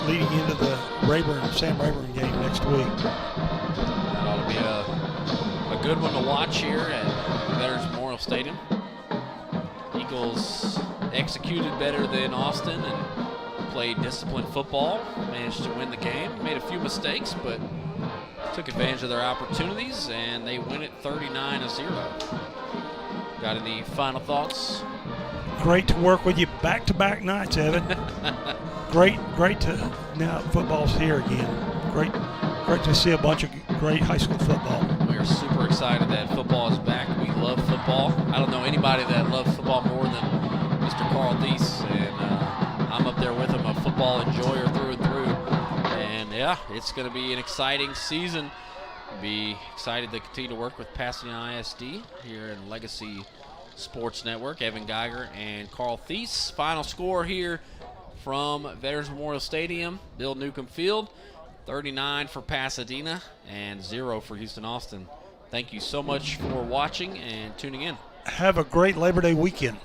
leading into the Sam Rayburn game next week. That ought to be a good one to watch here at Veterans Memorial Stadium. Eagles executed better than Austin and played disciplined football, managed to win the game, made a few mistakes, but took advantage of their opportunities, and they win it 39-0. Got any final thoughts? Great to work with you back-to-back nights, Evan. great to now football's here again. Great to see a bunch of great high school football. We are super excited that football is back. We love football. I don't know anybody that loves football more than Mr. Carl Thies, and I'm up there with him, a football enjoyer through and through. And yeah, it's going to be an exciting season. Be excited to continue to work with Pasadena ISD here in Legacy Sports Network. Evan Geiger and Carl Thies. Final score here from Veterans Memorial Stadium, Bill Newcomb Field. 39 for Pasadena and 0 for Houston Austin. Thank you so much for watching and tuning in. Have a great Labor Day weekend.